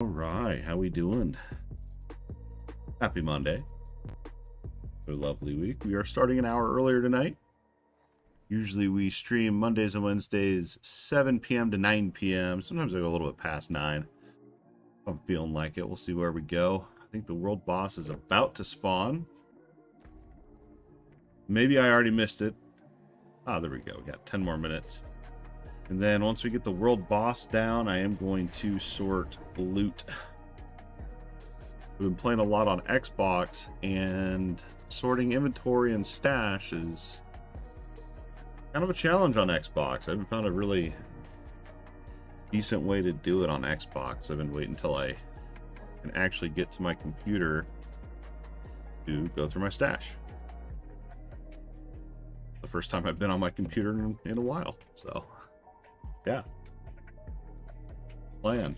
All right, how we doing? Happy Monday. A lovely week. We are starting an hour earlier tonight. Usually we stream Mondays and Wednesdays 7 p.m. to 9 p.m. Sometimes I go a little bit past 9. If I'm feeling like it. We'll see where we go. I think the world boss is about to spawn. Maybe I already missed it. Ah, there we go. We got 10 more minutes. And then once we get the world boss down, I am going to sort loot. We've been playing a lot on Xbox, and sorting inventory and stash is kind of a challenge on Xbox. I haven't found a really decent way to do it on Xbox. I've been waiting until I can actually get to my computer to go through my stash. The first time I've been on my computer in a while, so yeah. Plan.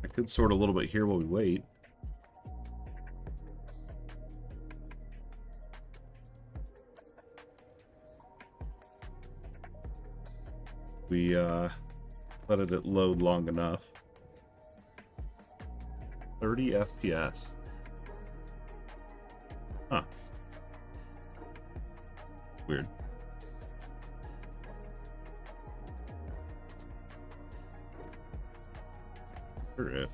I could sort a little bit here while we wait. We let it load long enough. 30 FPS. Huh. Weird. Sure if.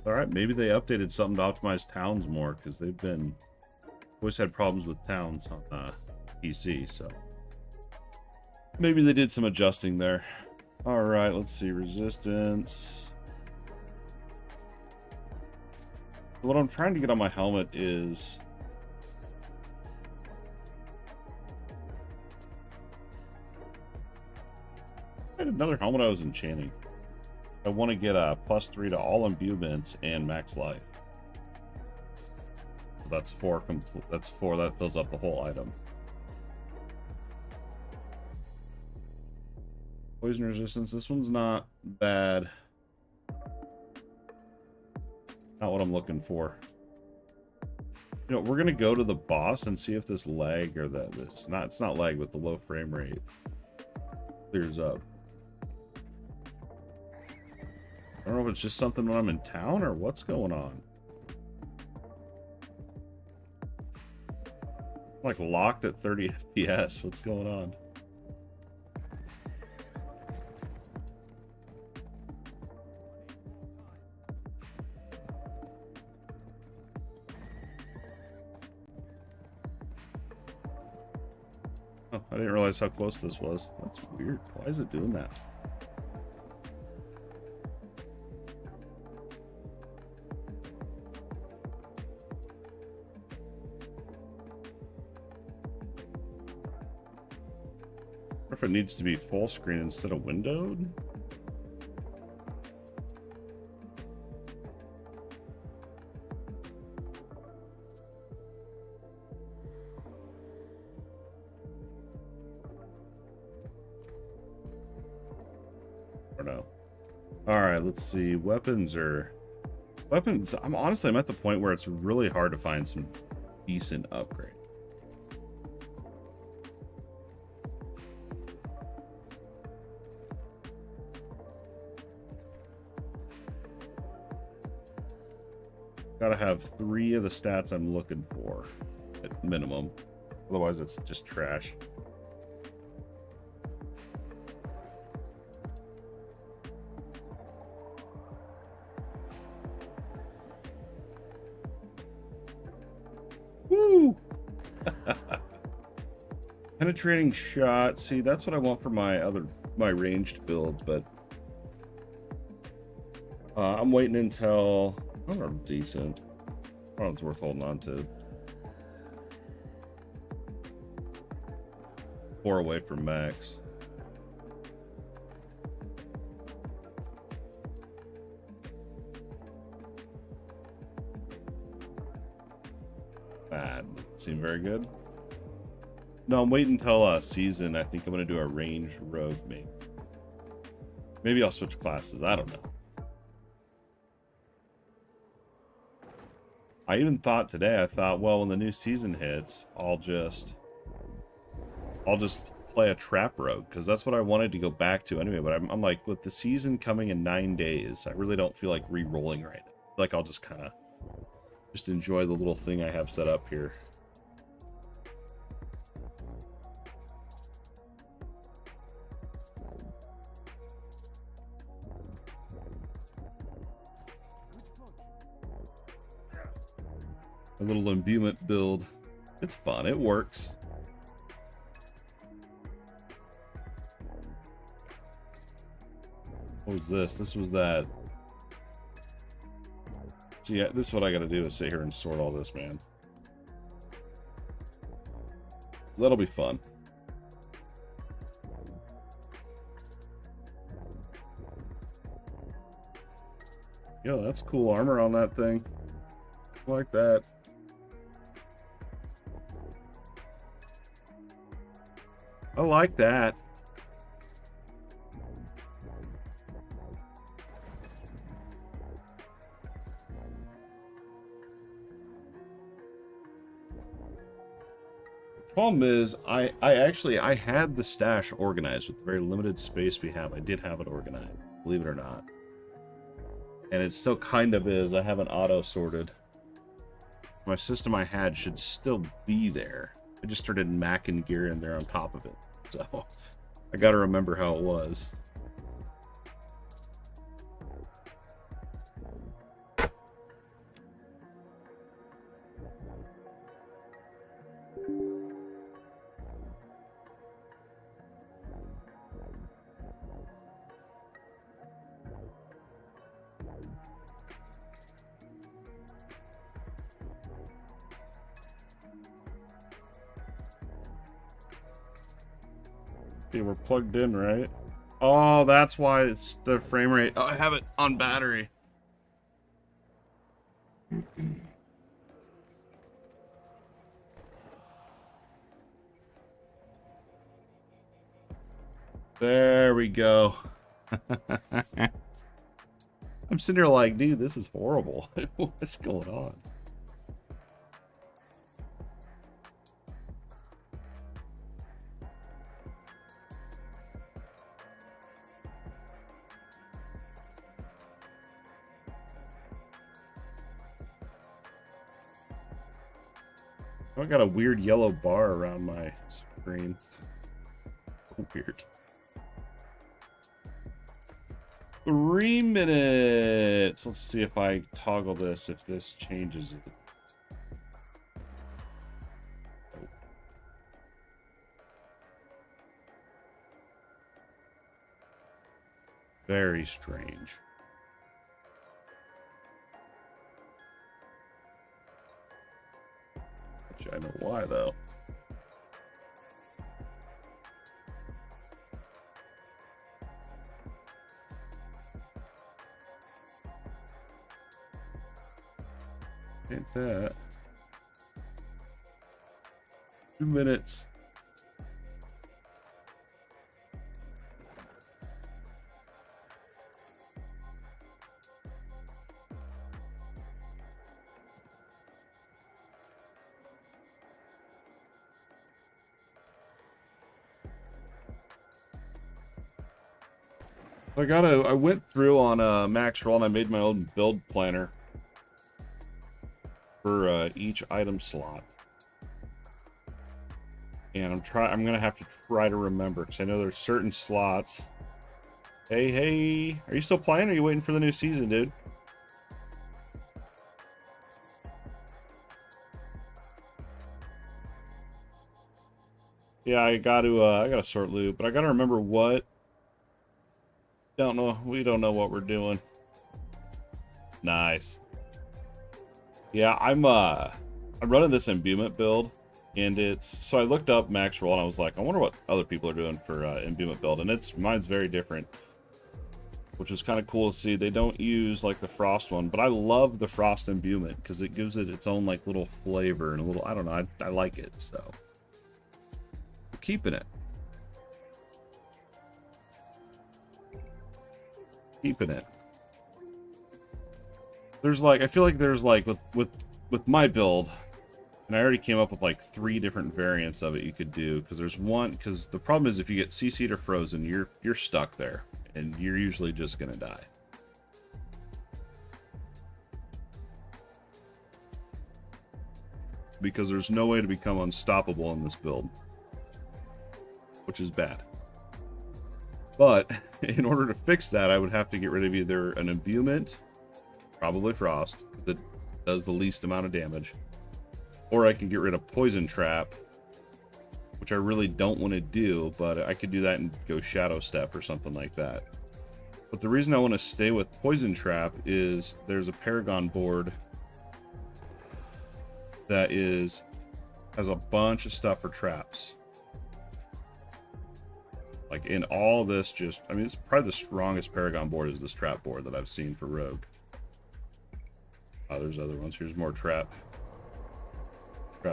All right, maybe they updated something to optimize towns more, because they've been always had problems with towns on PC, so maybe they did some adjusting there. All right, let's see, resistance. What I'm trying to get on my helmet is I had another helmet I was enchanting. I want to get a +3 to all imbuements and max life. So that's 4. That's 4. That fills up the whole item. Poison resistance. This one's not bad. Not what I'm looking for. You know, we're gonna go to the boss and see if this lag or it's not lag, with the low frame rate clears up. I don't know if it's just something when I'm in town or what's going on. I'm like locked at 30 FPS. What's going on? Oh, I didn't realize how close this was. That's weird. Why is it doing that? If it needs to be full screen instead of windowed. I don't know. All right, let's see. Weapons. I'm at the point where it's really hard to find some decent upgrade. Gotta have 3 of the stats I'm looking for at minimum. Otherwise, it's just trash. Woo! Penetrating shot. See, that's what I want for my ranged build, but I'm waiting until I don't know, decent. I don't know if it's worth holding on to. 4 away from max. That doesn't seem very good. No, I'm waiting until season. I think I'm going to do a range rogue maybe. Maybe I'll switch classes. I don't know. I even thought today, I thought, well, when the new season hits, I'll just play a trap rogue, because that's what I wanted to go back to anyway. But I'm like, with the season coming in 9 days, I really don't feel like re-rolling right now. Like, I'll just kind of just enjoy the little thing I have set up here. A little imbuement build. It's fun. It works. What was this? This was that. See, yeah, this is what I gotta do is sit here and sort all this, man. That'll be fun. Yo, that's cool armor on that thing. I like that. I like that. Problem is, I had the stash organized with the very limited space we have. I did have it organized, believe it or not. And it still kind of is. I haven't auto-sorted. My system I had should still be there. I just started macking gear in there on top of it. So, I gotta remember how it was. Okay, we're plugged in, right? Oh, that's why it's the frame rate. Oh, I have it on battery. There we go. I'm sitting here like, dude, this is horrible. What's going on? I got a weird yellow bar around my screen. Weird. 3 minutes. Let's see if I toggle this, if this changes it. Oh. Very strange. I know why, though. Ain't that. 2 minutes. I went through on Max Roll and I made my own build planner for each item slot. And I'm gonna have to try to remember, because I know there's certain slots. Hey, are you still playing, or are you waiting for the new season, dude? Yeah, I gotta sort loot, but I gotta remember what. Don't know. We don't know what we're doing. Nice. Yeah, I'm running this imbuement build, and so I looked up Max Roll and I was like, I wonder what other people are doing for imbuement build, and mine's very different. which is kind of cool to see. They don't use like the frost one, but I love the frost imbuement because it gives it its own like little flavor and a little, I don't know, I like it, so I'm keeping it. Keeping it. There's like, I feel like there's like with my build, and I already came up with like 3 different variants of it you could do, because there's one, because the problem is if you get CC'd or frozen, you're stuck there and you're usually just gonna die. Because there's no way to become unstoppable in this build, which is bad. But in order to fix that, I would have to get rid of either an imbuement, probably frost, because it does the least amount of damage, or I can get rid of poison trap, which I really don't want to do, but I could do that and go shadow step or something like that. But the reason I want to stay with poison trap is there's a Paragon board that has a bunch of stuff for traps. Like in all this, just, I mean, it's probably the strongest Paragon board is this trap board that I've seen for Rogue. Oh, there's other ones. Here's more trap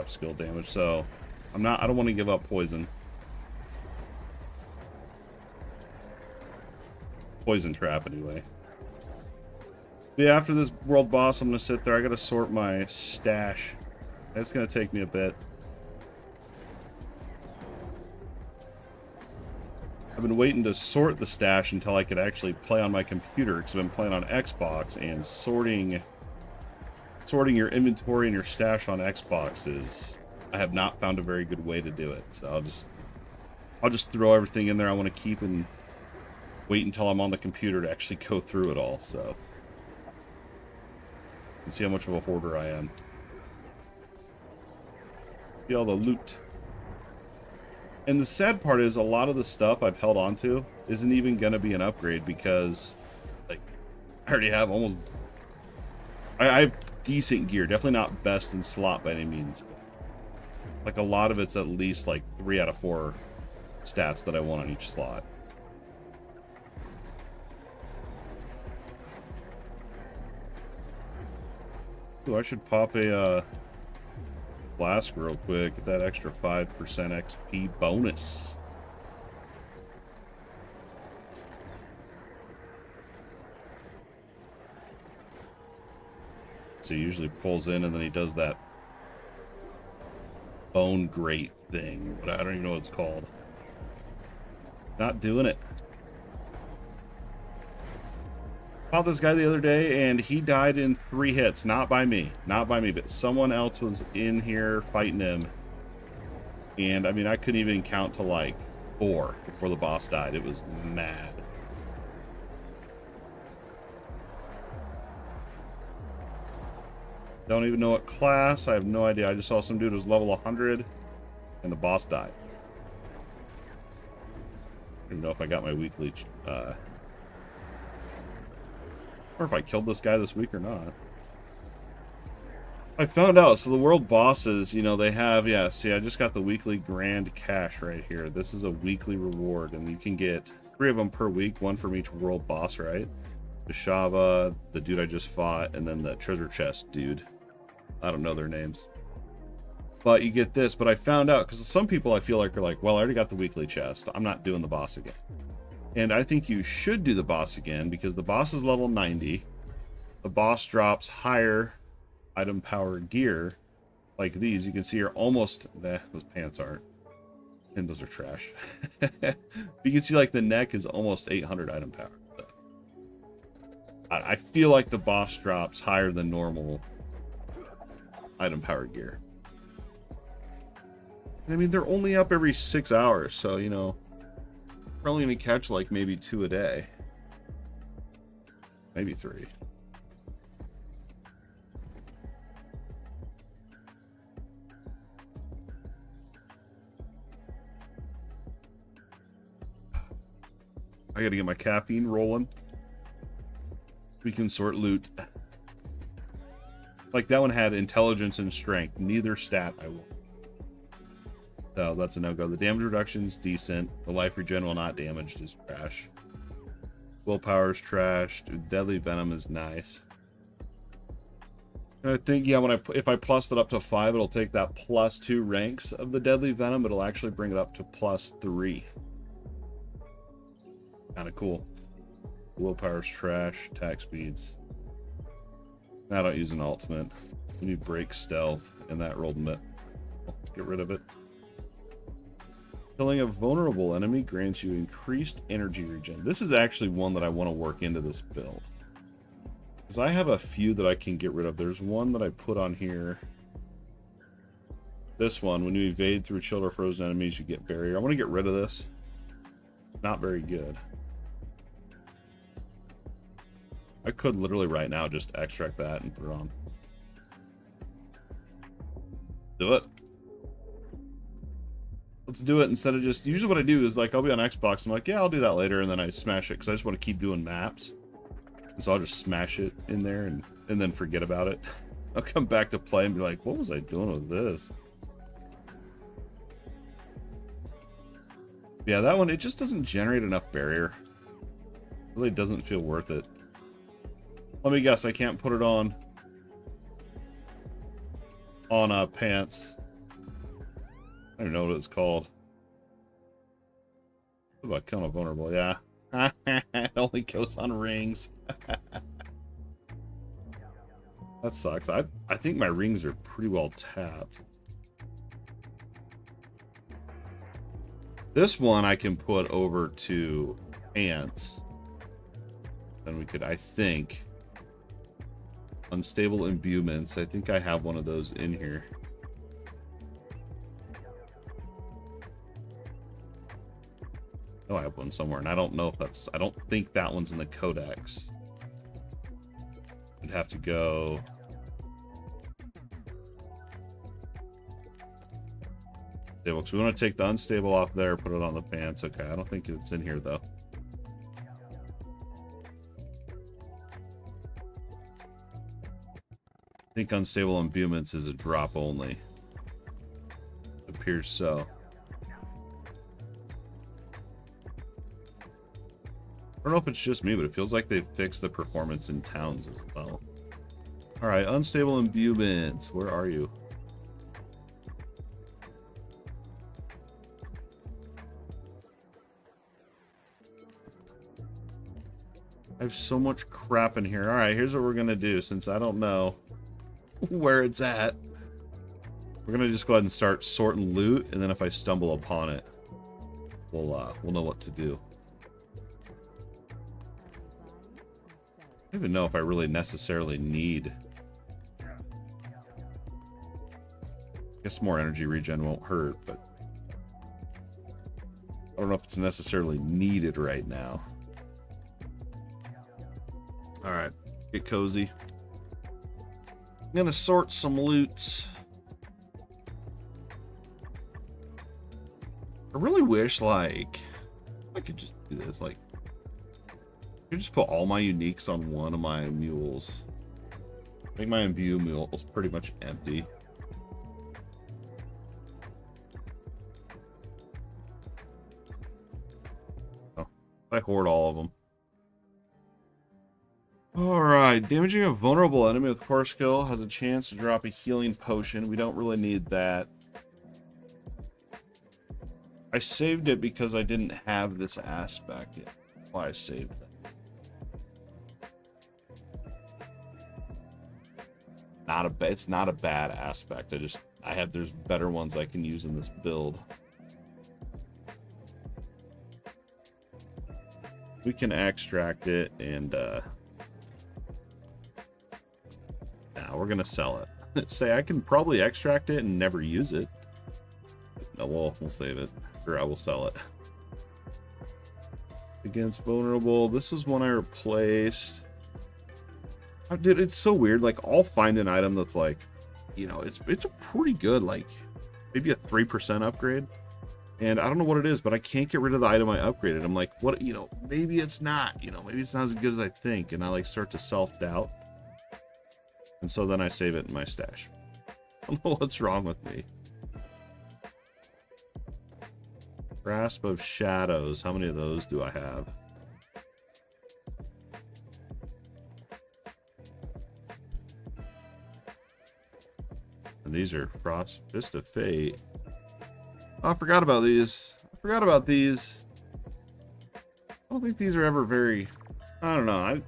skill damage. So I don't want to give up poison trap anyway. But yeah, after this world boss, I'm gonna sit there. I gotta sort my stash. That's gonna take me a bit. I've been waiting to sort the stash until I could actually play on my computer, because I've been playing on Xbox, and sorting your inventory and your stash on Xbox is, I have not found a very good way to do it. So I'll just throw everything in there I want to keep and wait until I'm on the computer to actually go through it all. So and see how much of a hoarder I am. See all the loot. And the sad part is a lot of the stuff I've held on to isn't even going to be an upgrade, because like I already have almost, I have decent gear, definitely not best in slot by any means. Like a lot of it's at least like 3 out of 4 stats that I want on each slot. Ooh, I should pop a flask real quick, get that extra 5% XP bonus. So he usually pulls in and then he does that bone grate thing, but I don't even know what it's called. Not doing it. Fought this guy the other day and he died in 3 hits. Not by me, but someone else was in here fighting him, and I mean I couldn't even count to like 4 before the boss died. It was mad. Don't even know what class. I have no idea. I just saw some dude was level 100 and the boss died. I don't even know if I got my weekly or if I killed this guy this week or not. I found out, so the world bosses, you know, they have, yeah, see, I just got the weekly grand cash right here. This is a weekly reward, and you can get 3 of them per week, 1 from each world boss, right? The Shava, the dude I just fought, and then the treasure chest dude. I don't know their names. But you get this, but I found out, because some people I feel like are like, well, I already got the weekly chest. I'm not doing the boss again. And I think you should do the boss again, because the boss is level 90. The boss drops higher item power gear, like these. You can see are almost, those pants aren't, and those are trash. You can see like the neck is almost 800 item power. So I feel like the boss drops higher than normal item power gear. I mean, they're only up every 6 hours, so you know, we're only gonna catch like maybe 2 a day, maybe 3. I gotta get my caffeine rolling. We can sort loot. Like that one had intelligence and strength, neither stat I want. So that's a no-go. The damage reduction's decent. The life regen while not damaged is trash. Willpower's trash. Dude, deadly venom is nice. And I think, yeah, if I plus it up to 5, it'll take that +2 ranks of the deadly venom. It'll actually bring it up to +3. Kind of cool. Willpower's trash. Attack speeds. I don't use an ultimate. We need break stealth, and that rolled it. Get rid of it. Killing a vulnerable enemy grants you increased energy regen. This is actually one that I want to work into this build. Because I have a few that I can get rid of. There's one that I put on here. This one, when you evade through chilled or frozen enemies, you get barrier. I want to get rid of this. Not very good. I could literally right now just extract that and put it on. Do it. Let's do it instead of just... Usually what I do is, like, I'll be on Xbox, I'm like, yeah, I'll do that later, and then I smash it, because I just want to keep doing maps. And so I'll just smash it in there and then forget about it. I'll come back to play and be like, what was I doing with this? Yeah, that one, it just doesn't generate enough barrier. It really doesn't feel worth it. Let me guess, I can't put it on pants. I don't know what it's called. What about killing a vulnerable? Yeah. It only goes on rings. That sucks. I think my rings are pretty well tapped. This one I can put over to pants. Then we could, I think... Unstable imbuements. I think I have one of those in here. Oh, I have one somewhere, and I don't know if that's... I don't think that one's in the codex. I'd have to go... Stable, because we want to take the unstable off there, put it on the pants. Okay, I don't think it's in here, though. I think unstable imbuements is a drop only. It appears so. I don't know if it's just me, but it feels like they fixed the performance in towns as well. Alright, unstable imbuements. Where are you? I have so much crap in here. Alright, here's what we're going to do, since I don't know where it's at. We're going to just go ahead and start sorting loot, and then if I stumble upon it, we'll know what to do. I don't even know if I really necessarily need... I guess more energy regen won't hurt, but... I don't know if it's necessarily needed right now. Alright, let's get cozy. I'm gonna sort some loots. I really wish, like... I could just do this, like... I could just put all my uniques on one of my mules. I think my imbue mule is pretty much empty. Oh, I hoard all of them. Alright, damaging a vulnerable enemy with core skill has a chance to drop a healing potion. We don't really need that. I saved it because I didn't have this aspect yet. That's why I saved it. It's not a bad aspect. There's better ones I can use in this build. We can extract it and now we're gonna sell it. Say I can probably extract it and never use it. No, we'll save it. Or I will sell it. Against vulnerable. This is one I replaced. Oh, dude, it's so weird. Like, I'll find an item that's like, you know, it's a pretty good, like, maybe a 3% upgrade. And I don't know what it is, but I can't get rid of the item I upgraded. I'm like, what, you know, maybe it's not, you know, maybe it's not as good as I think. And I like start to self-doubt. And so then I save it in my stash. I don't know what's wrong with me. Grasp of Shadows. How many of those do I have? these are Frost Fist of Fate. Oh, I forgot about these. I forgot about these. I don't think these are ever very... I don't know.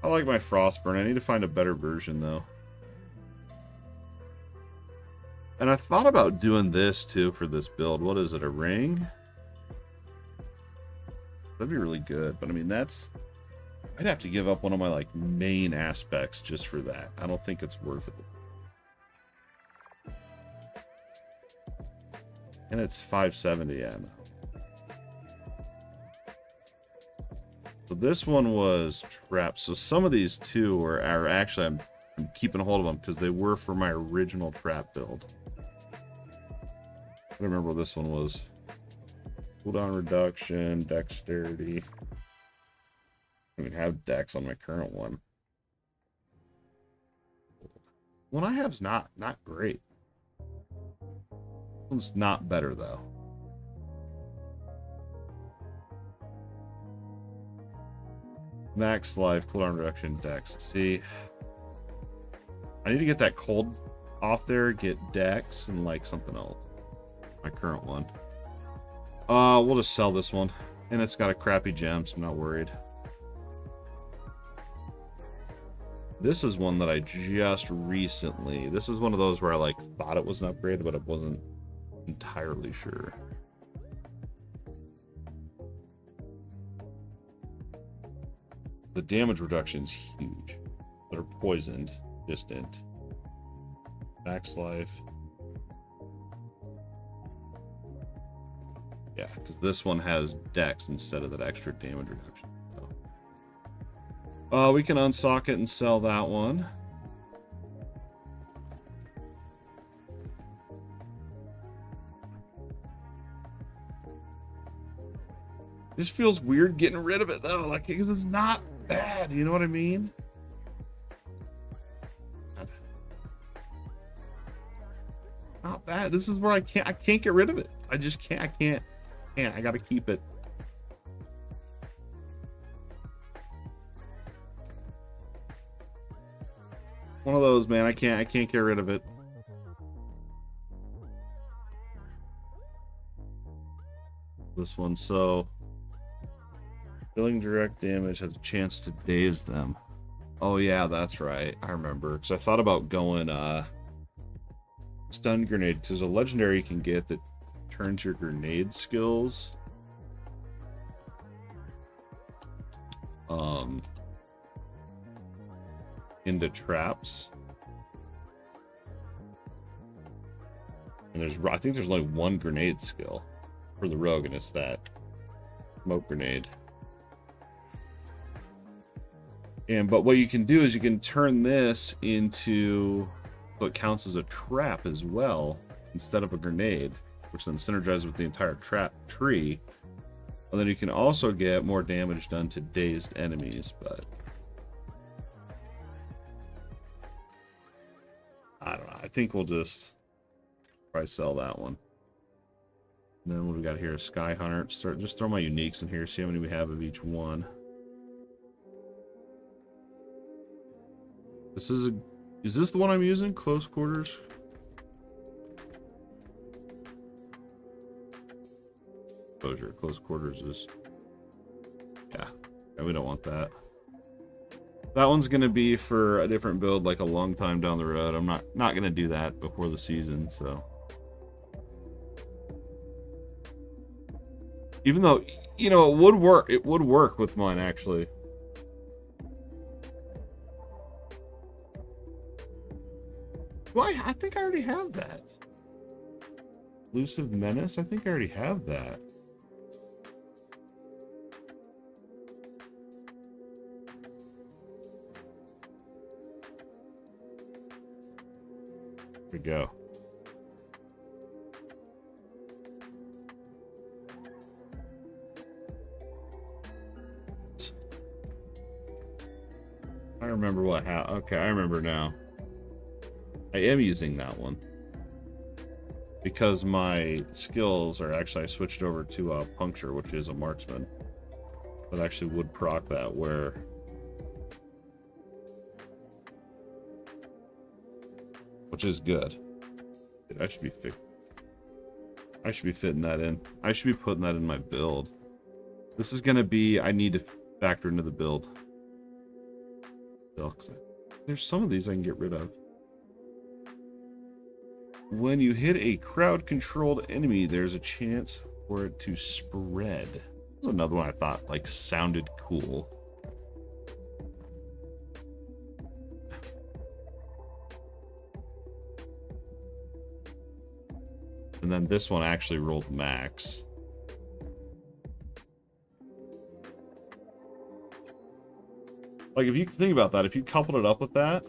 I like my Frostburn. I need to find a better version, though. And I thought about doing this, too, for this build. What is it, a ring? That'd be really good. But, I mean, that's... I'd have to give up one of my, like, main aspects just for that. I don't think it's worth it. And it's 570 yen. So this one was trapped. So some of these two are actually, I'm keeping a hold of them because they were for my original trap build. I don't remember what this one was. Cooldown reduction, dexterity. I don't even have dex on my current one. One I have is not great. This one's not better though. Max life, cooldown reduction, dex. See, I need to get that cold off there, get dex, and like something else. My current one. We'll just sell this one. And it's got a crappy gem, so I'm not worried. This is one that I just recently... This is one of those where I like thought it was an upgrade, but I wasn't entirely sure. The damage reduction is huge. They're poisoned, distant. Max life. Yeah, because this one has dex instead of that extra damage reduction. So. We can unsock it and sell that one. This feels weird getting rid of it though, like because it's not bad. You know what I mean? Not bad. This is where I can't get rid of it. I just can't. I can't. I gotta keep it. One of those, man. I can't get rid of it. This one, so dealing direct damage has a chance to daze them. Oh yeah, that's right. I remember. Because I thought about going stun grenade. There's a legendary you can get that turns your grenade skills into traps. And I think there's only one grenade skill for the rogue, and it's that smoke grenade. But what you can do is you can turn this into what counts as a trap as well instead of a grenade, which then synergizes with the entire trap tree. And then you can also get more damage done to dazed enemies, but I don't know. I think we'll just probably sell that one. And then what we got here, Sky Hunter. Just throw my uniques in here, see how many we have of each one. Is this the one I'm using? Close quarters? Exposure. Close quarters is... Yeah, we don't want that. That one's going to be for a different build, like a long time down the road. I'm not going to do that before the season, so... Even though, you know, it would work with mine, actually. Well, I think I already have that. Elusive Menace? I think I already have that. There we go. I remember okay, I remember now. I am using that one because my skills are actually, I switched over to puncture, which is a marksman that actually would proc that, where which is good. I should be fitting that in. I should be putting that in my build. This is gonna be, I need to factor into the build. There's some of these I can get rid of. When you hit a crowd-controlled enemy, there's a chance for it to spread. This is another one I thought like sounded cool. And then this one actually rolled max. Like, if you think about that, if you coupled it up with that,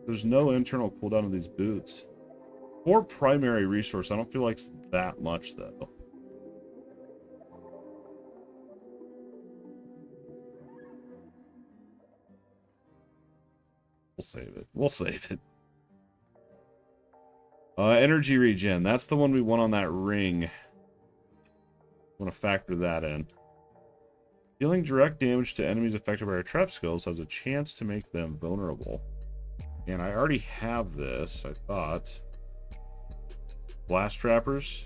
there's no internal cooldown of these boots. For primary resource, I don't feel like it's that much, though. We'll save it. We'll save it. Energy regen. That's the one we want on that ring. I want to factor that in. Dealing direct damage to enemies affected by our trap skills has a chance to make them vulnerable. And I already have this, I thought. Blast trappers.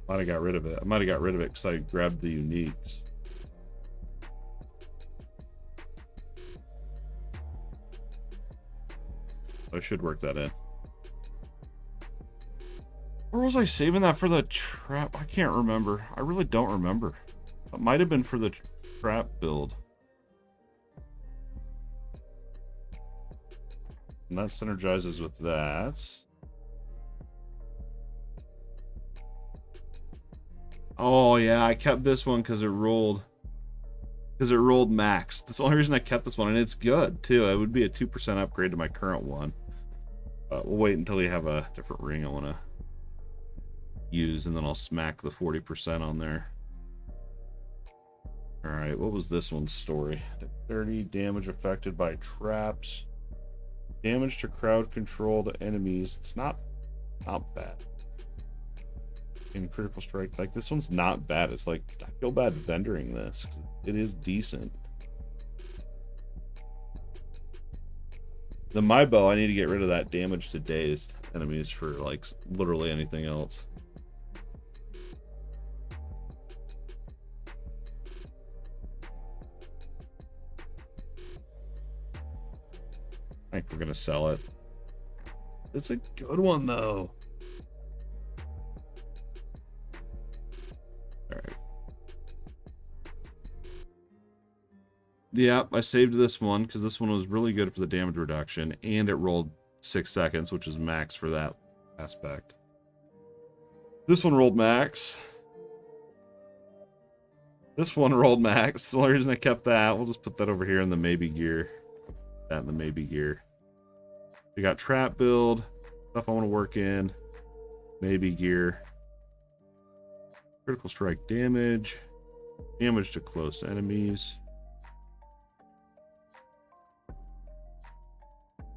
Might have got rid of it. I might have got rid of it because I grabbed the uniques. I should work that in. Or was I saving that for the trap? I can't remember. I really don't remember. It might have been for the trap build. And that synergizes with that. Oh yeah, I kept this one because it rolled. Because it rolled max. That's the only reason I kept this one, and it's good too. It would be a 2% upgrade to my current one. We'll wait until we have a different ring I want to use, and then I'll smack the 40% on there. All right, what was this one's story? 30 damage affected by traps. Damage to crowd-controlled enemies. It's not bad. In critical strike, like this one's not bad. It's like I feel bad vendoring this because it is decent. The my bow, I need to get rid of that damage to dazed enemies for like literally anything else. I think we're gonna sell it. It's a good one though. Alright. Yeah, I saved this one because this one was really good for the damage reduction, and it rolled 6 seconds, which is max for that aspect. This one rolled max. This one rolled max. The only reason I kept that, we'll just put that over here in the maybe gear. That in the maybe gear. We got trap build, stuff I want to work in, maybe gear. Critical strike damage, damage to close enemies,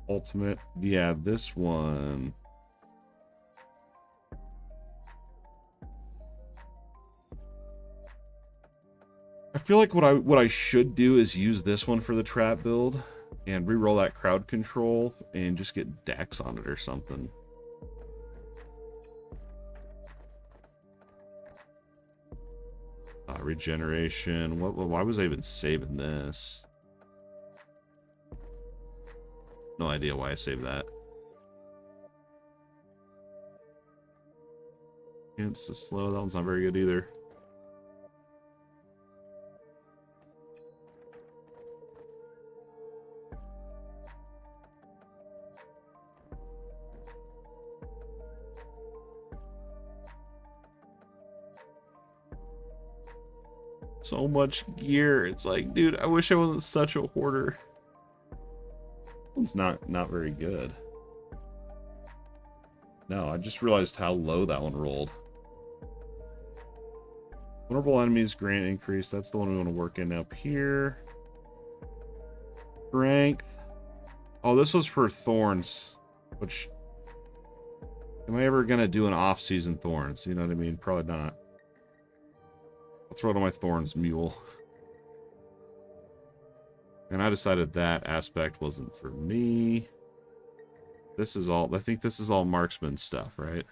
ultimate. Yeah, this one. I feel like what I should do is use this one for the trap build and re-roll that crowd control and just get Dex on it or something. Regeneration. Why was I even saving this? No idea why I saved that. It's so slow. That one's not very good either. So much gear. It's like, dude, I wish I wasn't such a hoarder. One's not very good. No, I just realized how low that one rolled. Vulnerable enemies grant increase. That's the one we want to work in up here. Strength. Oh, this was for thorns, which Am I ever going to do an off-season thorns? You know what I mean? Probably not. I'll throw it on my thorns mule. And I decided that aspect wasn't for me. This is all, I think this is all marksman stuff, right?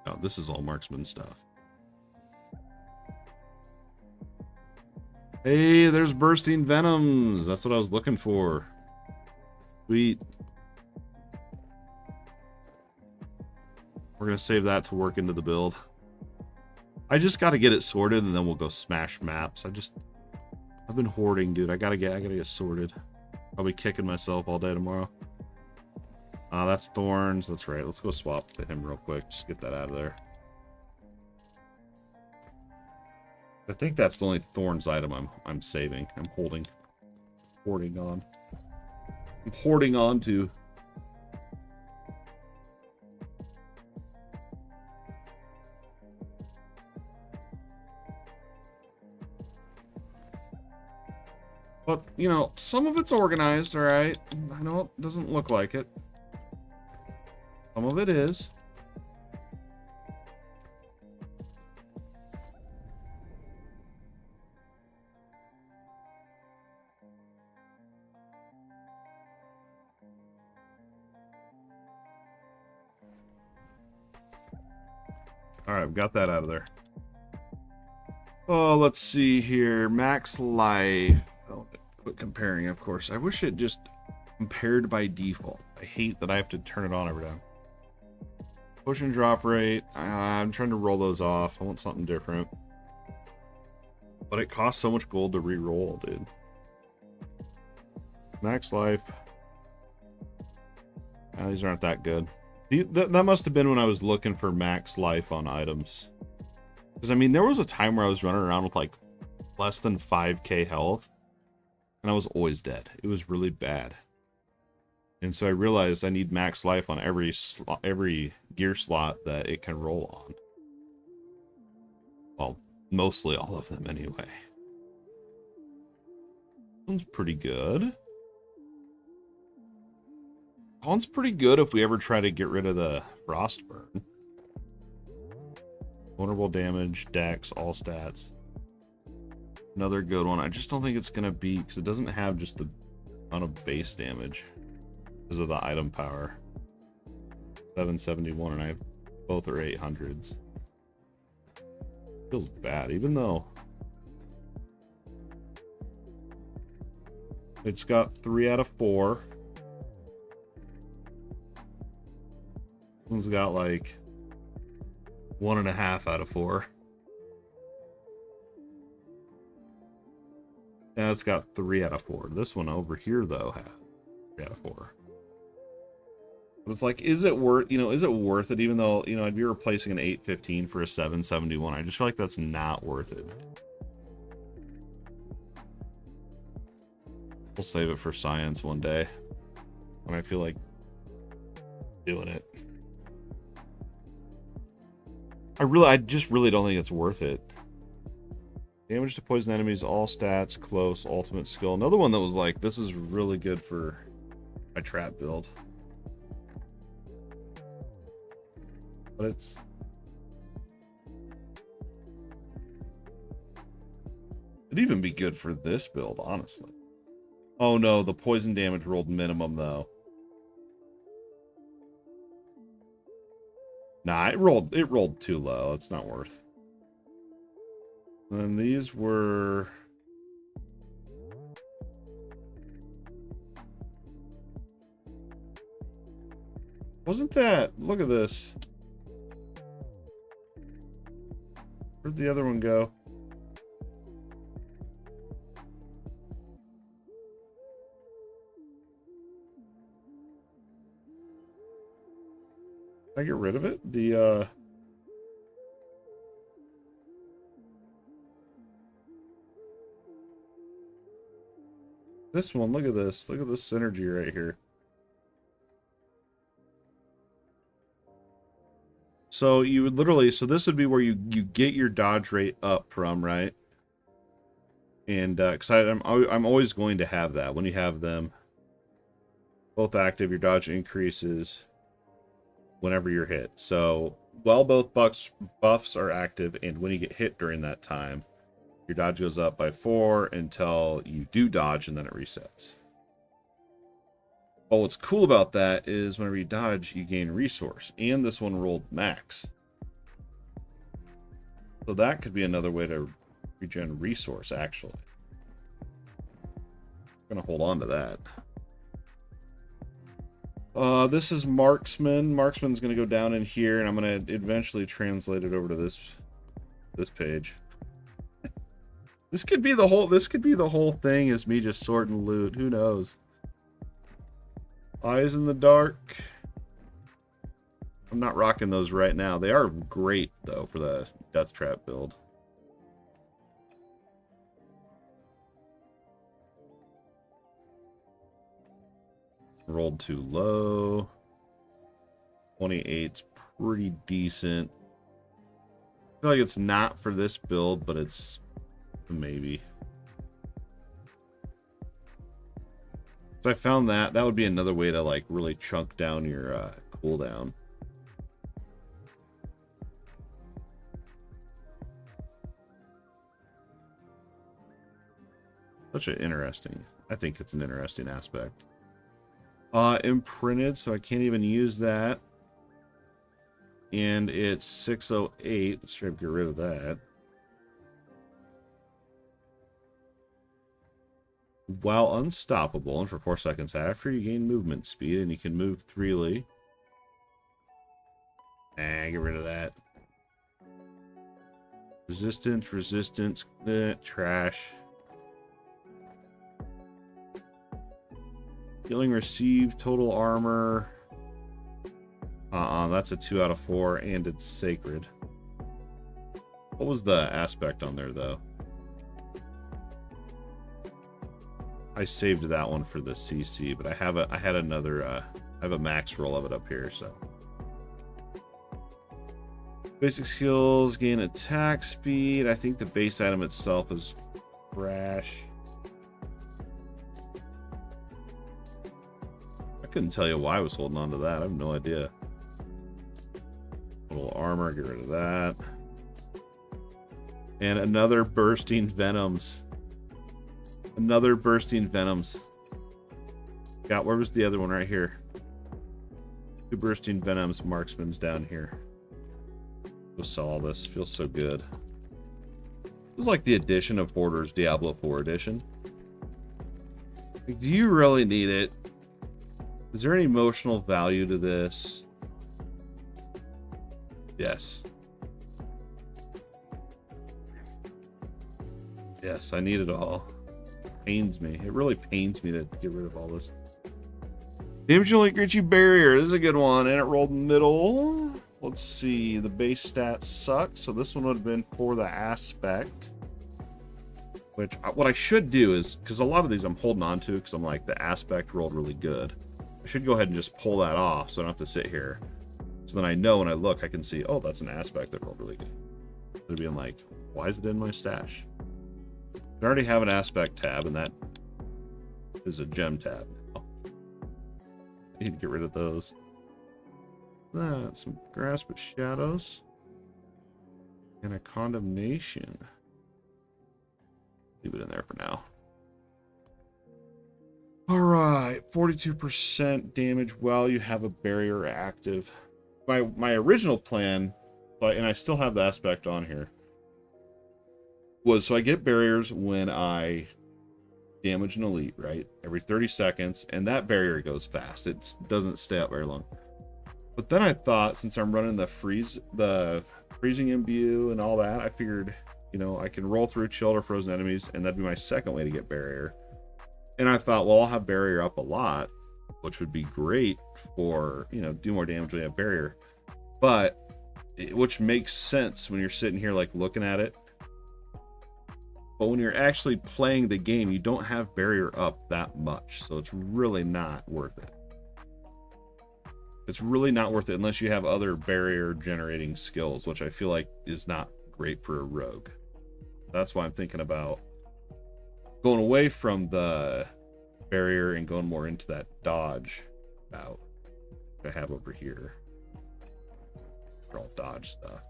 Oh, this is all marksman stuff. Hey, there's bursting venoms. That's what I was looking for. Sweet. We're going to save that to work into the build. I just got to get it sorted, and then we'll go smash maps. I've been hoarding, dude. I gotta get sorted. I'll be kicking myself all day tomorrow. That's thorns. That's right. Let's go swap to him real quick. Just get that out of there. I think that's the only thorns item I'm saving. I'm hoarding on. I'm hoarding on to. But, you know, some of it's organized, alright? I know it doesn't look like it. Some of it is. Alright, we've got that out of there. Oh, let's see here. Max life. Oh, quit comparing, of course. I wish it just compared by default. I hate that I have to turn it on every time. Push and drop rate. I'm trying to roll those off. I want something different. But it costs so much gold to re-roll, dude. Max life. These aren't that good. That must have been when I was looking for max life on items. Because, I mean, there was a time where I was running around with, like, less than 5k health. And I was always dead. It was really bad. And so I realized I need max life on every gear slot that it can roll on. Well, mostly all of them anyway. One's pretty good. One's pretty good if we ever try to get rid of the frostburn. Vulnerable damage, dex, all stats. Another good one. I just don't think it's going to be, because it doesn't have just the amount of base damage. Because of the item power. 771, and I have both are 800s. Feels bad, even though it's got 3 out of 4. One's got like 1.5 out of 4. Yeah, it's got 3 out of 4. This one over here though has 3 out of 4. But it's like, is it worth, you know, is it worth it? Even though, you know, I'd be replacing an 815 for a 771. I just feel like that's not worth it. We'll save it for science one day when I feel like doing it. I just really don't think it's worth it. Damage to poison enemies, all stats, close, ultimate skill. Another one that was like, this is really good for my trap build. But it'd even be good for this build, honestly. Oh no, the poison damage rolled minimum though. Nah, it rolled too low. It's not worth. And these were wasn't that? Look at this. Where'd the other one go? Can I get rid of it? This one, look at this. Look at this synergy right here. So you would literally, so this would be where you get your dodge rate up from, right? And because I'm always going to have that. When you have them both active, your dodge increases whenever you're hit. So while both buffs are active, and when you get hit during that time, your dodge goes up by 4 until you do dodge, and then it resets. But what's cool about that is whenever you dodge, you gain resource, and this one rolled max. So that could be another way to regen resource, actually. I'm gonna hold on to that. This is Marksman. Marksman's gonna go down in here, and I'm gonna eventually translate it over to this page. This could be the whole thing, is me just sorting loot. Who knows? Eyes in the dark. I'm not rocking those right now. They are great though for the death trap build. Rolled too low. 28's pretty decent. I feel like it's not for this build, but it's maybe. So I found that would be another way to like really chunk down your cooldown. Such an interesting. I think it's an interesting aspect. Imprinted, so I can't even use that. And it's 608. Let's try to get rid of that. While unstoppable, and for 4 seconds after, you gain movement speed, and you can move freely. Get rid of that. Resistance, trash. Healing received, total armor. That's a 2 out of 4, and it's sacred. What was the aspect on there, though? I saved that one for the CC, but I had another, I have a max roll of it up here, so. Basic skills, gain attack speed. I think the base item itself is trash. I couldn't tell you why I was holding on to that. I have no idea. Little armor, get rid of that. And another bursting venoms. Another bursting venoms. Got, where was the other one? Right here. 2 bursting venoms. Marksman's down here. Go sell all this. Feels so good. This is like the edition of Hoarder's Diablo 4 edition. Like, do you really need it? Is there any emotional value to this? Yes. Yes, I need it all. Pains me. It really pains me to get rid of all this. Damage only grants you barrier. This is a good one. And it rolled middle. Let's see. The base stats suck. So this one would have been for the aspect. Which, what I should do is, because a lot of these I'm holding on to, because I'm like, the aspect rolled really good. I should go ahead and just pull that off so I don't have to sit here. So then I know when I look, I can see, oh, that's an aspect that rolled really good. They're being like, why is it in my stash? I already have an aspect tab, and that is a gem tab. Oh. I need to get rid of those. That's some grasp at shadows. And a condemnation. Leave it in there for now. Alright, 42% damage while you have a barrier active. My original plan, and I still have the aspect on here, was so I get barriers when I damage an elite, right? Every 30 seconds, and that barrier goes fast. It doesn't stay up very long. But then I thought, since I'm running the freezing imbue and all that, I figured, you know, I can roll through chilled or frozen enemies, and that'd be my second way to get barrier. And I thought, well, I'll have barrier up a lot, which would be great for, you know, do more damage when you have barrier. But, which makes sense when you're sitting here, like, looking at it. But when you're actually playing the game, you don't have barrier up that much. So it's really not worth it. It's really not worth it unless you have other barrier generating skills, which I feel like is not great for a rogue. That's why I'm thinking about going away from the barrier and going more into that dodge bout I have over here. For all dodge stuff.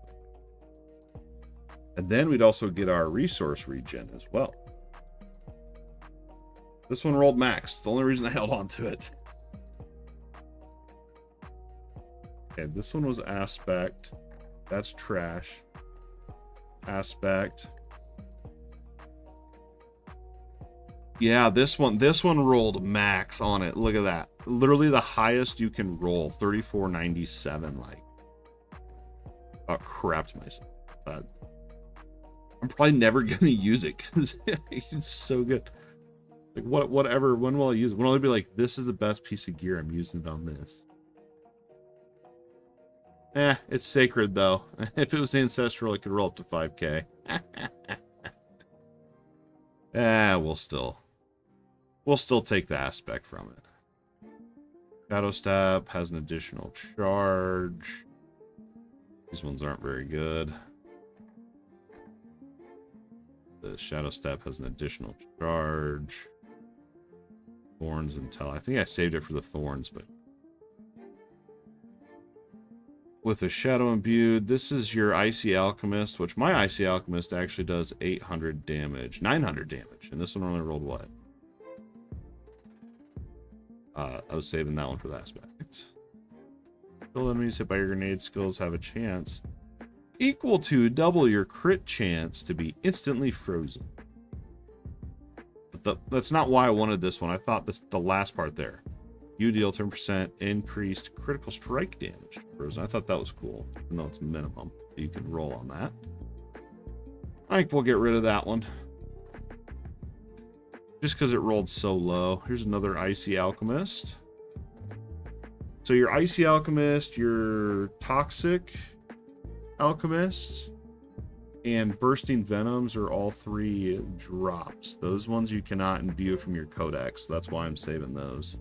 And then we'd also get our resource regen as well. This one rolled max. The only reason I held on to it. Okay, this one was aspect. That's trash. Aspect. Yeah, this one rolled max on it. Look at that. Literally the highest you can roll, 3497. Like, oh, crapped myself. I'm probably never gonna use it because it's so good. Like, whatever. When will I use it? When will I be like, this is the best piece of gear? I'm using it on this. It's sacred though. If it was ancestral, it could roll up to 5k. We'll still take the aspect from it. Shadow Step has an additional charge. These ones aren't very good. The Shadow Step has an additional charge. Thorns and Tell. I think I saved it for the thorns, but with a Shadow Imbued, this is your Icy Alchemist, which my Icy Alchemist actually does 800 damage, 900 damage, and this one only rolled what? I was saving that one for the aspect. Kill enemies hit by your grenade skills have a chance equal to double your crit chance to be instantly frozen. But that's not why I wanted this one. I thought the last part there. You deal 10% increased critical strike damage to frozen. I thought that was cool, even though it's minimum. You can roll on that. I think we'll get rid of that one. Just because it rolled so low. Here's another Icy Alchemist. So your Icy Alchemist, your Toxic Alchemist, and Bursting Venoms are all 3 drops. Those ones you cannot imbue from your codex. So that's why I'm saving those.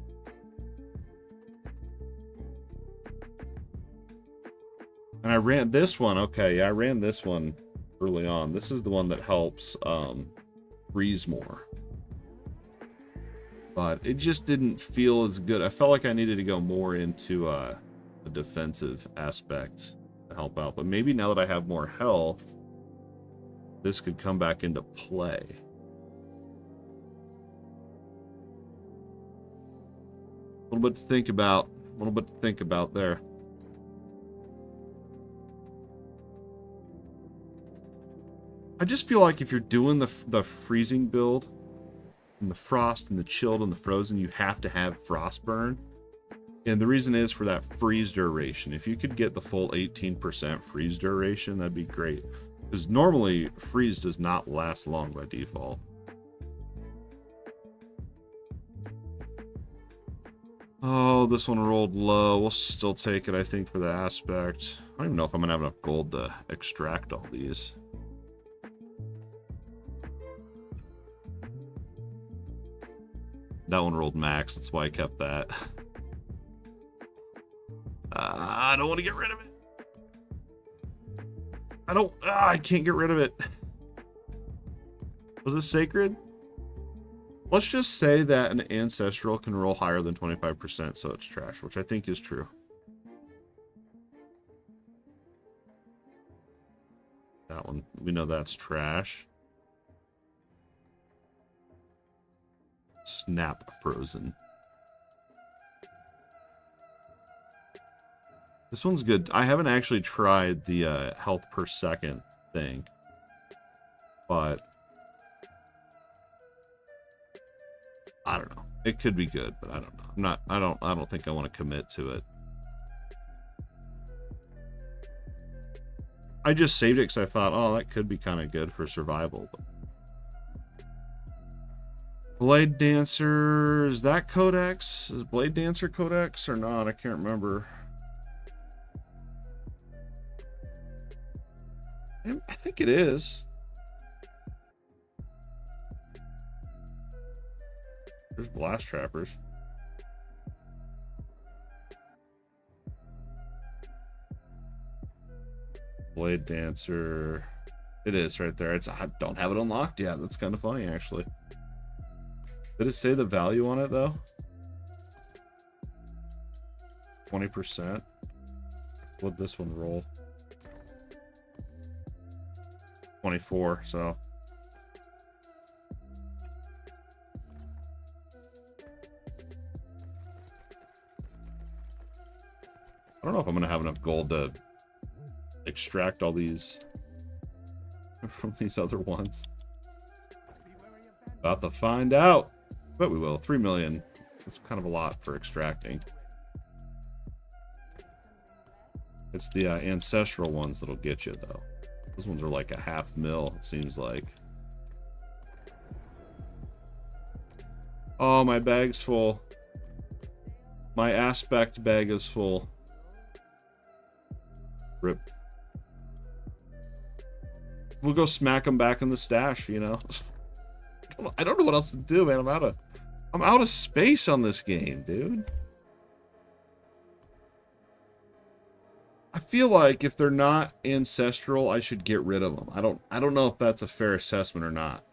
And I ran this one. Okay, yeah, I ran this one early on. This is the one that helps freeze more. But it just didn't feel as good. I felt like I needed to go more into a defensive aspect to help out. But maybe now that I have more health, this could come back into play. A little bit to think about. A little bit to think about there. I just feel like if you're doing the freezing build, and the frost and the chilled and the frozen, you have to have frostburn. And the reason is for that freeze duration. If you could get the full 18% freeze duration, that'd be great. Because normally freeze does not last long by default. Oh, this one rolled low. We'll still take it, I think, for the aspect. I don't even know if I'm gonna have enough gold to extract all these. That one rolled max, that's why I kept that. I don't want to get rid of it. I can't get rid of it. Was it sacred? Let's just say that an ancestral can roll higher than 25%, so it's trash, which I think is true. That one, we know that's trash. Snap frozen. This one's good. I haven't actually tried the health per second thing, but I don't know. It could be good, but I don't know. I don't think I want to commit to it. I just saved it because I thought, oh, that could be kind of good for survival. But Blade Dancer, is that Codex? Is Blade Dancer Codex or not? I can't remember. I think it is. There's Blast Trappers. Blade Dancer. It is right there. I don't have it unlocked yet. That's kind of funny, actually. Did it say the value on it though? 20%. What'd this one roll? 24, so. I don't know if I'm gonna have enough gold to extract all these from these other ones. About to find out. But we will. 3 million. That's kind of a lot for extracting. It's the ancestral ones that'll get you, though. Those ones are like a 500,000, it seems like. Oh, my bag's full. My aspect bag is full. Rip. We'll go smack them back in the stash, you know? I don't know what else to do, man. I'm out of space on this game, dude. I feel like if they're not ancestral, I should get rid of them. I don't know if that's a fair assessment or not.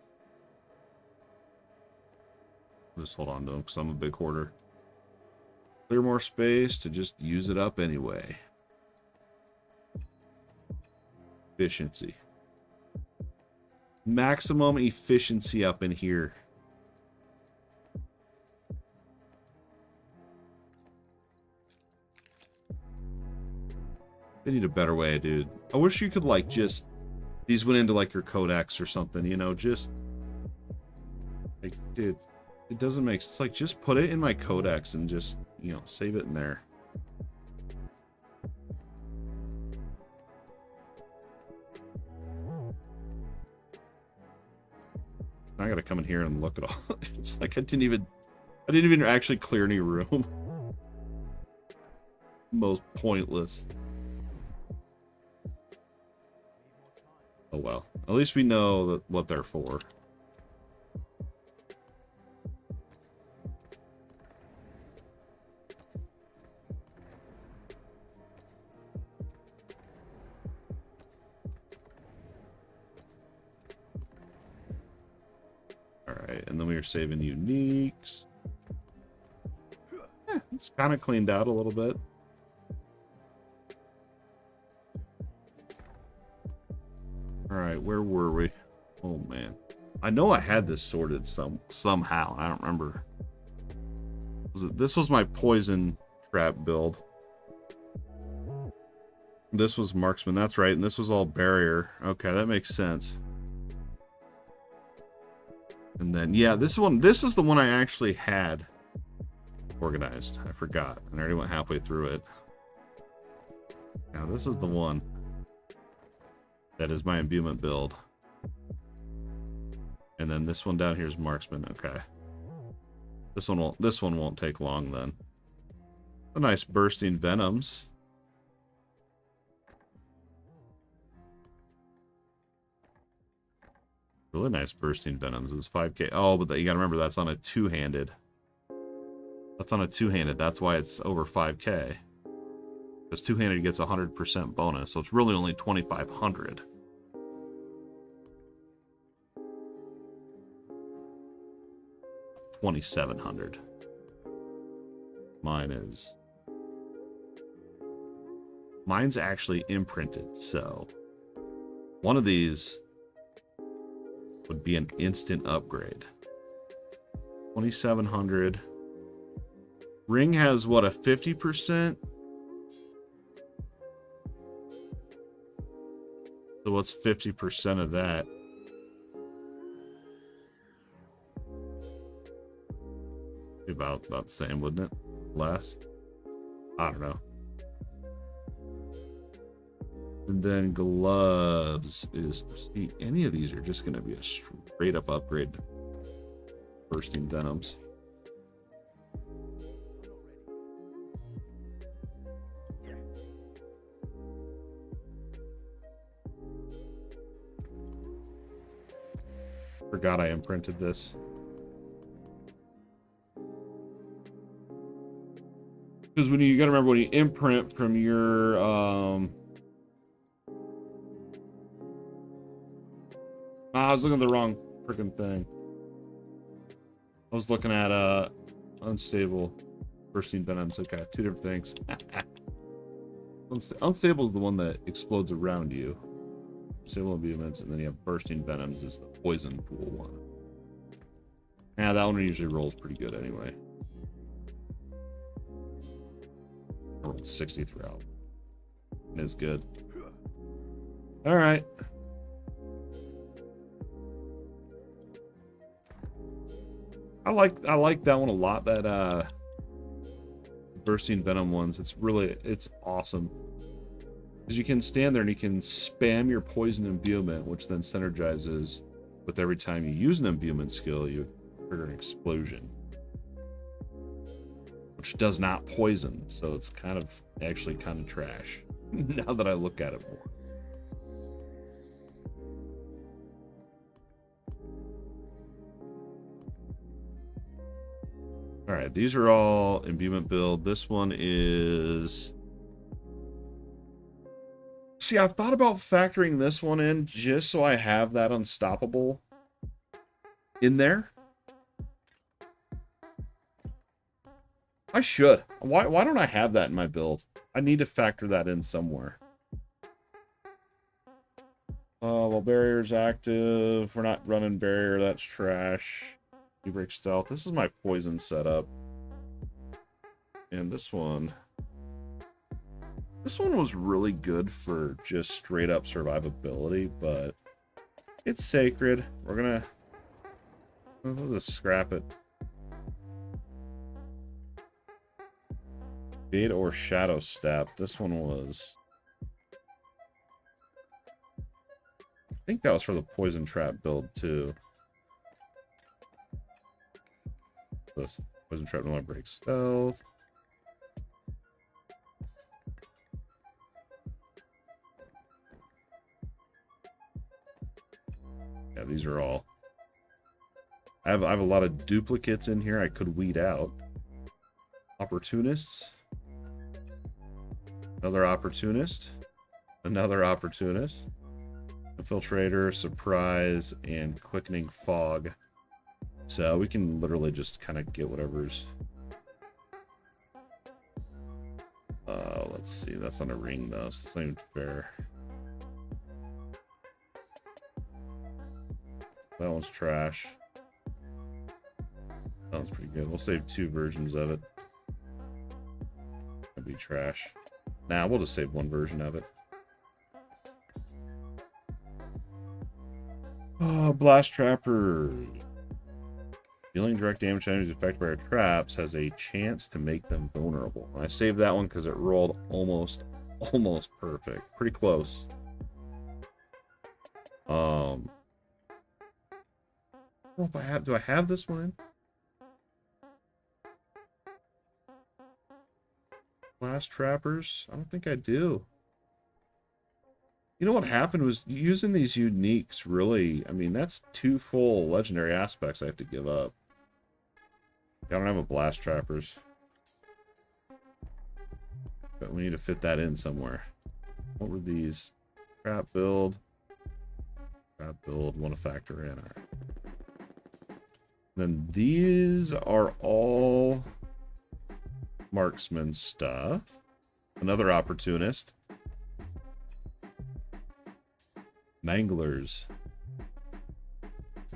Just hold on to them because I'm a big hoarder. Clear more space to just use it up anyway. Efficiency. Maximum efficiency up in here. They need a better way, dude. I wish you could, like, just... These went into, like, your codex or something, you know? Just... Like, dude, it doesn't make... It's like, just put it in my codex and just, you know, save it in there. I gotta come in here and look at all. It's like I didn't even actually clear any room. Most pointless. Oh well. At least we know what they're for. Alright, and then we are saving uniques. Yeah, it's kind of cleaned out a little bit. Alright, where were we? Oh man. I know I had this sorted somehow. I don't remember. This was my poison trap build. This was marksman, that's right, and this was all barrier. Okay, that makes sense. And then, yeah, this is the one I actually had organized. I forgot, and I already went halfway through it. Now, this is the one that is my imbuement build. And then this one down here is marksman. Okay. This one won't take long then. A nice bursting venoms. Really nice bursting venoms. It was 5k. Oh, but you gotta remember that's on a two-handed. That's on a two-handed. That's why it's over 5k. Because two-handed gets 100% bonus, so it's really only 2,500. $2,700. Mine's actually imprinted, so one of these would be an instant upgrade. 2,700. Ring has what, a 50%? So what's 50% of that? About the same, wouldn't it? Less? I don't know. And then gloves is... See, any of these are just going to be a straight up upgrade. Bursting venoms. Forgot I imprinted this. Because when you gotta remember, when you imprint from your I was looking at the wrong freaking thing. I was looking at unstable bursting venoms. Okay, two different things. Unstable is the one that explodes around you. Stable imbuements, and then you have bursting venoms is the poison pool one. Yeah, that one usually rolls pretty good anyway. I rolled 60 throughout. It is good. All right. I like that one a lot. That bursting venom ones. It's awesome. Because you can stand there and you can spam your poison imbuement, which then synergizes with every time you use an imbuement skill, you trigger an explosion. Which does not poison, so it's actually kind of trash. Now that I look at it more. Alright, these are all imbuement build. This one is... See, I've thought about factoring this one in just so I have that unstoppable in there. I should. Why don't I have that in my build? I need to factor that in somewhere. Well, barrier's active. We're not running barrier. That's trash. You break stealth. This is my poison setup. And this one was really good for just straight up survivability, but it's sacred. We'll just scrap it. Gate or Shadow Step. This one was... I think that was for the Poison Trap build, too. This Poison Trap no longer breaks stealth. Yeah, these are all... I have a lot of duplicates in here I could weed out. Opportunists. Another opportunist. Another opportunist. Infiltrator, surprise, and quickening fog. So we can literally just kind of get whatever's... let's see. That's not a ring, though, so it's not even fair. That one's trash. That one's pretty good. We'll save 2 versions of it. That'd be trash. Nah, we'll just save 1 version of it. Oh, Blast Trapper. Dealing direct damage to enemies affected by our traps has a chance to make them vulnerable. And I saved that one because it rolled almost perfect. Pretty close. Well, do I have this one? Blast Trappers? I don't think I do. You know what happened was using these uniques really, I mean, that's 2 full legendary aspects I have to give up. I don't have a Blast Trappers. But we need to fit that in somewhere. What were these? Trap build. Trap build, want to factor in. All right. Then these are all marksman stuff. Another opportunist. Manglers.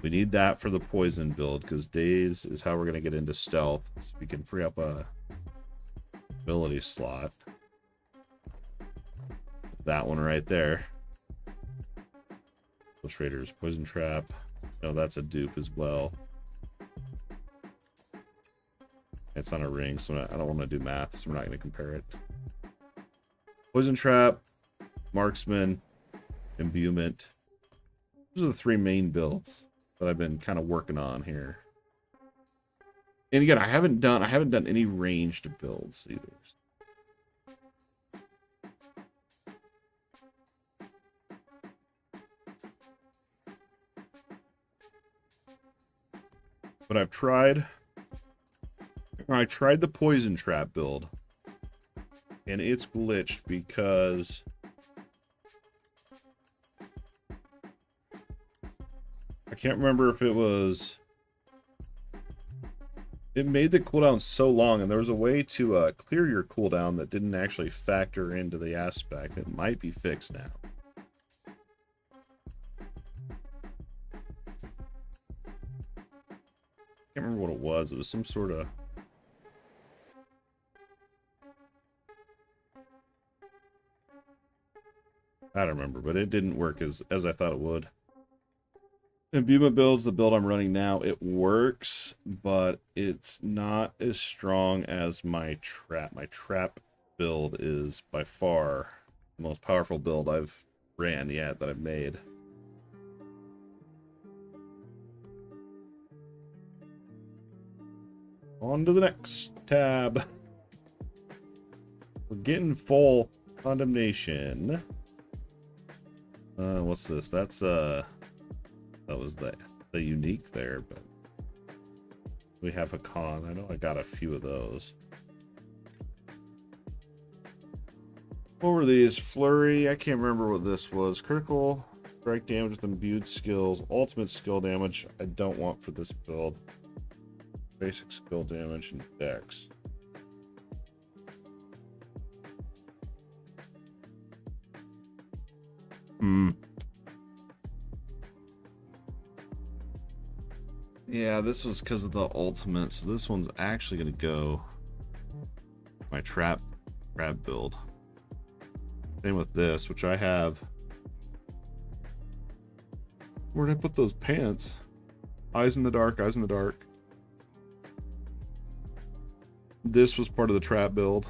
We need that for the poison build because daze is how we're going to get into stealth. So we can free up a ability slot. That one right there. Infiltrators, poison trap. No, that's a dupe as well. It's on a ring, so I don't want to do math, so we're not going to compare it. Poison trap, marksman, imbuement. Those are the 3 main builds that I've been kind of working on here. And again, I haven't done any ranged builds either. But I tried the poison trap build, and it's glitched because I can't remember if it was It made the cooldown so long, and there was a way to clear your cooldown that didn't actually factor into the aspect. It might be fixed now. Can't remember what it was. It was some sort of... I don't remember, but it didn't work as I thought it would. Imbuement builds, the build I'm running now, it works, but it's not as strong as my trap. My trap build is by far the most powerful build I've ran yet, that I've made. On to the next tab. We're getting full condemnation. What's this? That's that was the unique there, but we have a con. I know I got a few of those. What were these? Flurry. I can't remember what this was. Critical strike damage with imbued skills. Ultimate skill damage. I don't want for this build. Basic skill damage and dex. Yeah, this was because of the ultimate, so this one's actually going to go my trap build. Same with this, which I have. Where did I put those pants? Eyes in the dark, eyes in the dark. This was part of the trap build.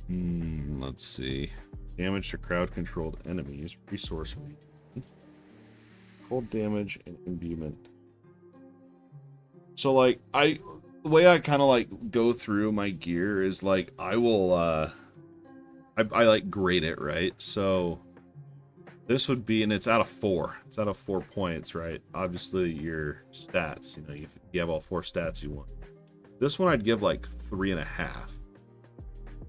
Let's see. Damage to crowd-controlled enemies. Resource. Cold damage and imbuement. So, like, the way I kind of, like, go through my gear is, like, I will, I like, grade it, right? So, this would be, and it's out of 4. It's out of 4 points, right? Obviously, your stats, you know, you have all 4 stats you want. This one I'd give, like, 3.5.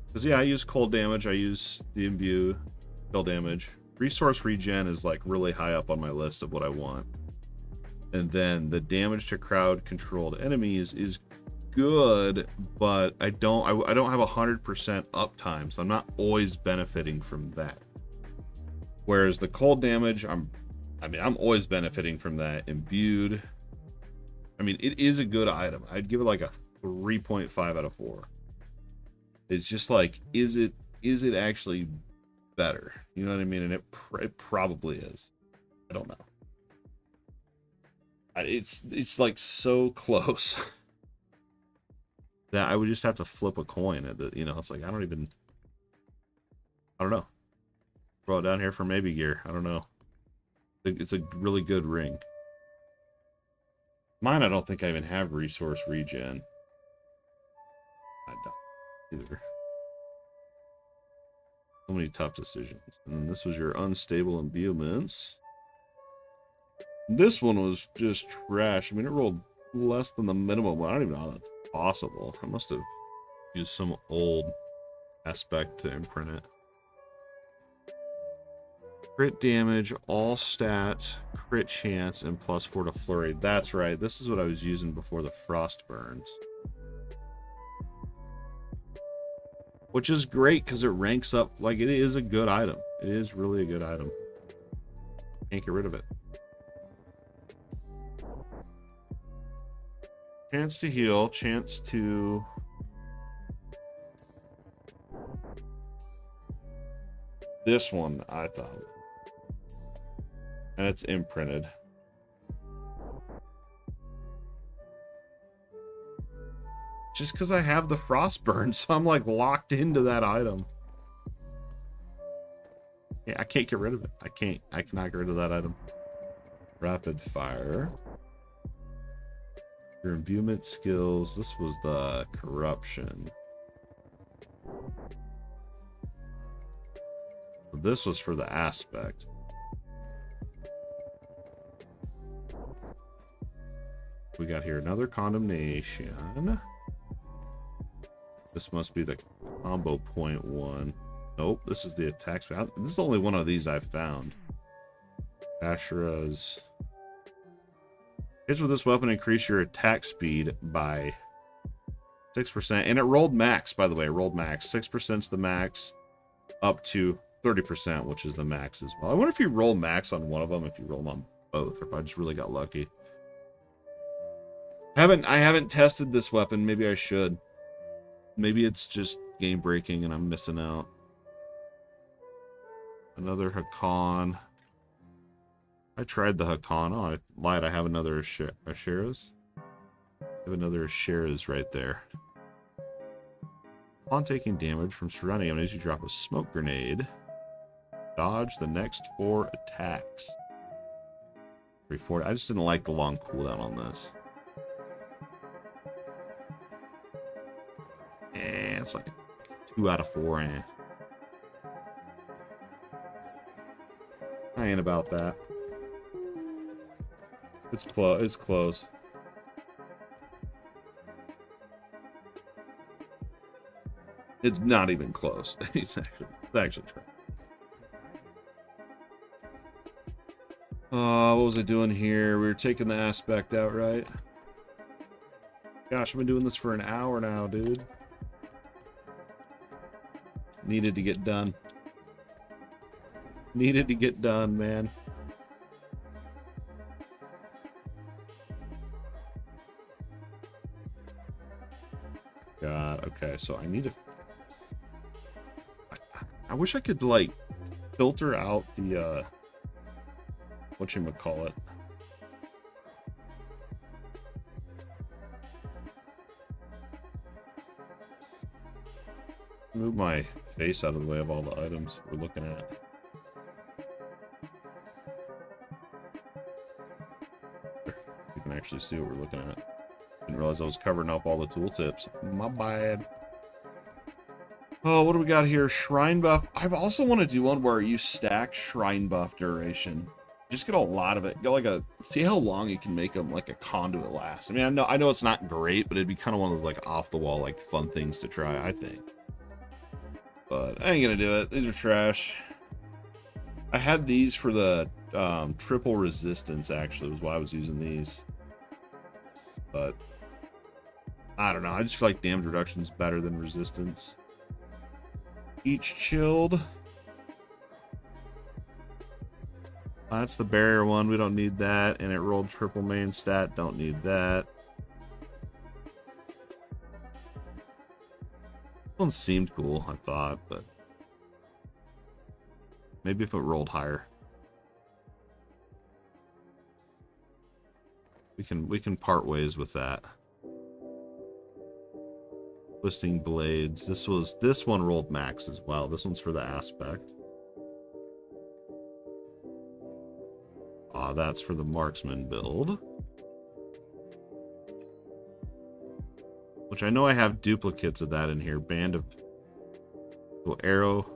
Because, yeah, I use cold damage, I use the imbue, skill damage. Resource regen is, like, really high up on my list of what I want. And then the damage to crowd-controlled enemies is good, but I don't have 100% uptime, so I'm not always benefiting from that. Whereas the cold damage, I'm always benefiting from that. Imbued, I mean, it is a good item. I'd give it, like, a 3.5 out of 4. It's just like, is it actually better? You know what I mean? And it probably is. I don't know. It's like so close that I would just have to flip a coin at the, you know, it's like, I don't know. Throw it down here for maybe gear. I don't know. It's a really good ring. Mine, I don't think I even have resource regen. I don't either. So many tough decisions. And this was your unstable imbuements. This one was just trash. I mean, it rolled less than the minimum. I don't even know how that's possible. I must have used some old aspect to imprint it. Crit damage, all stats, crit chance, and +4 to flurry. That's right. This is what I was using before the frost burns. Which is great because it ranks up. Like, it is a good item. It is really a good item. Can't get rid of it. Chance to heal, chance to... This one, I thought. And it's imprinted. Just because I have the frostburn, so I'm like locked into that item. Yeah, I can't get rid of it. I cannot get rid of that item. Rapid fire. Your imbuement skills. This was the corruption. This was for the aspect. We got here another condemnation. This must be the combo point one. Nope, this is the attack. This is the only one of these I've found. Ashura's. Hits with this weapon increase your attack speed by 6%. And it rolled max, by the way. It rolled max. 6% is the max. Up to 30%, which is the max as well. I wonder if you roll max on one of them, if you roll them on both, or if I just really got lucky. I haven't tested this weapon. Maybe I should. Maybe it's just game breaking and I'm missing out. Another Hakan. I tried the Hakan. Oh, I lied. I have another Ashera's. I have another Ashera's right there. Upon taking damage from surrounding enemies, you drop a smoke grenade. Dodge the next 4 attacks. I just didn't like the long cooldown on this. It's like a 2 out of 4. I ain't about that. It's close. It's close. It's not even close. It's actually true. What was I doing here? We were taking the aspect out, right? Gosh, I've been doing this for an hour now, dude. Needed to get done. Needed to get done, man. God, okay, so I need to... I wish I could, like, filter out the, whatchamacallit. Move my face out of the way of all the items we're looking at. You can actually see what we're looking at. Didn't realize I was covering up all the tooltips. My bad. Oh, what do we got here? Shrine buff. I also want to do one where you stack shrine buff duration. Just get a lot of it. Get like a... See how long you can make them like a conduit last. I mean, I know it's not great, but it'd be kind of one of those like off the wall, like fun things to try, I think. But I ain't gonna do it. These are trash. I had these for the triple resistance, actually, was why I was using these. But I don't know. I just feel like damage reduction is better than resistance. Each chilled. That's the barrier one. We don't need that. And it rolled triple main stat. Don't need that. This one seemed cool, I thought, but maybe if it rolled higher. We can part ways with that. Twisting blades. This one rolled max as well. This one's for the aspect. That's for the marksman build. Which I know I have duplicates of that in here. Band of arrow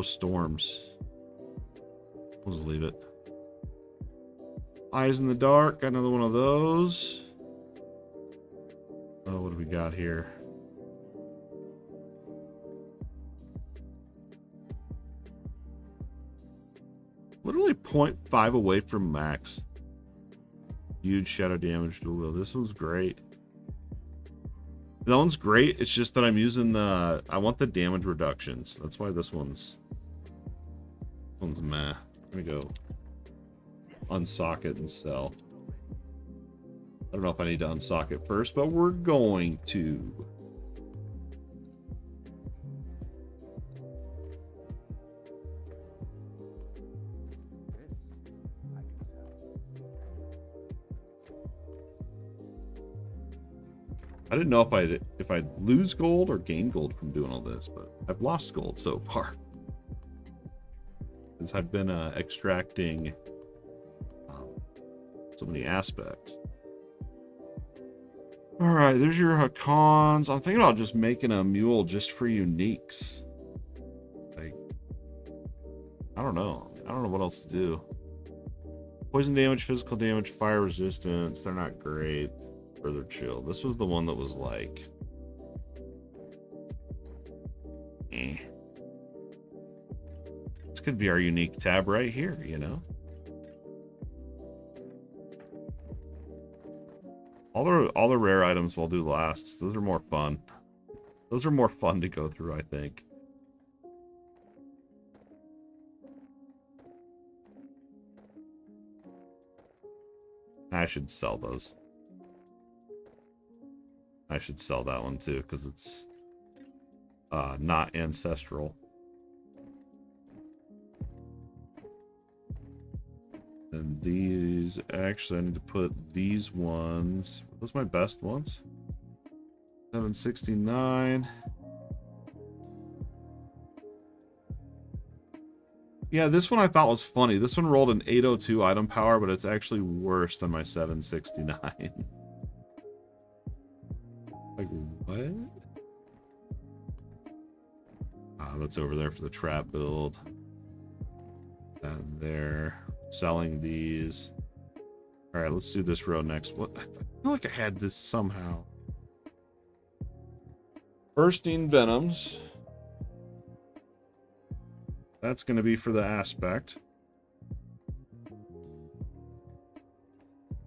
storms. We'll just leave it. Eyes in the dark. Got another one of those. Oh, what do we got here? Literally 0.5 away from max. Huge shadow damage dual wield. This one's great. That one's great. It's just that I'm using the... I want the damage reductions. That's why this one's meh. I'm gonna go unsocket and sell. I don't know if I need to unsocket first, but we're going to. I didn't know if I'd lose gold or gain gold from doing all this, but I've lost gold so far. Since I've been extracting so many aspects. Alright, there's your Hakons. I'm thinking about just making a mule just for uniques. Like, I don't know. I don't know what else to do. Poison damage, physical damage, fire resistance. They're not great. Further chill. This was the one that was like... could be our unique tab right here, you know? All the rare items we'll do last. Those are more fun. Those are more fun to go through, I think. I should sell those. I should sell that one too, because it's not ancestral. And these, actually, I need to put these ones. Those are my best ones. 769. Yeah, this one I thought was funny. This one rolled an 802 item power, but it's actually worse than my 769. Like, what? That's over there for the trap build. That there. Selling these. Alright, let's do this row next. What? I feel like I had this somehow. Bursting Venoms. That's going to be for the aspect.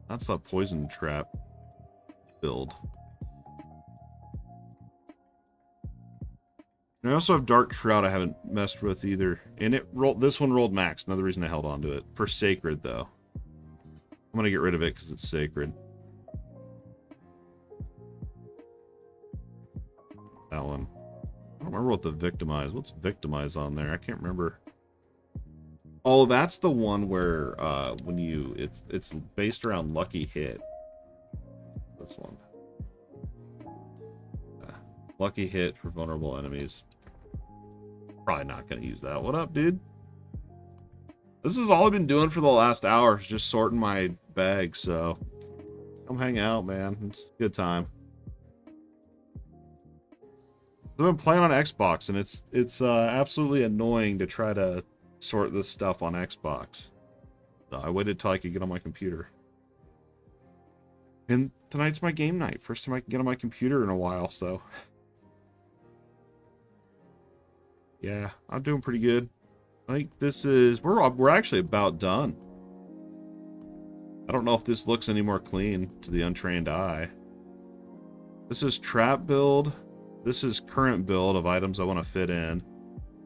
That's the poison trap build. And I also have Dark Shroud I haven't messed with either. And it rolled, this one rolled max. Another reason I held on to it. For Sacred, though. I'm going to get rid of it because it's Sacred. That one. I don't remember what the Victimize. What's Victimize on there? I can't remember. Oh, that's the one where when you... It's based around Lucky Hit. This one. Lucky Hit for vulnerable enemies. Probably not going to use that. What up, dude? This is all I've been doing for the last hour. Just sorting my bag, so... Come hang out, man. It's a good time. I've been playing on Xbox, and it's absolutely annoying to try to sort this stuff on Xbox. So I waited till I could get on my computer. And tonight's my game night. First time I can get on my computer in a while, so... Yeah, I'm doing pretty good. I think this is... We're actually about done. I don't know if this looks any more clean to the untrained eye. This is trap build. This is current build of items I want to fit in.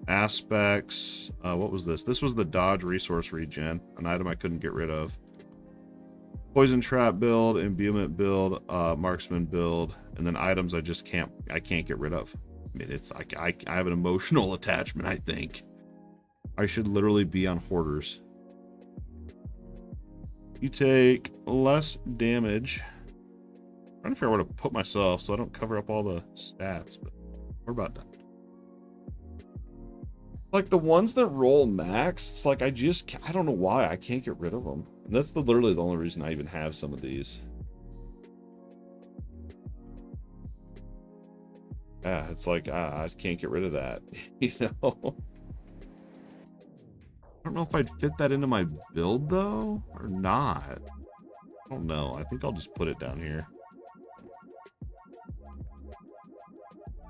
Aspects. What was this? This was the dodge resource regen. An item I couldn't get rid of. Poison trap build, imbuement build, marksman build, and then items I can't get rid of. I mean, it's I have an emotional attachment, I think. I should literally be on hoarders. You take less damage. I'm trying to figure out where to put myself so I don't cover up all the stats, but we're about done. Like the ones that roll max, it's like I don't know why I can't get rid of them. And that's literally the only reason I even have some of these. Yeah, it's like, I can't get rid of that, you know? I don't know if I'd fit that into my build, though, or not. I don't know. I think I'll just put it down here.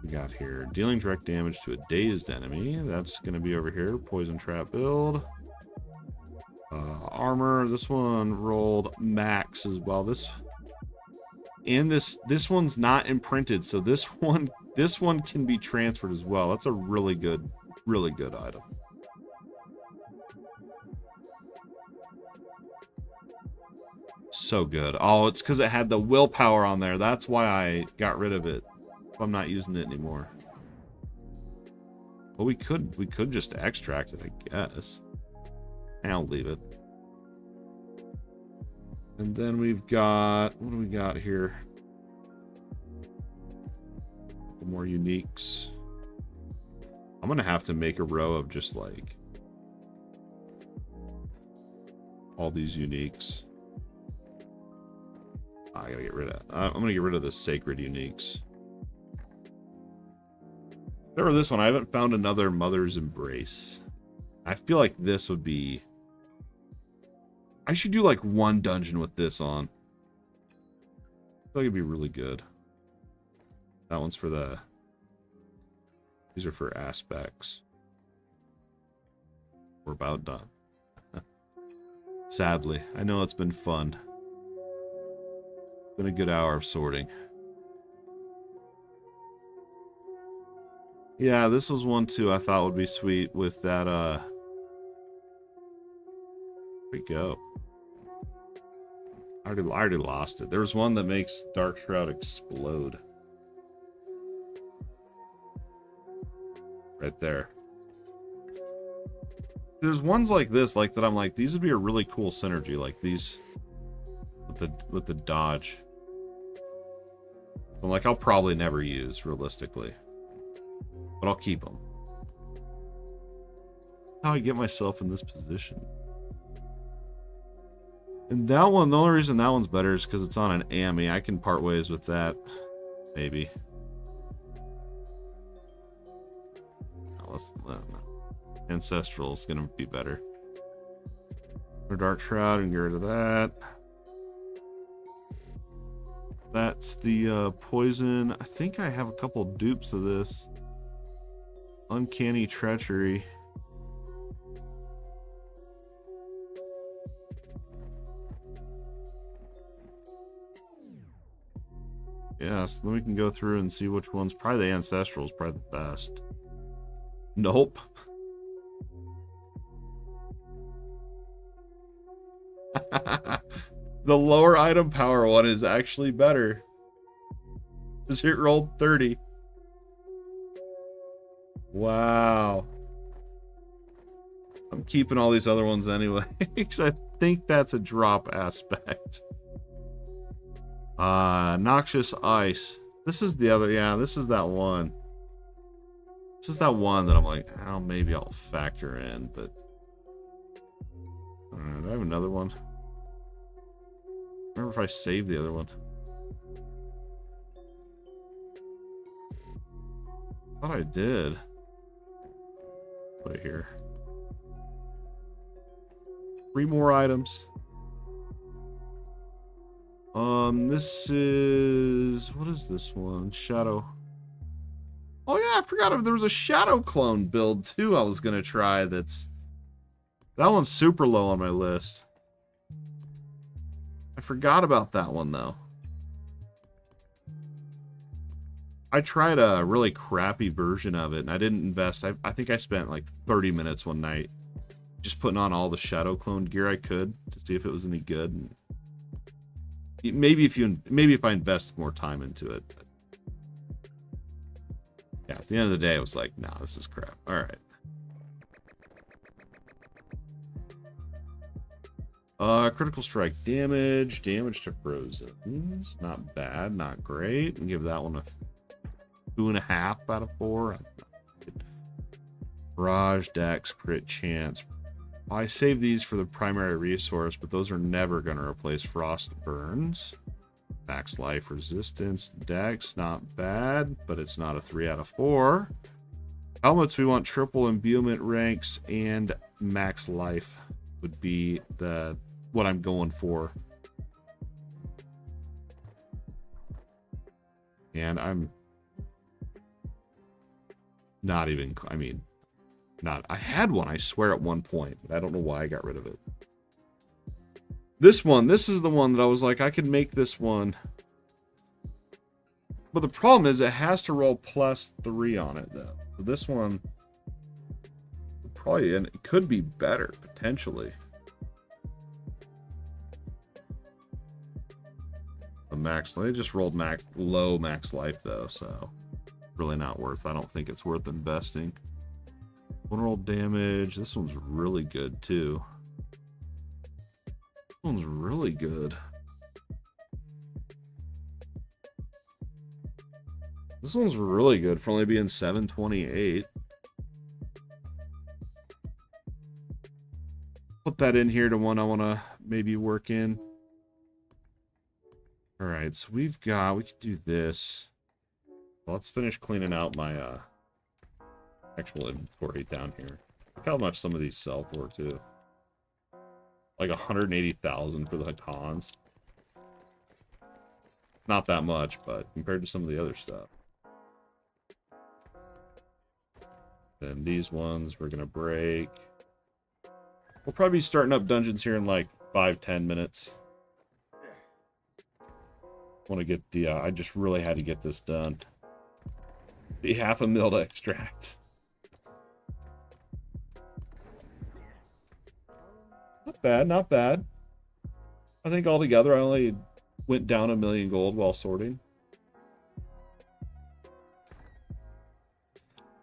We got here, dealing direct damage to a dazed enemy. That's going to be over here. Poison trap build. Armor. This one rolled max as well. This one's not imprinted, so this one can be transferred as well. That's a really good item. So good. Oh, it's because it had the willpower on there. That's why I got rid of it. I'm not using it anymore. Well, we could just extract it, I guess. I'll leave it. And then we've got, what do we got here? A couple more uniques. I'm gonna have to make a row of just like all these uniques. I gotta get rid of. I'm gonna get rid of the sacred uniques. Remember this one? I haven't found another Mother's Embrace. I feel like this would be... I should do like one dungeon with this on. I feel like it'd be really good. That one's for the... These are for aspects. We're about done. Sadly, I know it's been fun. Been a good hour of sorting. Yeah, this was one too I thought would be sweet with that, There we go. I already lost it. There was one that makes Dark Shroud explode. Right there. There's ones like this, like that I'm like, these would be a really cool synergy, like these with the dodge. I'm like, I'll probably never use realistically, but I'll keep them. How I get myself in this position. And that one, the only reason that one's better is because it's on an AMI. I can part ways with that, maybe. No. Ancestral is gonna be better. For Dark Shroud and get rid of that. That's the poison. I think I have a couple dupes of this. Uncanny Treachery. Yeah, so then we can go through and see which one's probably the Ancestral is probably the best. Nope. The lower item power one is actually better. Because it rolled 30. Wow. I'm keeping all these other ones anyway. Because I think that's a drop aspect. Noxious Ice. This is the other, yeah, this is that one. This is that one that I'm like, oh, maybe I'll factor in, but... do I have another one? I remember if I saved the other one. I thought I did. Put it here. 3 more items. This is... what is this one? Shadow. Oh yeah, I forgot if there was a Shadow Clone build too I was gonna try that's... that one's super low on my list. I forgot about that one though. I tried a really crappy version of it and I didn't invest. I think I spent like 30 minutes one night just putting on all the Shadow Clone gear I could to see if it was any good. And maybe if I invested more time into it. But yeah, at the end of the day, it was like, nah, this is crap. All right. Critical strike damage to frozen. Not bad, not great. And give that one a 2.5 out of 4. Barrage, Dex, crit chance. I save these for the primary resource, but those are never going to replace Frost Burns. Max life resistance, Dex, not bad, but it's not a 3 out of 4. Helmets, we want triple imbuement ranks and max life would be what I'm going for. And I'm not even, I had one, I swear, at one point, but I don't know why I got rid of it. This is the one that I was like, I could make this one. But the problem is it has to roll +3 on it, though. So this one, probably, and it could be better, potentially. The max, they just rolled low max life, though, so really not worth. I don't think it's worth investing. One roll damage. This one's really good, too. This one's really good. This one's really good for only being 728. Put that in here to one I want to maybe work in. All right, so we could do this. Well, let's finish cleaning out my actual inventory down here. Look how much some of these sell for, too. Like 180,000 for the cons. Not that much, but compared to some of the other stuff. Then these ones we're gonna break. We'll probably be starting up dungeons here in like 5-10 minutes. Want to get the, I just really had to get this done. The half a mil to extract. Not bad, not bad. I think altogether I only went down 1 million gold while sorting.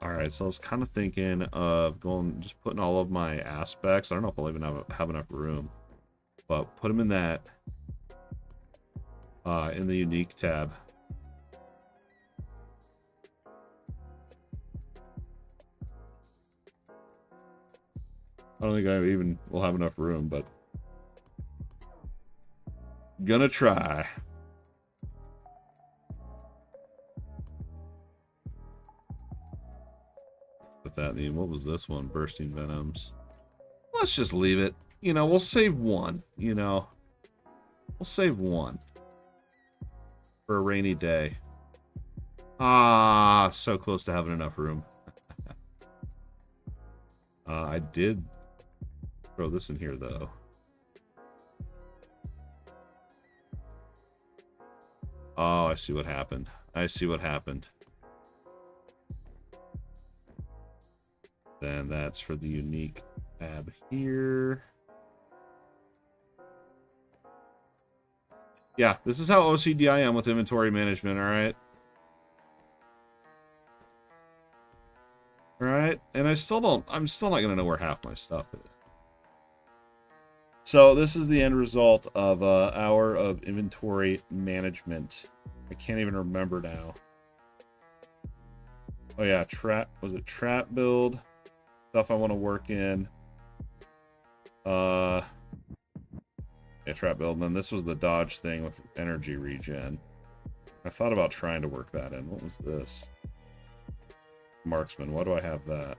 Alright, so I was kind of thinking of just putting all of my aspects. I don't know if I'll even have enough room. But put them in that, in the unique tab. I don't think I even will have enough room, but gonna try. Put that in. What was this one? Bursting Venoms. Let's just leave it. You know, we'll save one. You know, we'll save one for a rainy day. Ah, so close to having enough room. I did throw this in here, though. Oh, I see what happened. I see what happened. Then that's for the unique tab here. Yeah, this is how OCD I am with inventory management, alright? Alright, and I'm still not gonna know where half my stuff is. So this is the end result of an hour of inventory management. I can't even remember now. Oh yeah, was it trap build? Stuff I want to work in. Yeah, trap build. And then this was the dodge thing with energy regen. I thought about trying to work that in. What was this? Marksman. Why do I have that?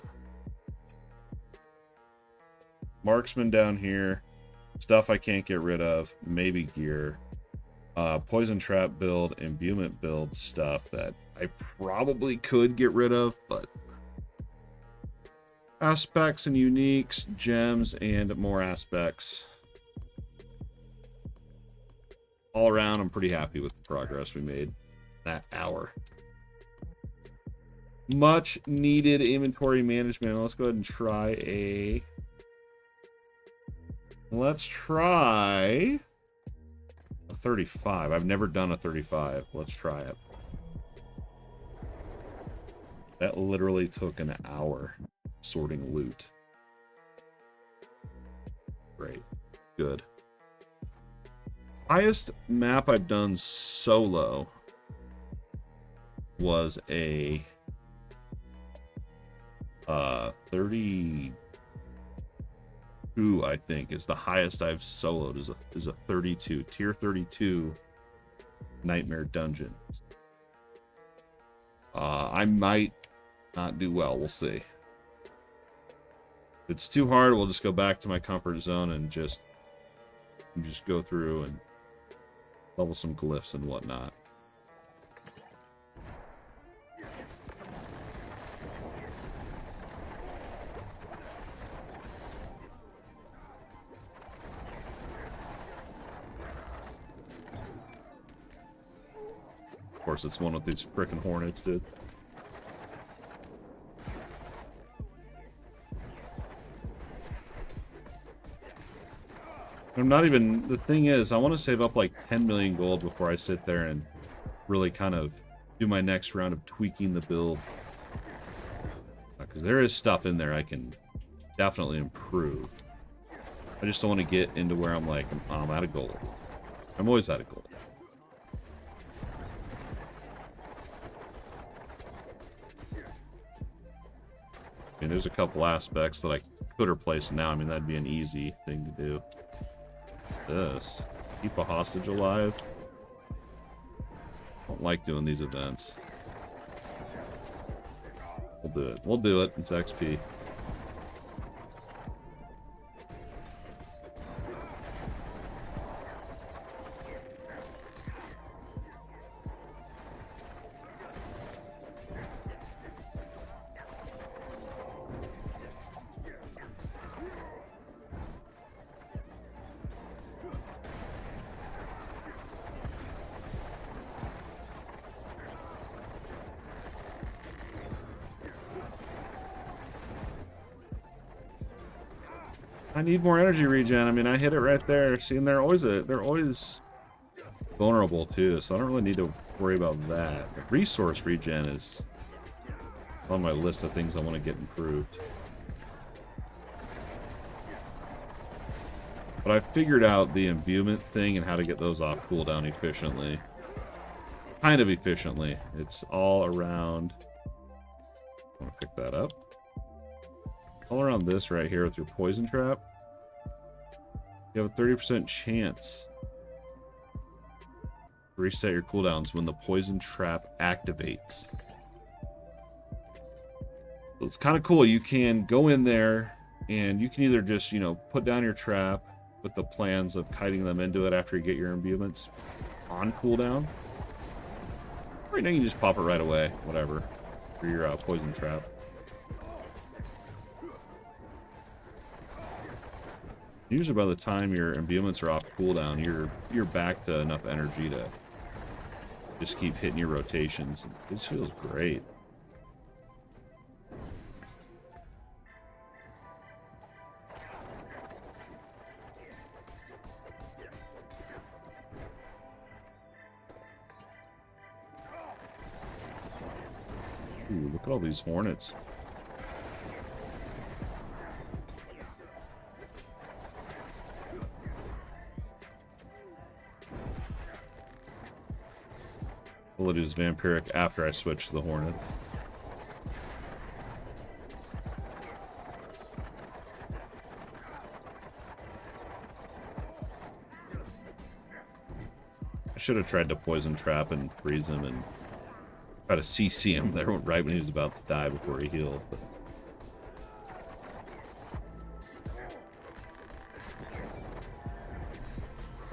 Marksman down here. Stuff I can't get rid of. Maybe gear. Poison trap build, imbuement build stuff that I probably could get rid of, but aspects and uniques, gems, and more aspects. All around, I'm pretty happy with the progress we made that hour. Much needed inventory management. Let's go ahead and try a... Let's try a 35. I've never done a 35. Let's try it. That literally took an hour sorting loot. Great. Good. Highest map I've done solo was a 32, I think, is the highest I've soloed, is a 32, tier 32 nightmare dungeon. I might not do well, we'll see. If it's too hard, we'll just go back to my comfort zone and just go through and level some glyphs and whatnot. Of course, it's one of these frickin' hornets, dude. I'm not even... The thing is, I want to save up like 10 million gold before I sit there and really kind of do my next round of tweaking the build. Because there is stuff in there I can definitely improve. I just don't want to get into where I'm like, I'm out of gold. I'm always out of gold. I mean, there's a couple aspects that I could replace now. I mean, that'd be an easy thing to do. This. Keep a hostage alive. Don't like doing these events. We'll do it. We'll do it. It's XP. I need more energy regen. I mean, I hit it right there. See, and they're always vulnerable too, so I don't really need to worry about that. The resource regen is on my list of things I want to get improved. But I figured out the imbuement thing and how to get those off cooldown efficiently. Kind of efficiently. It's all around... I want to pick that up. All around this right here with your poison trap. You have a 30% chance to reset your cooldowns when the poison trap activates. So it's kind of cool. You can go in there and you can either just, you know, put down your trap with the plans of kiting them into it after you get your imbuments on cooldown. Right now you can just pop it right away, whatever, for your poison trap. Usually by the time your imbuments are off cooldown, you're back to enough energy to just keep hitting your rotations. It just feels great. Ooh, look at all these hornets. Well, it is vampiric after I switch to the hornet. I should have tried to poison trap and freeze him and try to CC him there right when he was about to die before he healed. But...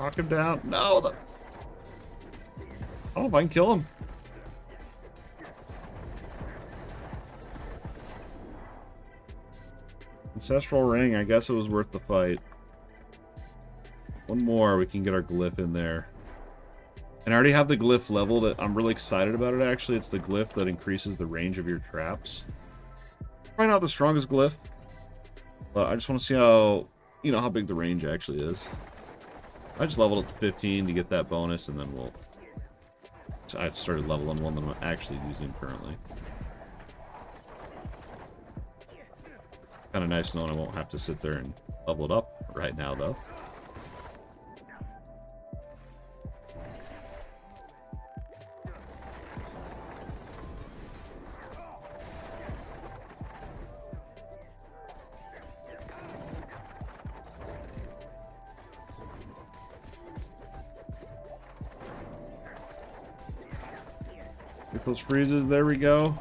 knock him down. No! The... oh, if I can kill him. Ancestral Ring, I guess it was worth the fight. One more, we can get our glyph in there. And I already have the glyph leveled. I'm really excited about it, actually. It's the glyph that increases the range of your traps. Probably not the strongest glyph, but I just want to see how, you know, how big the range actually is. I just leveled it to 15 to get that bonus, and then we'll... I started leveling one that I'm actually using currently. Kind of nice knowing I won't have to sit there and level it up right now, though. Get those freezes, there we go.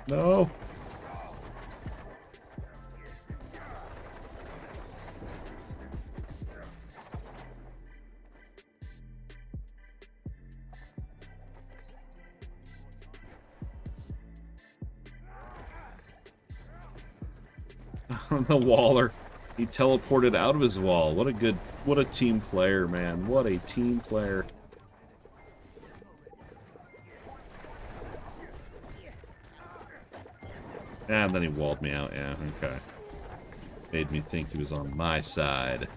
No. The Waller. He teleported out of his wall. What a team player, man. What a team player. And then he walled me out. Yeah, okay. Made me think he was on my side.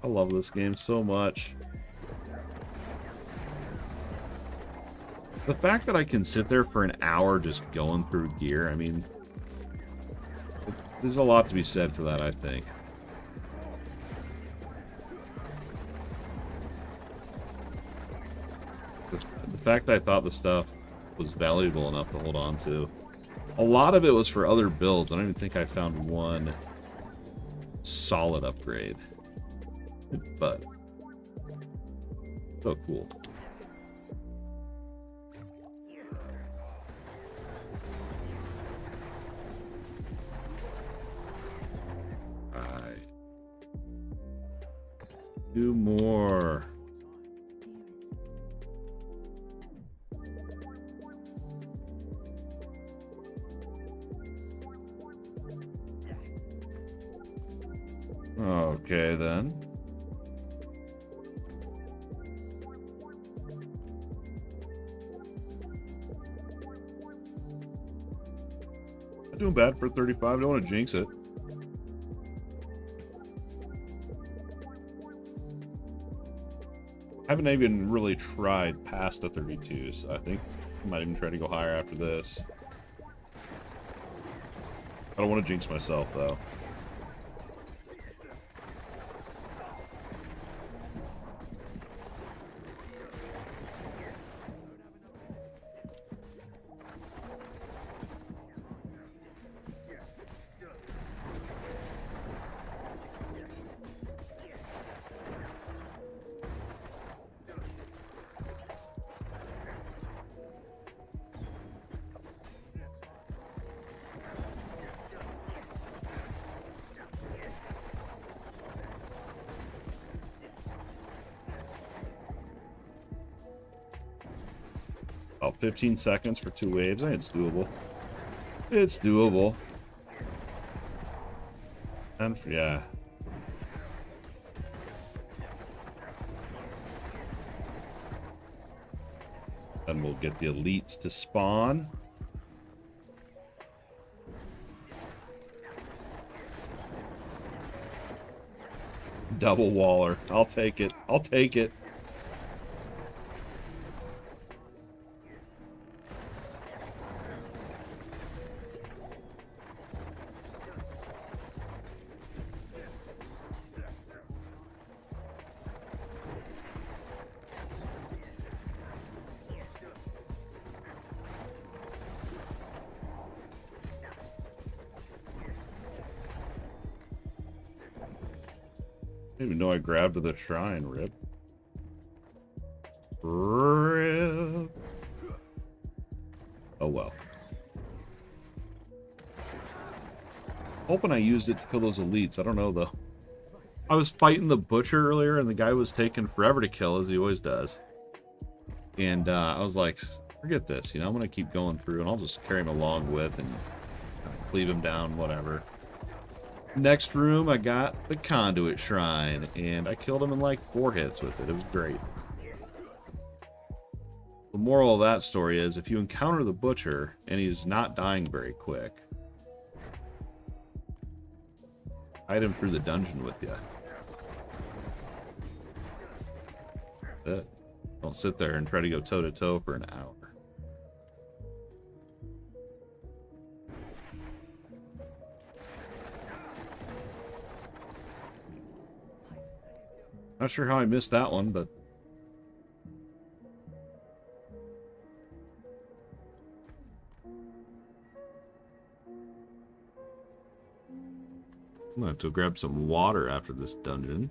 I love this game so much. The fact that I can sit there for an hour just going through gear, I mean, there's a lot to be said for that, I think. The fact that I thought the stuff was valuable enough to hold on to. A lot of it was for other builds. I don't even think I found one solid upgrade. But so cool. Alright. 2 more. Okay, then. Not doing bad for 35. Don't want to jinx it. I haven't even really tried past a 32, so I think I might even try to go higher after this. I don't want to jinx myself, though. About 15 seconds for 2 waves. I think it's doable. It's doable. And yeah. Then we'll get the elites to spawn. Double waller. I'll take it. I'll take it. I didn't even know I grabbed the shrine, rip. Rip. Oh well. Hoping I used it to kill those elites. I don't know though. I was fighting the butcher earlier and the guy was taking forever to kill, as he always does. And I was like, forget this, you know, I'm gonna keep going through and I'll just carry him along with and cleave him down, whatever. Next room, I got the conduit shrine, and I killed him in like 4 hits with it. It was great. The moral of that story is, if you encounter the butcher and he's not dying very quick, hide him through the dungeon with you. That's it. Don't sit there and try to go toe-to-toe for an hour. Not sure how I missed that one, but I'm gonna have to grab some water after this dungeon.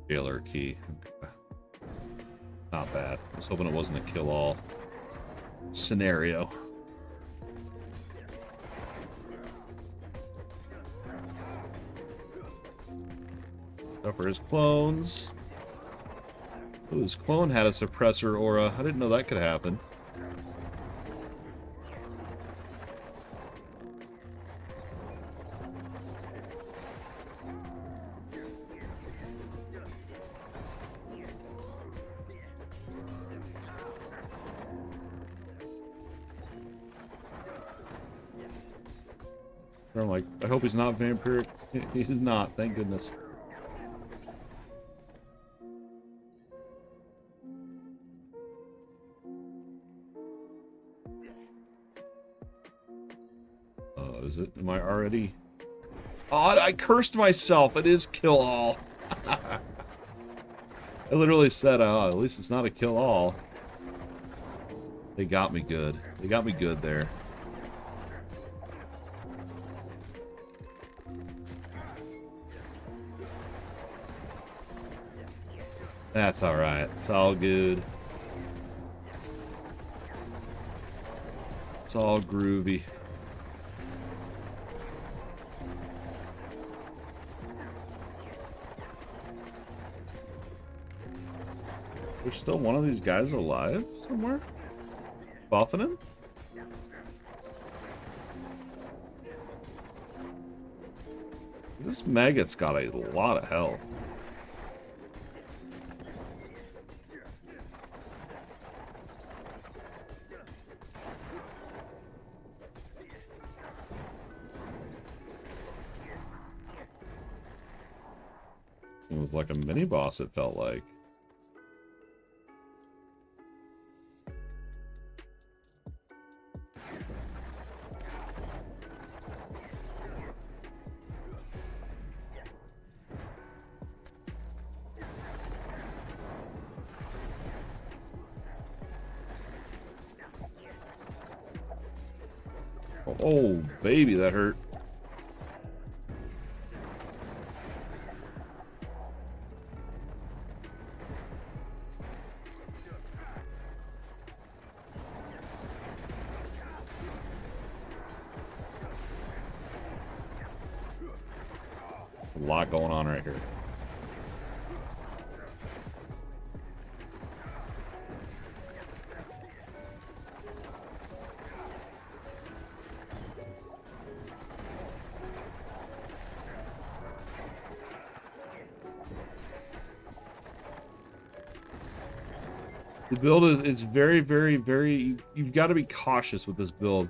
Jailer key. Okay. Not bad. I was hoping it wasn't a kill-all scenario. Stuff for his clones. Ooh, his clone had a suppressor aura. I didn't know that could happen. I'm like, I hope he's not vampiric. He's not, thank goodness. Is it? Am I already? Oh, I cursed myself. It is kill all. I literally said, oh, at least it's not a kill all. They got me good. They got me good there. That's alright. It's all good. It's all groovy. There's still one of these guys alive somewhere? Buffing him? This maggot's got a lot of health. It was like a mini boss, it felt like. Oh, baby, that hurt. A lot going on right here. The build is very, very, very... You've got to be cautious with this build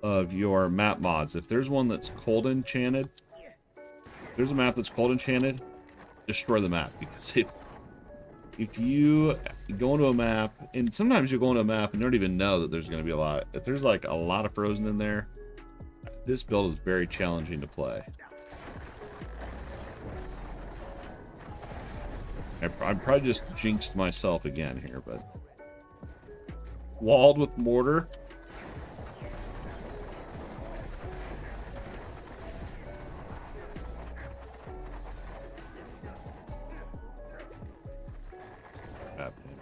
of your map mods. If there's one that's cold enchanted, if there's a map that's cold enchanted, destroy the map. Because if you go into a map, and sometimes you go into a map and you don't even know that there's going to be a lot. If there's like a lot of frozen in there, this build is very challenging to play. I probably just jinxed myself again here, but... Walled with mortar.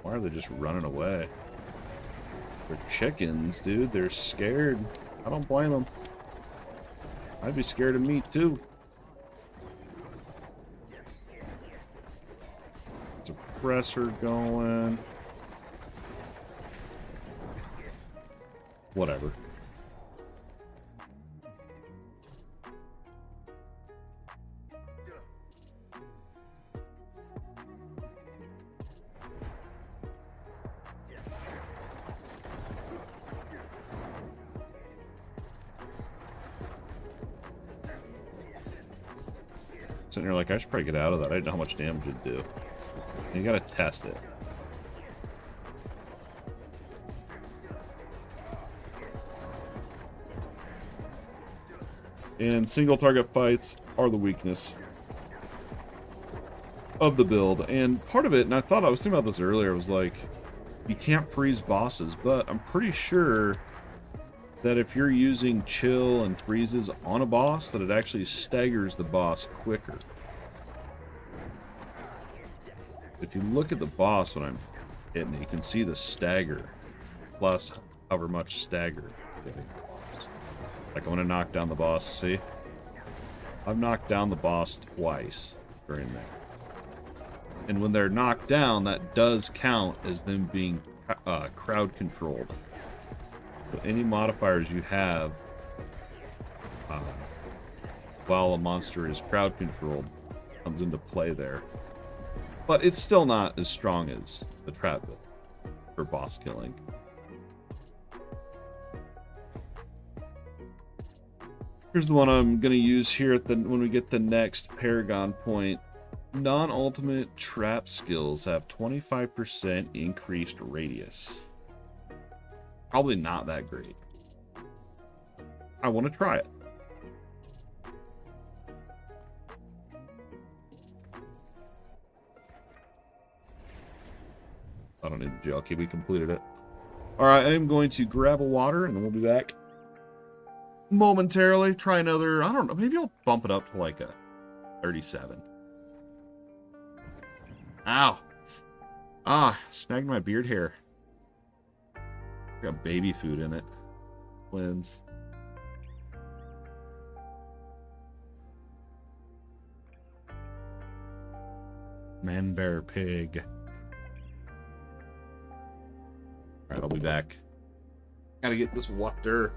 Why are they just running away? They're chickens, dude. They're scared. I don't blame them. I'd be scared of me, too. Suppressor going. Whatever. Sitting here like, I should probably get out of that. I didn't know how much damage it'd do. And you gotta test it. And single target fights are the weakness of the build. And part of it, and I was thinking about this earlier, was like, you can't freeze bosses, but I'm pretty sure that if you're using chill and freezes on a boss, that it actually staggers the boss quicker. If you look at the boss when I'm hitting it, you can see the stagger plus however much stagger. Like I'm gonna knock down the boss, see? I've knocked down the boss twice during that. And when they're knocked down, that does count as them being crowd controlled. So any modifiers you have while a monster is crowd controlled comes into play there. But it's still not as strong as the trap build for boss killing. Here's the one I'm going to use here at when we get the next Paragon point. Non-ultimate trap skills have 25% increased radius. Probably not that great. I want to try it. I don't need the gel key. We completed it. Alright, I'm going to grab a water and then we'll be back momentarily. Try another, I don't know, maybe I'll bump it up to like a 37. Ow. Ah, snagged my beard hair. Got baby food in it. Twins. Man, bear, pig. Alright, I'll be back. Gotta get this water.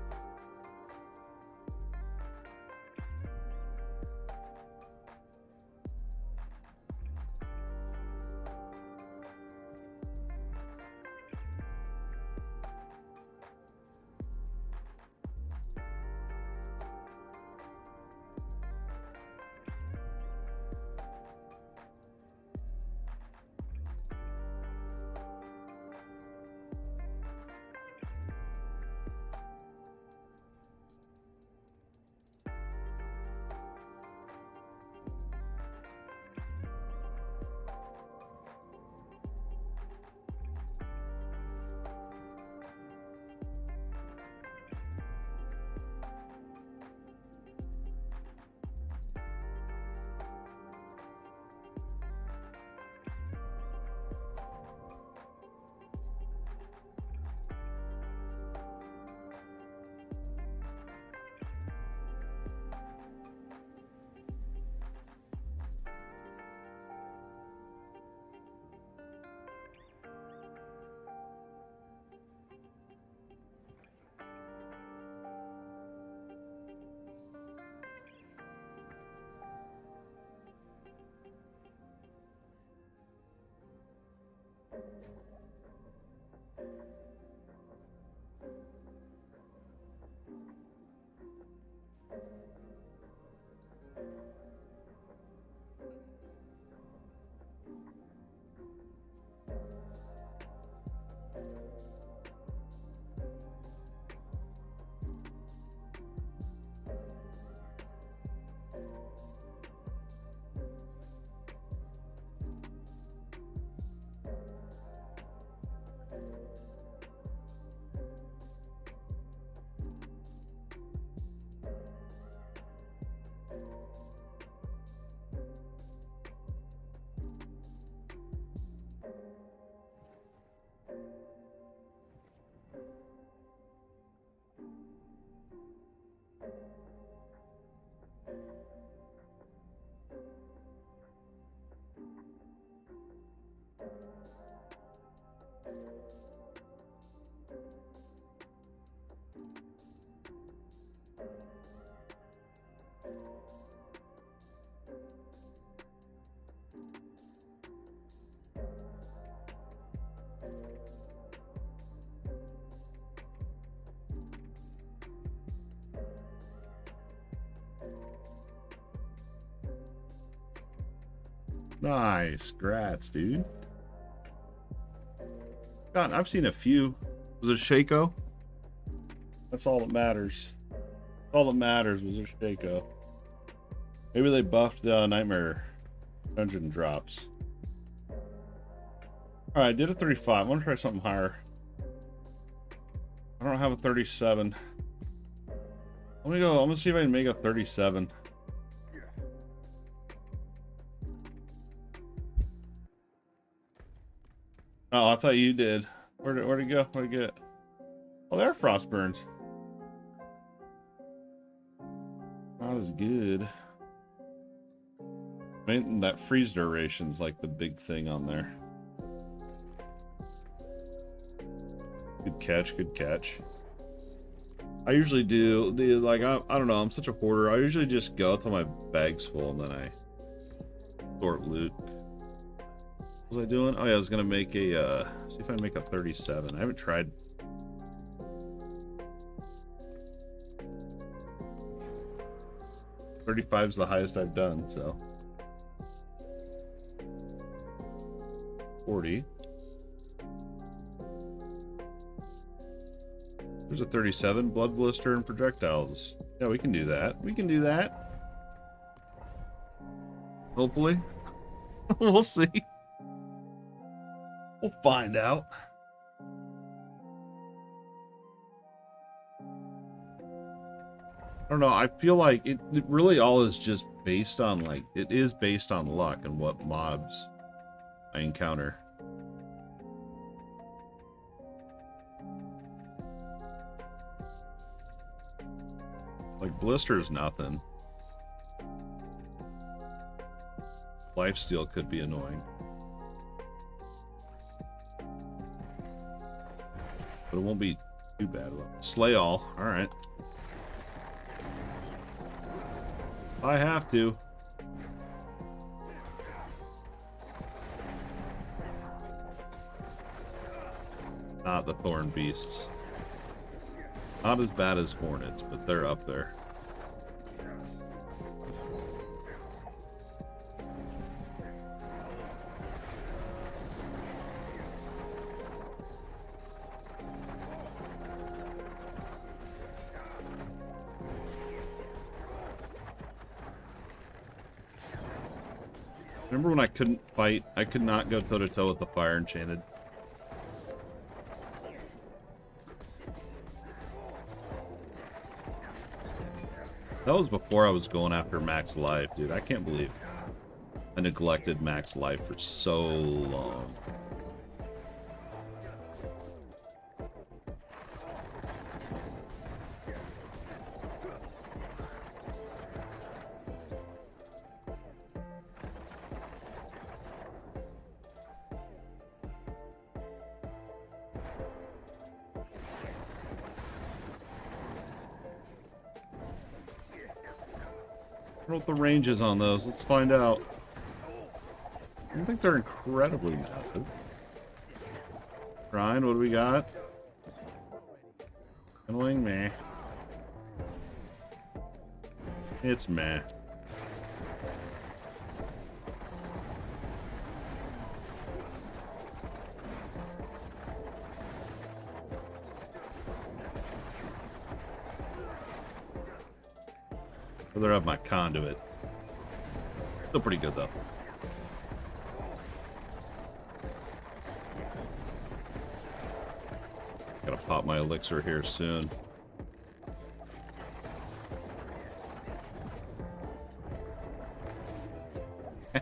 Nice. Grats, dude. God, I've seen a few. Was it Shaco? That's all that matters. All that matters was a Shaco. Maybe they buffed the Nightmare Dungeon drops. Alright, I did a 35. I want to try something higher. I don't have a 37. Let me go. I'm going to see if I can make a 37. Oh, I thought you did. Where'd it go? Where'd it get? Oh, there are frost burns. Not as good. I mean, that freeze duration's like the big thing on there. Good catch, good catch. I usually do like I don't know, I'm such a hoarder. I usually just go till my bag's full and then I sort loot. What was I doing? Oh yeah, I was gonna make a see if I can make a 37. I haven't tried. $35's the highest I've done, so 40. There's a 37. Blood blister and projectiles. Yeah, we can do that. We can do that. Hopefully. We'll see. We'll find out. I don't know. I feel like it really all is just based on, like, it is based on luck and what mobs I encounter. Like, blister's nothing. Lifesteal could be annoying. But it won't be too bad. Slay all. Alright. I have to. Not the thorn beasts. Not as bad as hornets, but they're up there. Remember when I couldn't fight? I could not go toe-to-toe with the fire enchanted. That was before I was going after max life, dude. I can't believe I neglected max life for so long. I don't know what the range is on those. Let's find out. I don't think they're incredibly massive. Ryan, what do we got? Annoying meh. It's meh. Rather have my conduit. Still pretty good though. Gotta pop my elixir here soon.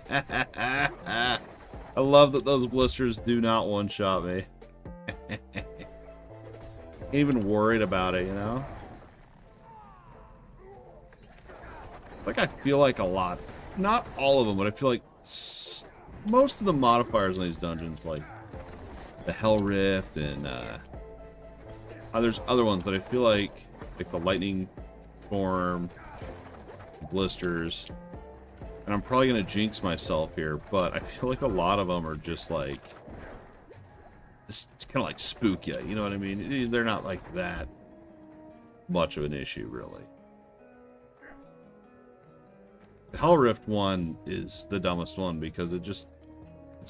I love that those blisters do not one-shot me. Ain't even worried about it, you know? Like, I feel like a lot, not all of them, but I feel like most of the modifiers in these dungeons, like the Hell Rift and there's other ones that I feel like the Lightning Storm, blisters, and I'm probably gonna jinx myself here, but I feel like a lot of them are just like, it's kind of like spook you, you know what I mean? They're not like that much of an issue, really. The Hell Rift one is the dumbest one because it's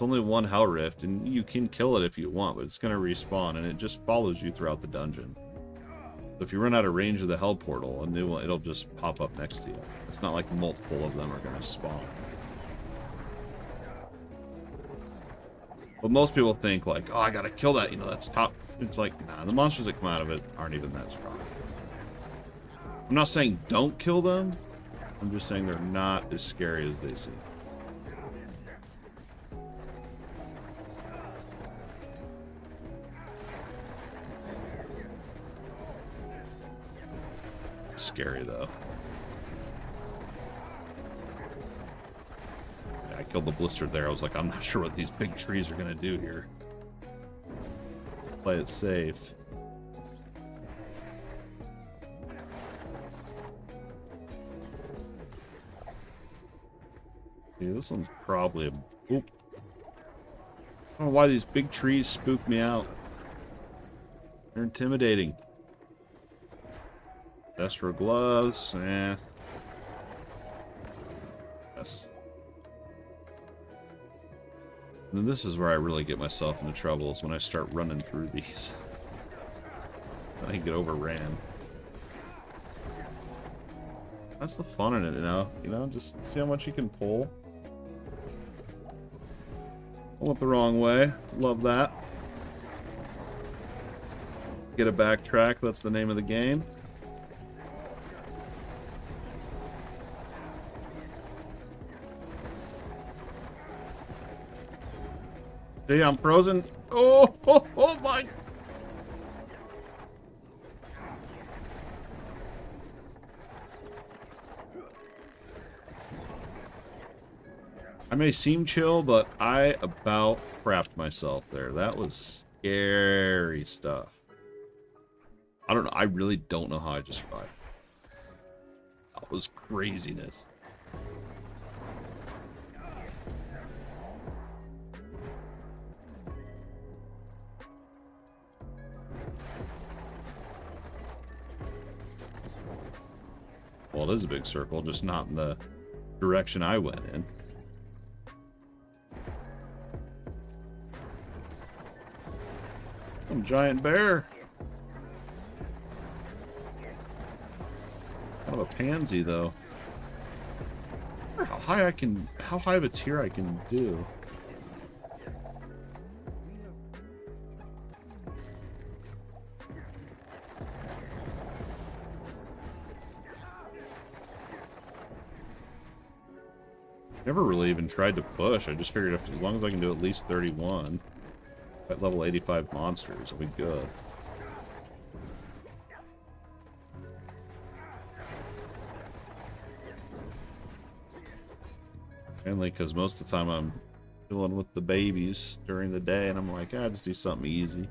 only one Hell Rift and you can kill it if you want, but it's going to respawn and it just follows you throughout the dungeon. So if you run out of range of the Hell Portal, a new one, it'll just pop up next to you. It's not like multiple of them are going to spawn. But most people think like, oh, I got to kill that, you know, that's top. It's like, nah, the monsters that come out of it aren't even that strong. I'm not saying don't kill them. I'm just saying they're not as scary as they seem. Scary, though. I killed the blister there. I was like, I'm not sure what these big trees are going to do here. Play it safe. Yeah, this one's probably a... Oop. I don't know why these big trees spook me out. They're intimidating. Destro gloves, eh. Yes. And then this is where I really get myself into trouble, is when I start running through these. I get overran. That's the fun in it, you know? You know, just see how much you can pull. I went the wrong way. Love that. Get a backtrack, that's the name of the game. See, I'm frozen. Oh my. I may seem chill, but I about crapped myself there. That was scary stuff. I don't know. I really don't know how I just survived. That was craziness. Well, it is a big circle, just not in the direction I went in. Some giant bear. Kind of a pansy, though. I wonder how high of a tier I can do. Never really even tried to push. I just figured as long as I can do at least 31 at level 85 monsters, I'll be good. Mainly because most of the time I'm dealing with the babies during the day, and I'm like, just do something easy.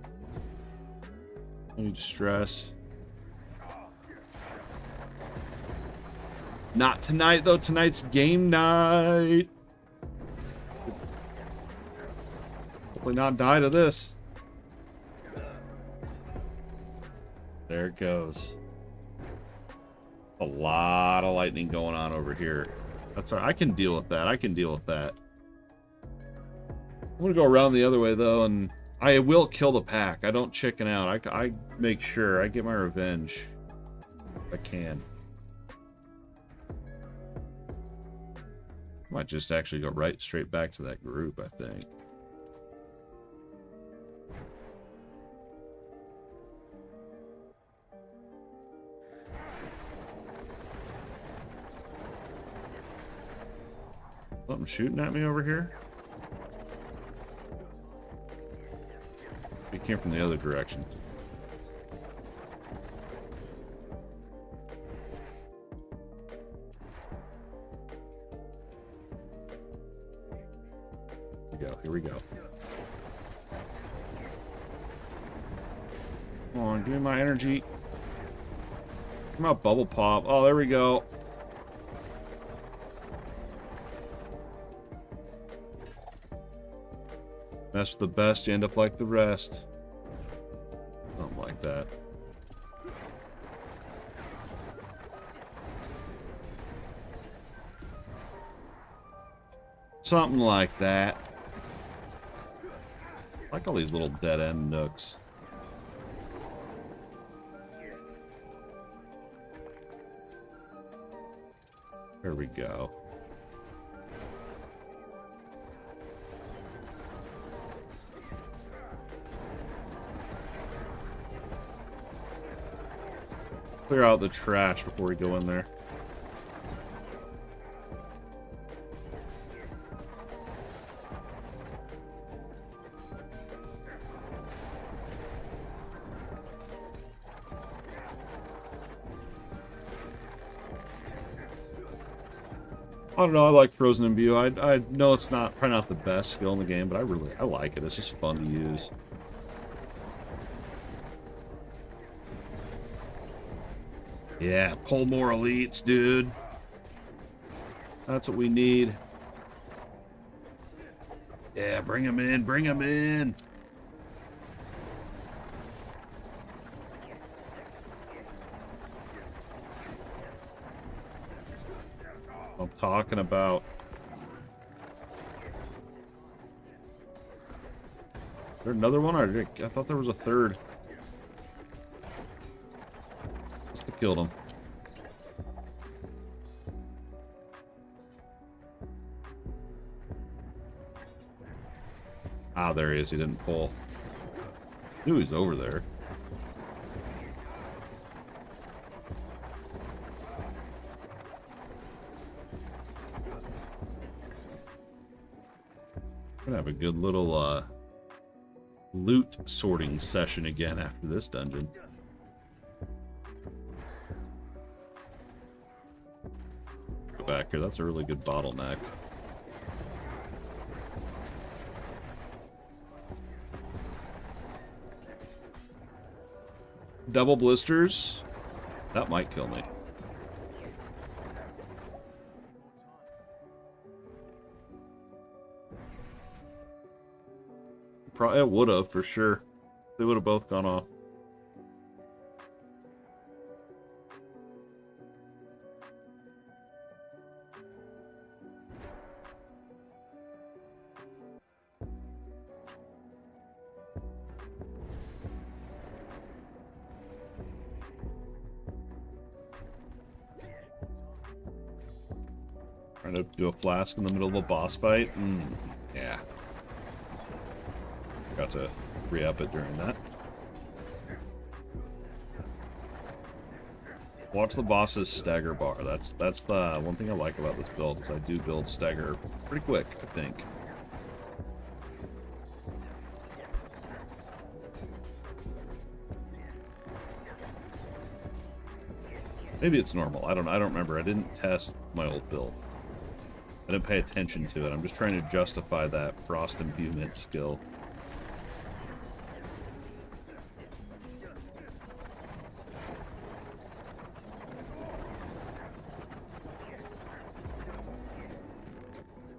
No need to stress. Not tonight, though. Tonight's game night. Hopefully not die to this. There it goes. A lot of lightning going on over here. That's all right. I can deal with that. I can deal with that. I'm going to go around the other way, though, and I will kill the pack. I don't chicken out. I make sure I get my revenge if I can. Might just actually go straight back to that group, I think. Something shooting at me over here? It came from the other direction. Here we go. Come on, give me my energy. Come out, bubble pop. Oh, there we go. Mess with the best, you end up like the rest. Something like that. Something like that. I like all these little dead-end nooks. There we go. Clear out the trash before we go in there. I don't know, I like Frozen Imbue. I know it's probably not the best skill in the game, but I like it. It's just fun to use. Yeah, pull more elites, dude. That's what we need. Yeah, bring them in, bring them in. I'm talking about. Is there another one? I thought there was a third. Must have killed him. Ah, there he is. He didn't pull. Knew he's over there. Gonna have a good little loot sorting session again after this dungeon. Go back here. That's a really good bottleneck. double blisters. That might kill me. Probably it would have for sure. They would have both gone off. Trying to do a flask in the middle of a boss fight. Yeah. Got to re-up it during that. Watch the boss's stagger bar. That's the one thing I like about this build, is I do build stagger pretty quick, I think. Maybe it's normal. I don't remember. I didn't test my old build. I didn't pay attention to it. I'm just trying to justify that frost imbuement skill.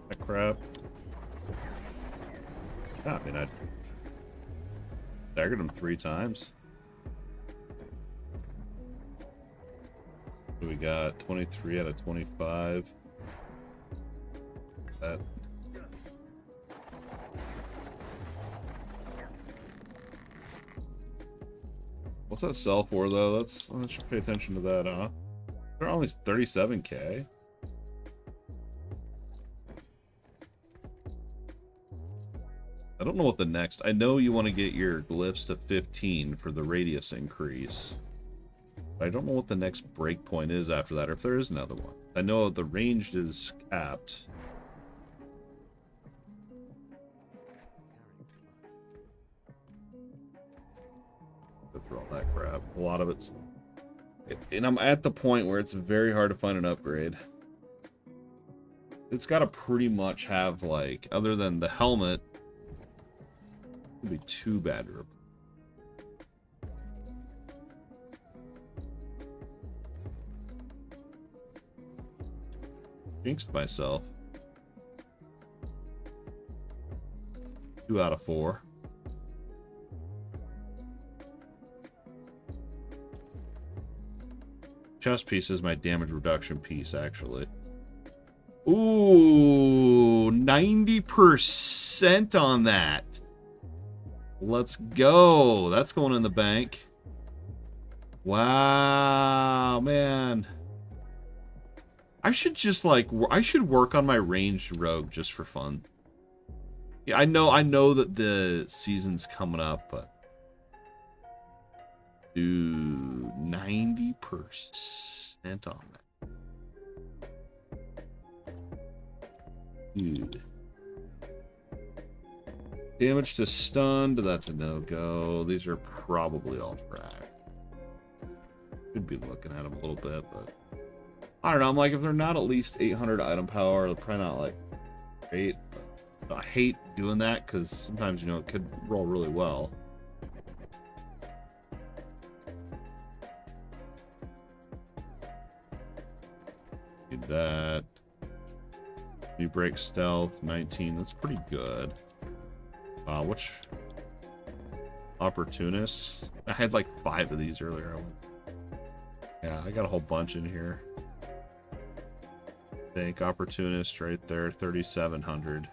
That crap. Yeah, I mean, I staggered him 3 times. So we got 23 out of 25. That. What's that sell for, though? I should pay attention to that, huh? They're only 37k. I don't know what the next... I know you want to get your glyphs to 15 for the radius increase. But I don't know what the next breakpoint is after that, or if there is another one. I know the ranged is capped. Through all that crap. A lot of it's... And I'm at the point where it's very hard to find an upgrade. It's got to pretty much have, like, other than the helmet, it would be too bad to jinxed myself. 2 out of 4. Chest piece is my damage reduction piece, actually. Ooh, 90% on that. Let's go. That's going in the bank. Wow, man. I should just, like, I should work on my ranged rogue just for fun. Yeah, I know that the season's coming up, but... Dude, 90% on that. Dude. Damage to stunned, that's a no-go. These are probably all track. Could be looking at them a little bit, but... I don't know, I'm like, if they're not at least 800 item power, they're probably not, like, great. But I hate doing that, because sometimes, you know, it could roll really well. That you break stealth 19, that's pretty good. Which opportunists? I had like 5 of these earlier. Yeah, I got a whole bunch in here. I think opportunist right there, 3,700.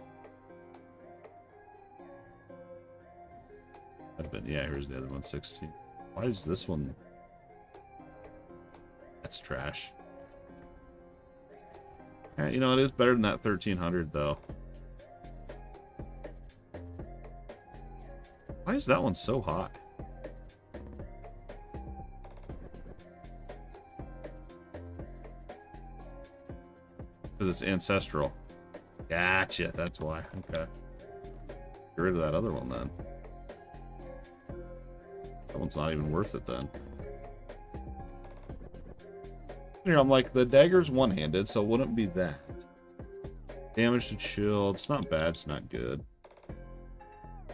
Yeah, here's the other one, 16. Why is this one? That's trash. You know, it is better than that 1,300, though. Why is that one so high? Because it's ancestral. Gotcha, that's why. Okay. Get rid of that other one, then. That one's not even worth it, then. You know, I'm like, the dagger's one-handed, so it wouldn't be that. Damage to shield, it's not bad, it's not good.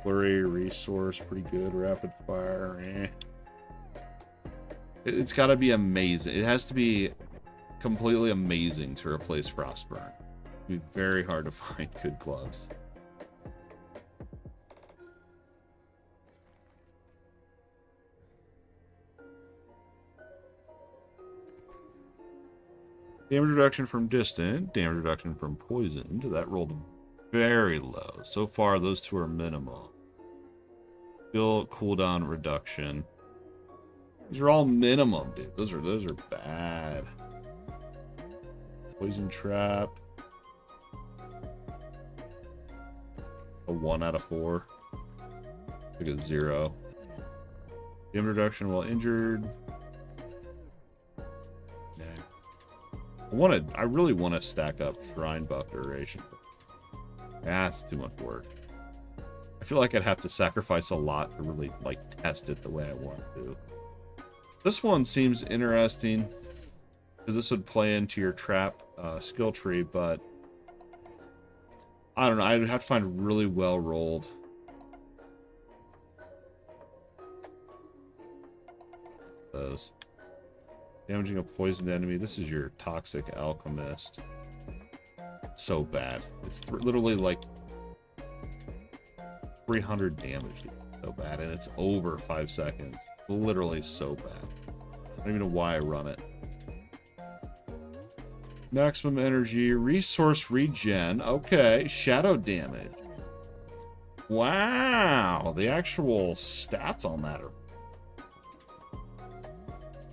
Flurry, resource, pretty good. Rapid fire, It's got to be amazing. It has to be completely amazing to replace Frostburn. It'd be very hard to find good gloves. Damage reduction from distant, damage reduction from poisoned. That rolled very low. So far, those two are minimal. Skill cooldown reduction. These are all minimum, dude. Those are bad. Poison trap. A 1 out of 4. Like a 0. Damage reduction while injured. I really want to stack up Shrine buff duration. That's too much work. I feel like I'd have to sacrifice a lot to really, like, test it the way I want to. This one seems interesting, because this would play into your trap skill tree, but I don't know. I'd have to find really well rolled. Those. Damaging a poisoned enemy. This is your Toxic Alchemist. So bad. It's literally like 300 damage. So bad. And it's over 5 seconds. Literally so bad. I don't even know why I run it. Maximum energy. Resource regen. Okay. Shadow damage. Wow. The actual stats on that are...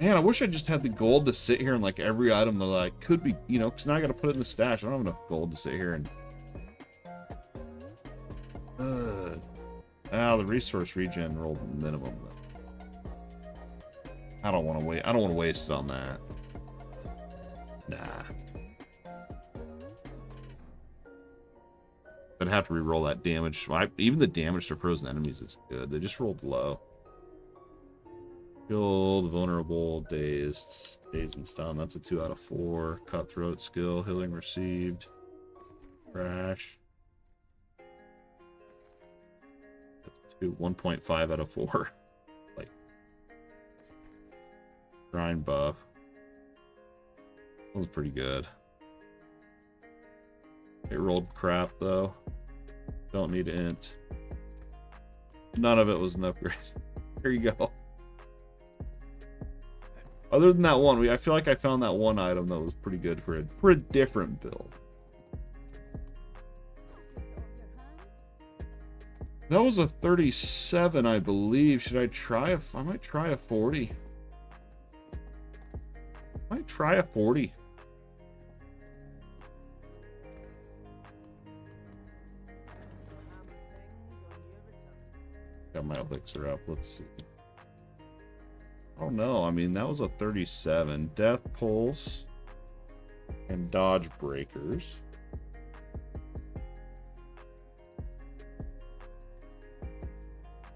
Man, I wish I just had the gold to sit here and, like, every item that, like, could be, you know, because now I got to put it in the stash. I don't have enough gold to sit here and... the resource regen rolled minimum, though. I don't want to wait. I don't want to waste it on that. Nah. I'd have to re-roll that damage. Even the damage to frozen enemies is good. They just rolled low. Killed, vulnerable, dazed and stunned. That's a 2 out of 4. Cutthroat skill, healing received. Crash. 1.5 out of 4. Like, Shrine buff. That was pretty good. It rolled crap though. Don't need int. None of it was an upgrade. Here you go. Other than that one, I feel like I found that one item that was pretty good for a different build. That was a 37, I believe. Should I try I might try a 40. I might try a 40. Got my elixir up. Let's see. Oh no, I mean, that was a 37. Death Pulse and Dodge Breakers.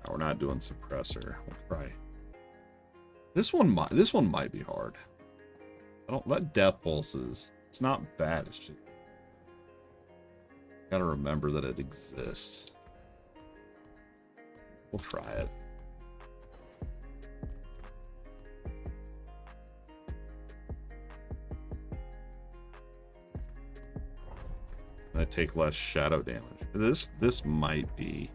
Oh, we're not doing Suppressor. We'll try. This one might be hard. I don't let Death Pulses. It's not bad. It's just gotta remember that it exists. We'll try it. I take less shadow damage. This might be.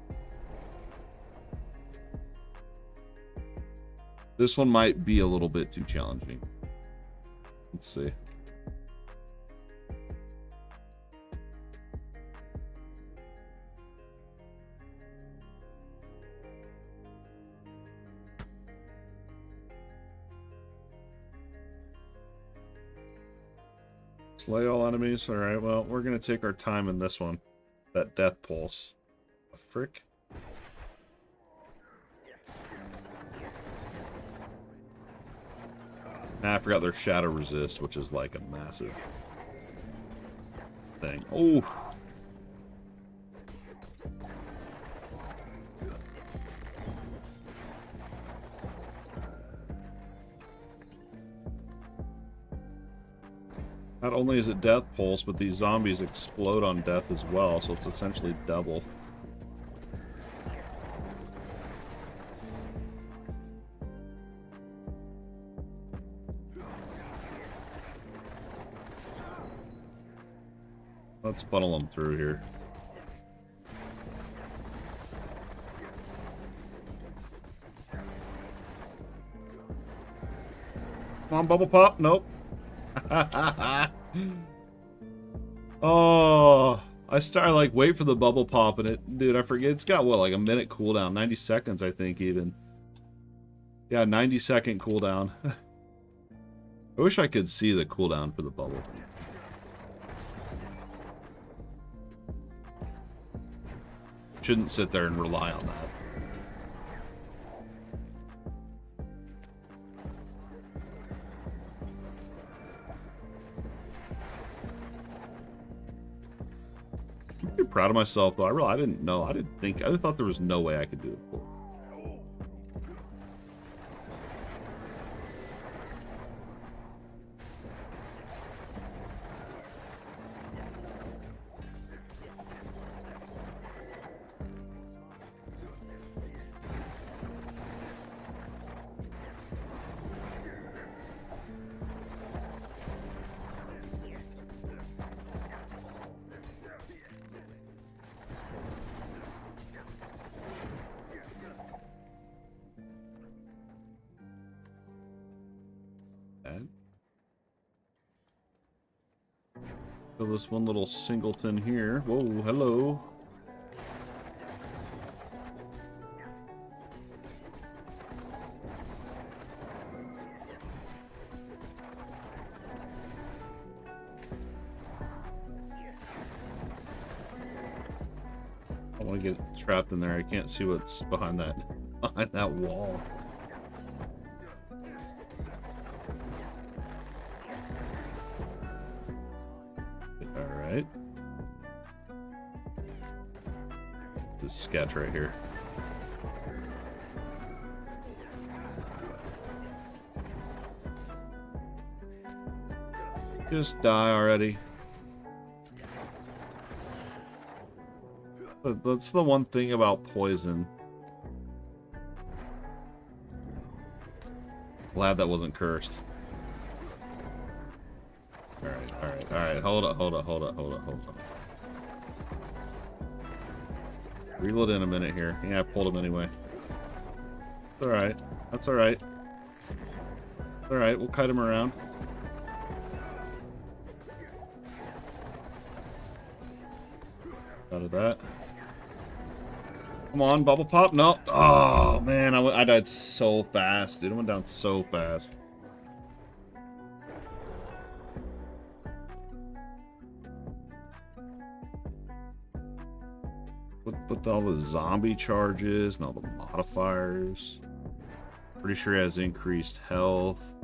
This one might be a little bit too challenging. Let's see. Slay all enemies. Alright, well, we're going to take our time in this one. That Death Pulse. A frick. Nah, I forgot their Shadow Resist, which is like a massive thing. Oh! Not only is it Death Pulse, but these zombies explode on death as well, so it's essentially double. Let's funnel them through here. Come on, bubble pop. Nope. Oh, I started like wait for the bubble pop and it, dude, I forget. It's got what, like a minute cooldown, 90 seconds, I think even. Yeah, 90-second cooldown. I wish I could see the cooldown for the bubble. Shouldn't sit there and rely on that. I'm pretty proud of myself though. I didn't know. I thought there was no way I could do it before. So this one little singleton here. Whoa, hello. I want to get trapped in there. I can't see what's behind that wall. Alright. This sketch right here. Just die already. That's the one thing about poison. Glad that wasn't cursed. Alright, hold up. Reload in a minute here. Yeah, I pulled him anyway. It's alright. That's alright. It's alright, we'll kite him around. Out of that. Come on, bubble pop. No. Oh, man, I died so fast, dude. I went down so fast. With all the zombie charges and all the modifiers. Pretty sure he has increased health.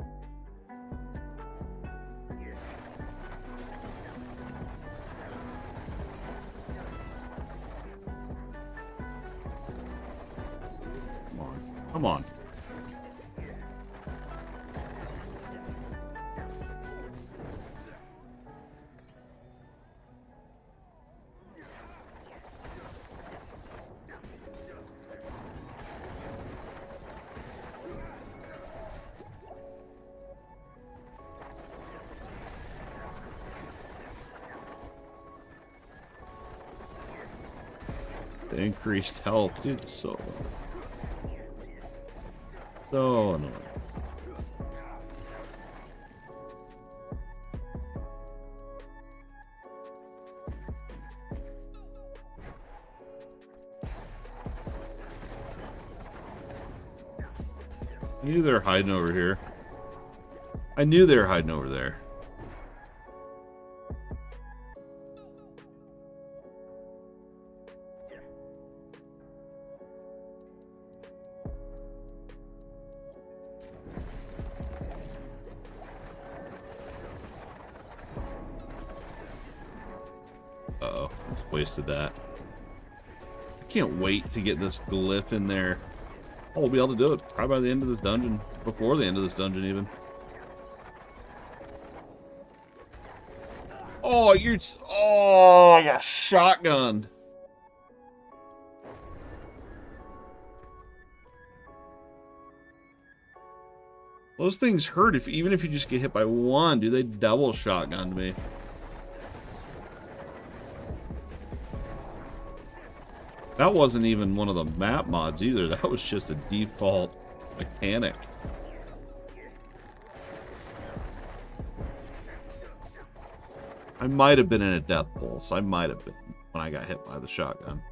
Come on. The increased health, dude, so annoying. I knew they were hiding over here. I knew they were hiding over there. Uh-oh, just wasted that. I can't wait to get this glyph in there. Oh, we'll be able to do it probably by the end of this dungeon. Before the end of this dungeon, even. Oh, you're... Oh, I got shotgunned. Those things hurt even if you just get hit by one. Dude, they double shotgunned me. That wasn't even one of the map mods either. That was just a default mechanic. I might have been in a death pulse. I might have been when I got hit by the shotgun.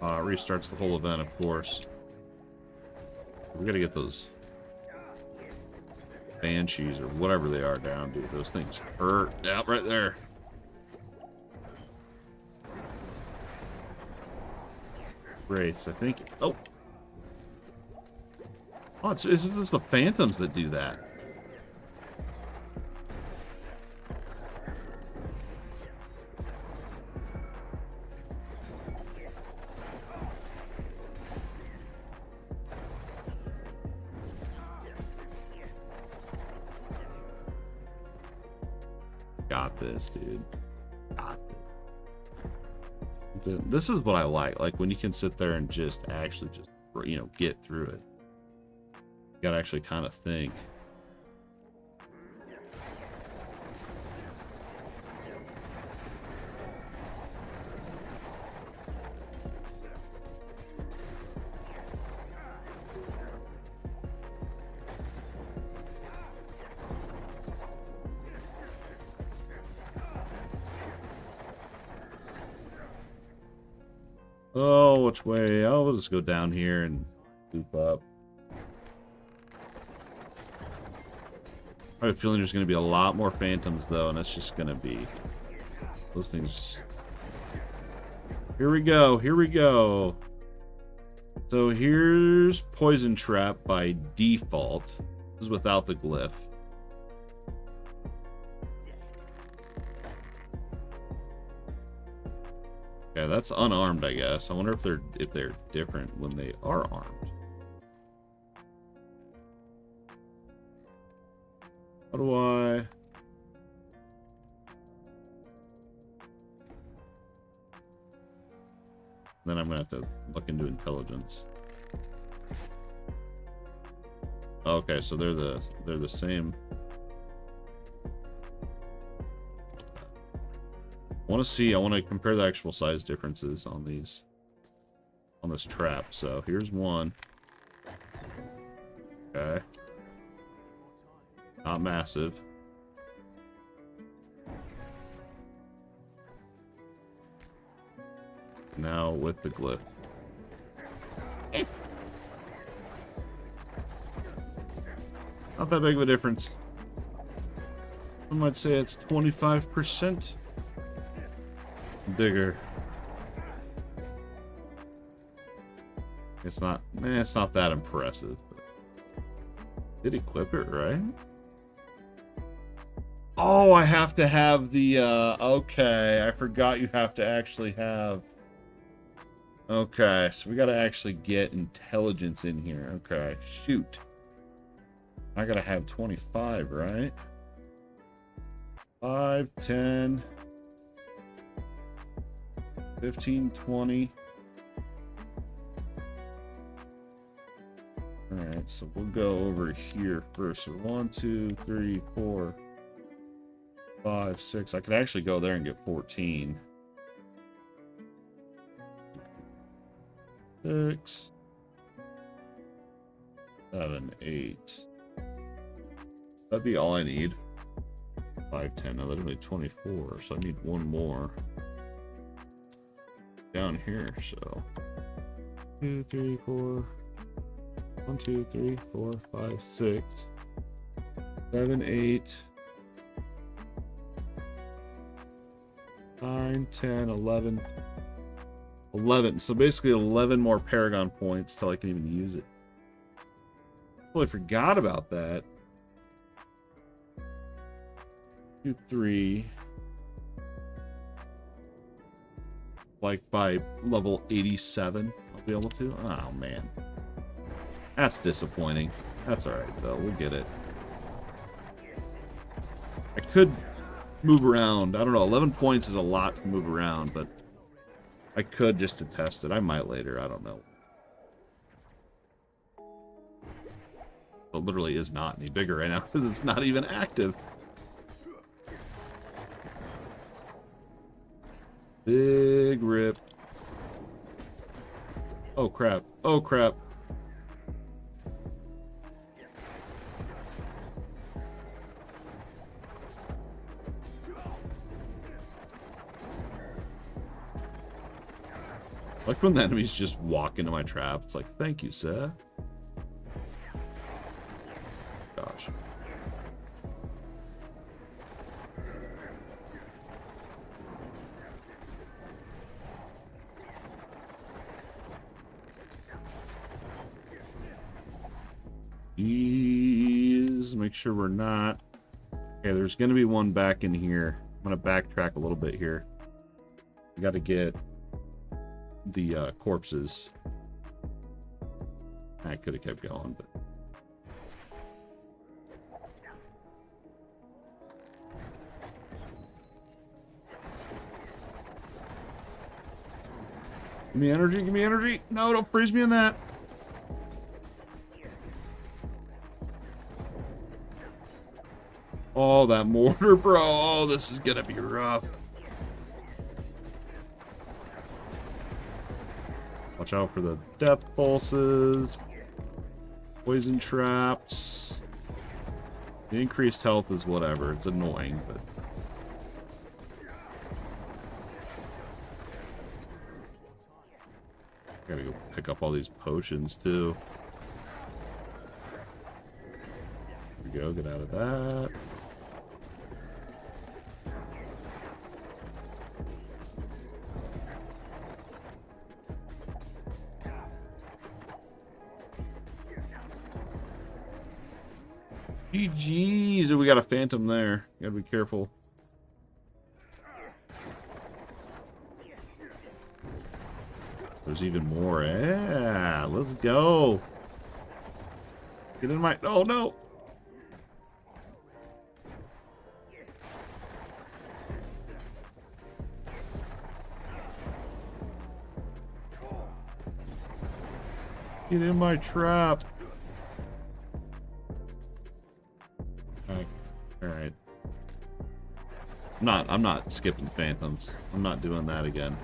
Restarts the whole event, of course. We gotta get those banshees or whatever they are down, dude. Those things hurt. Yeah, right there. Great, I think. Oh, is this the phantoms that do that? Got this, dude. Got this. This is what I like when you can sit there and just actually just, you know, get through it. You gotta actually kind of think. Oh, which way? Oh, we'll just go down here and loop up. I have a feeling there's going to be a lot more phantoms, though, and it's just going to be those things. Here we go. Here we go. So here's Poison Trap by default. This is without the glyph. Yeah, that's unarmed, I guess. I wonder if they're different when they are armed. How do I? Then I'm gonna have to look into intelligence. Okay, so they're the same. I want to compare the actual size differences on these, on this trap. So here's one. Okay. Not massive. Now with the glyph. Not that big of a difference. I might say it's 25%. Bigger. It's not that impressive. Did equip it, right? Oh, I have to have the okay, I forgot you have to actually have. Okay, so we gotta actually get intelligence in here. Okay, shoot. I gotta have 25, right? 5, 10, 15, 20. Alright, so we'll go over here first. So 1, 2, 3, 4, 5, 6. I could actually go there and get 14. 6, 7, 8. That'd be all I need. 5, 10. Now that'd be 24, so I need one more down here. So 2, 3, 4. 1, 2, 3, 4, 5, 6, 7, 8, 9, 10, 11. 11. So basically 11 more Paragon points till I can even use it. Totally forgot about that. 2, 3. Like by level 87, I'll be able to. Oh man. That's disappointing. That's alright though, we'll get it. I could move around. I don't know, 11 points is a lot to move around, but I could just to test it. I might later, I don't know. It literally is not any bigger right now because it's not even active. Big rip. Oh crap. Oh crap. Like when the enemies just walk into my trap, it's like, thank you, sir. Gosh. Please make sure we're not. Okay, there's going to be one back in here. I'm going to backtrack a little bit here. We got to get the corpses. I could have kept going, but give me energy, give me energy. No, don't freeze me in that. Oh, that mortar, bro. Oh, this is gonna be rough. Watch out for the death pulses. Poison traps. The increased health is whatever. It's annoying, but... Gotta go pick up all these potions, too. Here we go. Get out of that. GG's. We got a phantom there. Gotta be careful. There's even more. Yeah, let's go. Get in my... Oh, no. Get in my trap. Alright. I'm not skipping phantoms. I'm not doing that again.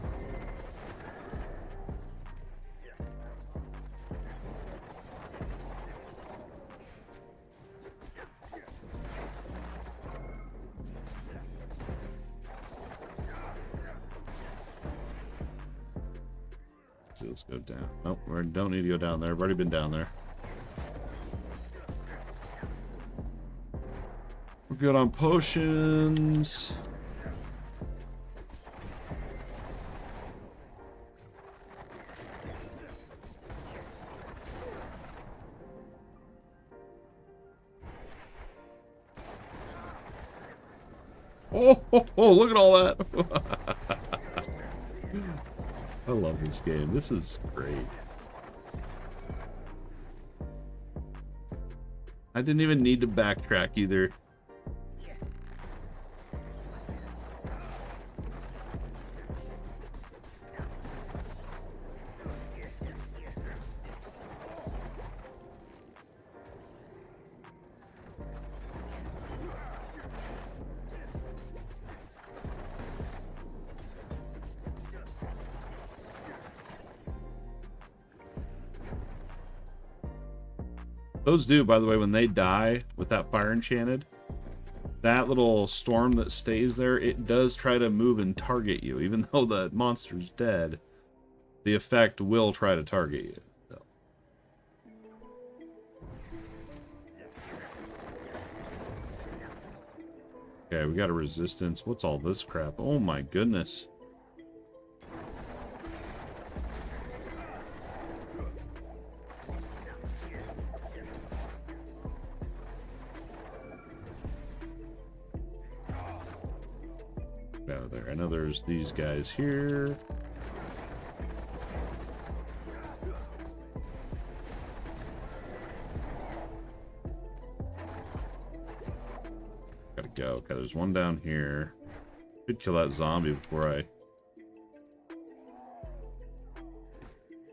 So let's go down. Nope, we don't need to go down there. I've already been down there. We're good on potions. Oh, look at all that. I love this game. This is great. I didn't even need to backtrack either. Those do, by the way, when they die with that fire enchanted, that little storm that stays there, it does try to move and target you. Even though the monster's dead, the effect will try to target you. So. Okay, we got a resistance. What's all this crap? Oh my goodness. Out of there. I know there's these guys here. Gotta go. Okay, there's one down here. Could kill that zombie before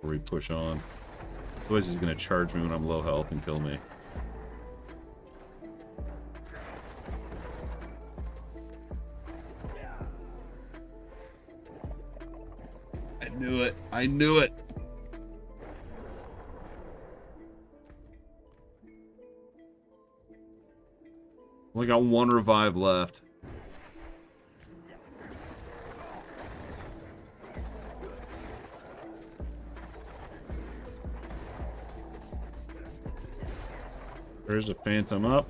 we push on. Otherwise he's gonna charge me when I'm low health and kill me. knew it. I knew it. Only got one revive left. There's a phantom up.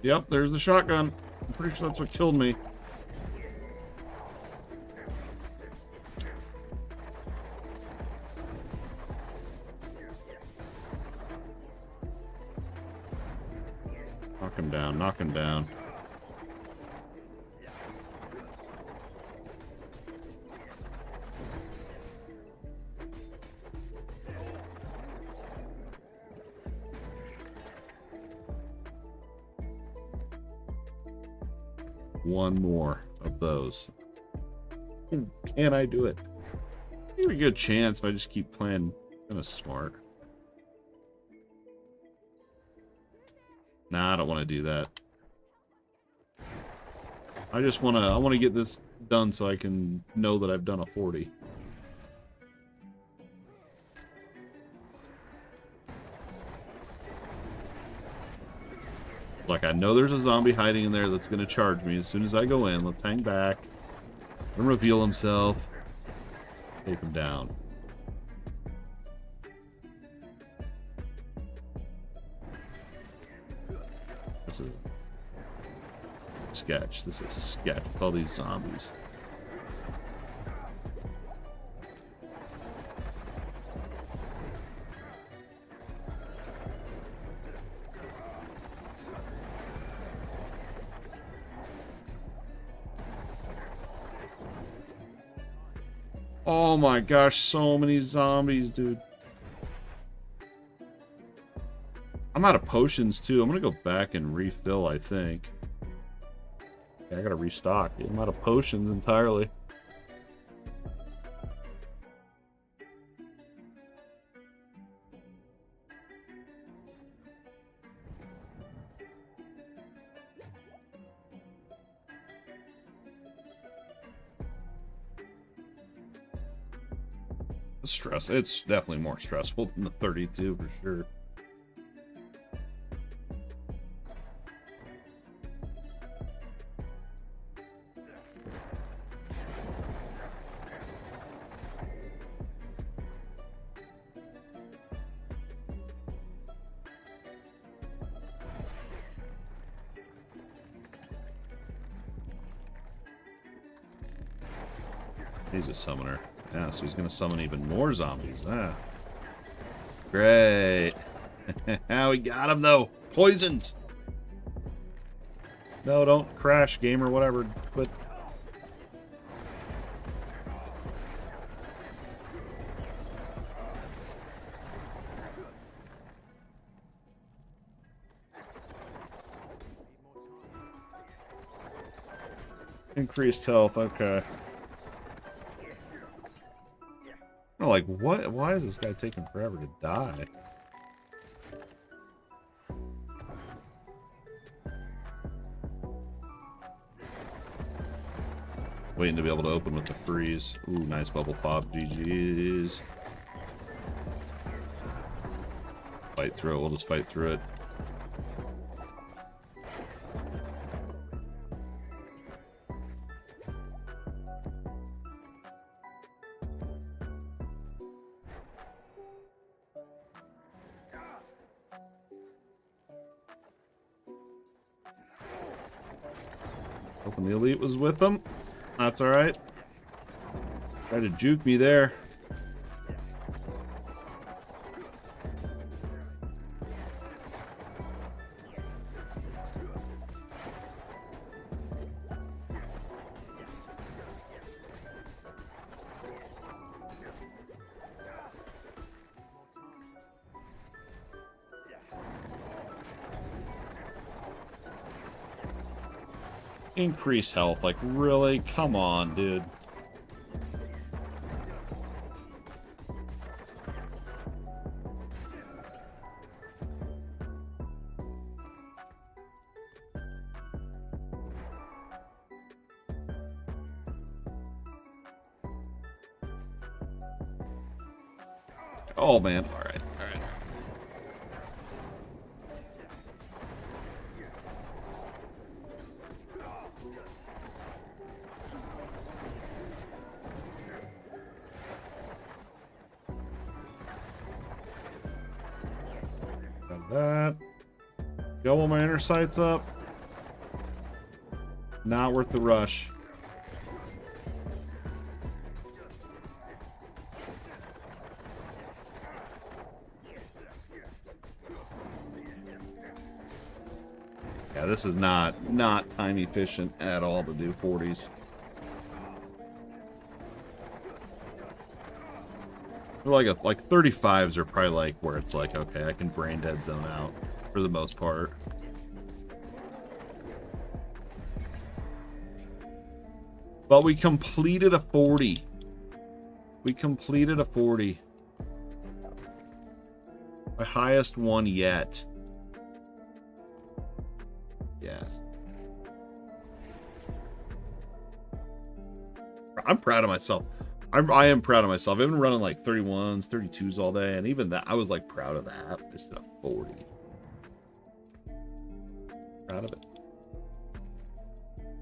Yep, there's the shotgun. I'm pretty sure that's what killed me. Knock him down, knock him down. One more of those. Can I do it? Maybe a good chance if I just keep playing kind of smart. Nah, I don't want to do that. I want to get this done so I can know that I've done a 40. Like, I know there's a zombie hiding in there that's going to charge me as soon as I go in. Let's hang back. And reveal himself. Take him down. This is a sketch. This is a sketch with all these zombies. Oh my gosh, so many zombies, dude. I'm out of potions too. I'm gonna go back and refill, I think. Yeah, I gotta restock. I'm out of potions entirely. Stress. It's definitely more stressful than the 32 for sure. He's a summoner. Yeah, so he's going to summon even more zombies. Ah. Great. We got him, though. Poisoned. No, don't crash, game or whatever. But increased health. Okay. I'm like, what? Why is this guy taking forever to die? Waiting to be able to open with the freeze. Ooh, nice bubble pop. GG's. Fight through it. We'll just fight through it. Hoping the elite was with them. That's alright. Tried to juke me there. Increase health, like really? Come on, dude. Oh, man. All right. All right. Got that. Go while my inner sight's up. Not worth the rush. Yeah, this is not time efficient at all to do 40s. Like 35s are probably like where it's like, okay, I can brain dead zone out for the most part. But we completed a 40. We completed a 40. My highest one yet. Yes. I'm proud of myself. I am proud of myself. I've been running like 31s, 32s all day, and even that, I was like proud of that. Just a 40. Proud of it.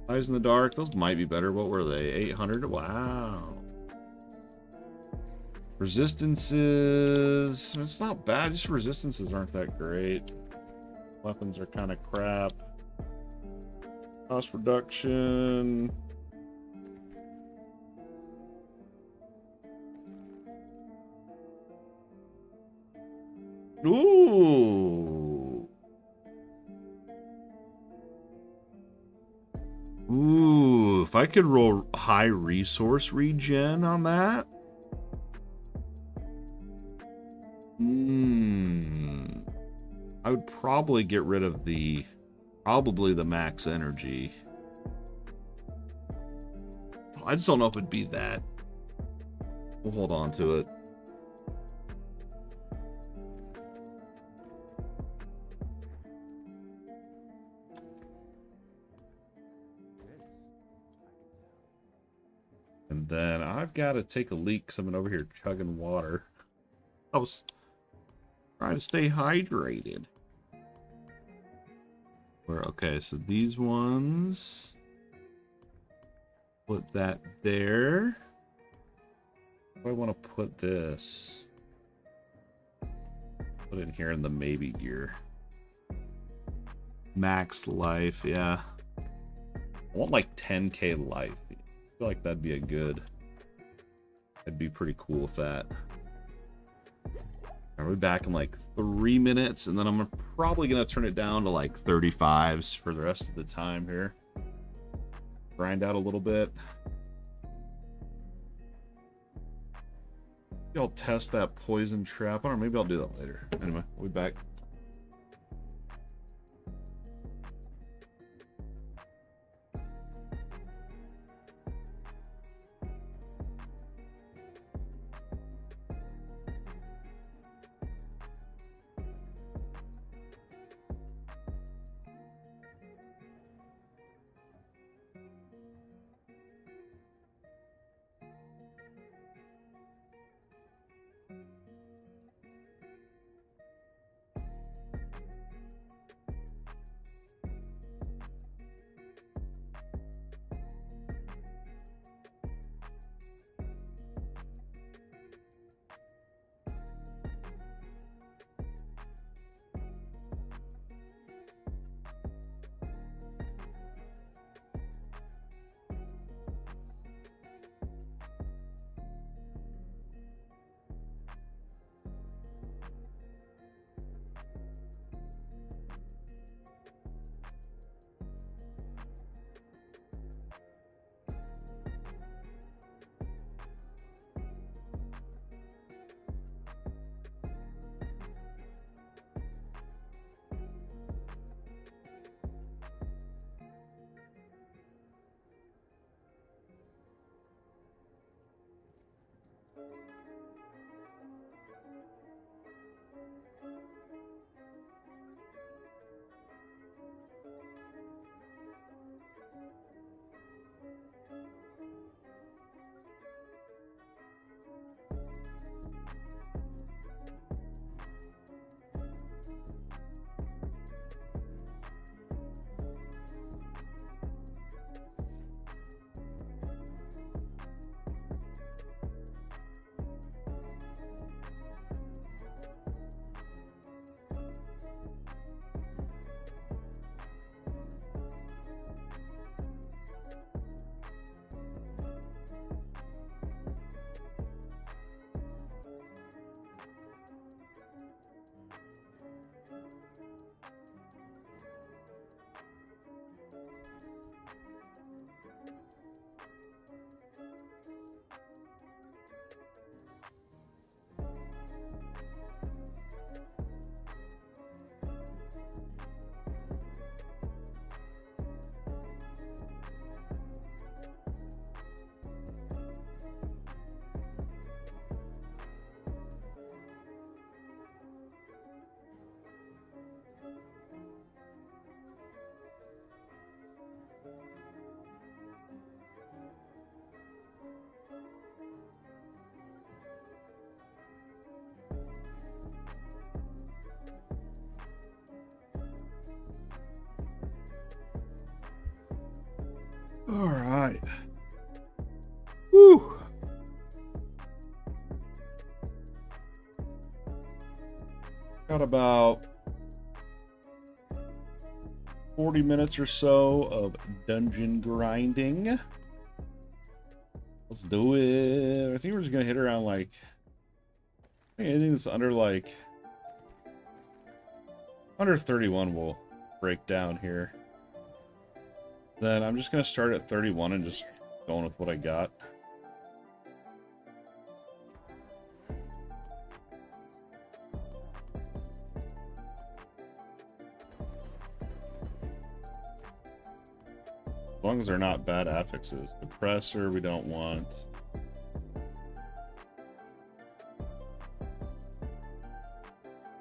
Eyes in the dark. Those might be better. What were they? 800? Wow. Resistances. It's not bad. Just resistances aren't that great. Weapons are kind of crap. Cost reduction. Ooh. Ooh, if I could roll high resource regen on that. I would probably get rid of probably the max energy. I just don't know if it'd be that. We'll hold on to it. And then I've got to take a leak because I've been over here chugging water. I was trying to stay hydrated. Okay, so these ones. Put that there. Where do I want to put this? Put it in here in the maybe gear. Max life, yeah. I want like 10k life. I feel like that'd be that'd be pretty cool with that. Are we back in like 3 minutes? And then I'm probably going to turn it down to like 35s for the rest of the time here. Grind out a little bit. Maybe I'll test that poison trap. I don't know, maybe I'll do that later. Anyway, we'll be back. All right. Woo. Got about 40 minutes or so of dungeon grinding. Let's do it. I think we're just gonna hit around like, I think anything that's under like under 31 will break down here. Then I'm just gonna start at 31 and just going with what I got. As long as they're not bad affixes. Depressor we don't want.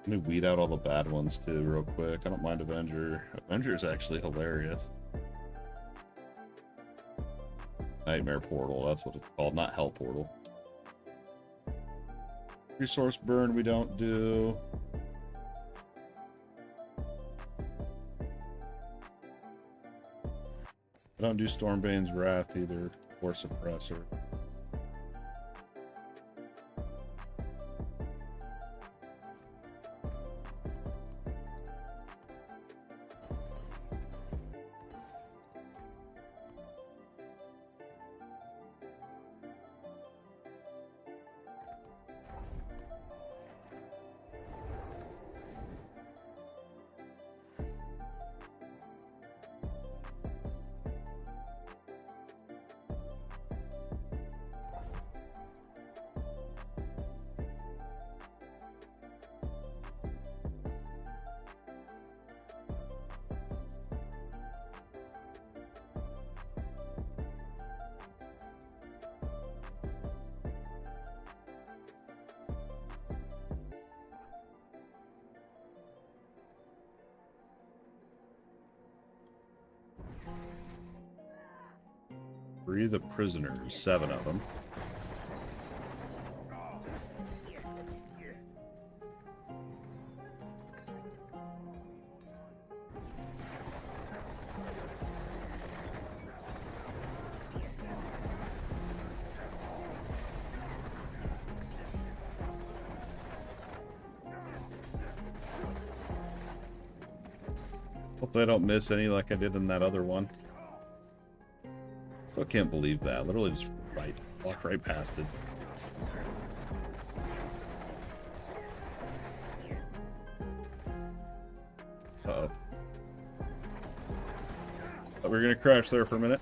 Let me weed out all the bad ones too real quick. I don't mind Avenger. Avenger is actually hilarious. Nightmare Portal, that's what it's called, not Hell Portal. Resource burn we don't do. I don't do Stormbane's Wrath either, or Suppressor. Free the prisoners, 7 of them. Hopefully I don't miss any like I did in that other one. Still can't believe that. Literally just walked right past it. Uh-oh. Thought we were gonna crash there for a minute.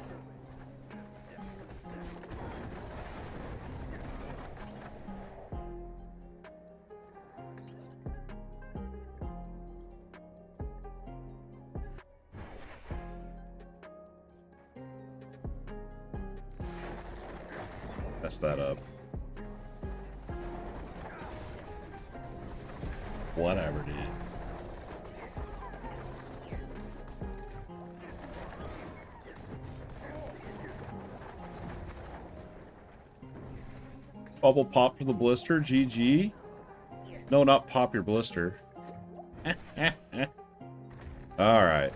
Mess that up. Whatever, dude. Bubble pop for the blister, GG. No, not pop your blister. Alright.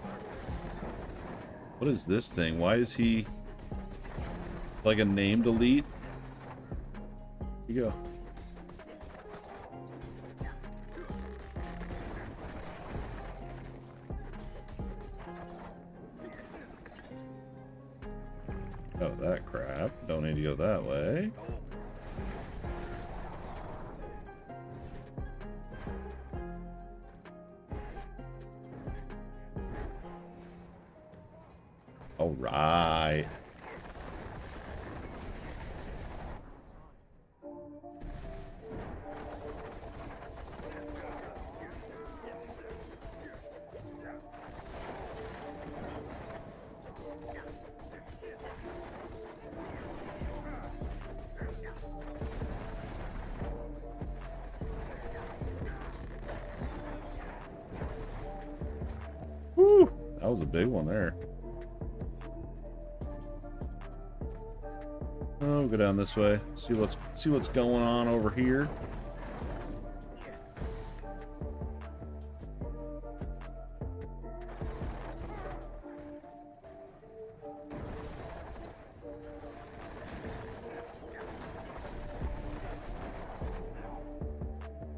What is this thing? Why is he like a named elite? Here you go. Oh, that crap. Don't need to go that way. All right. Woo! That was a big one there. Oh, go down this way. See what's going on over here.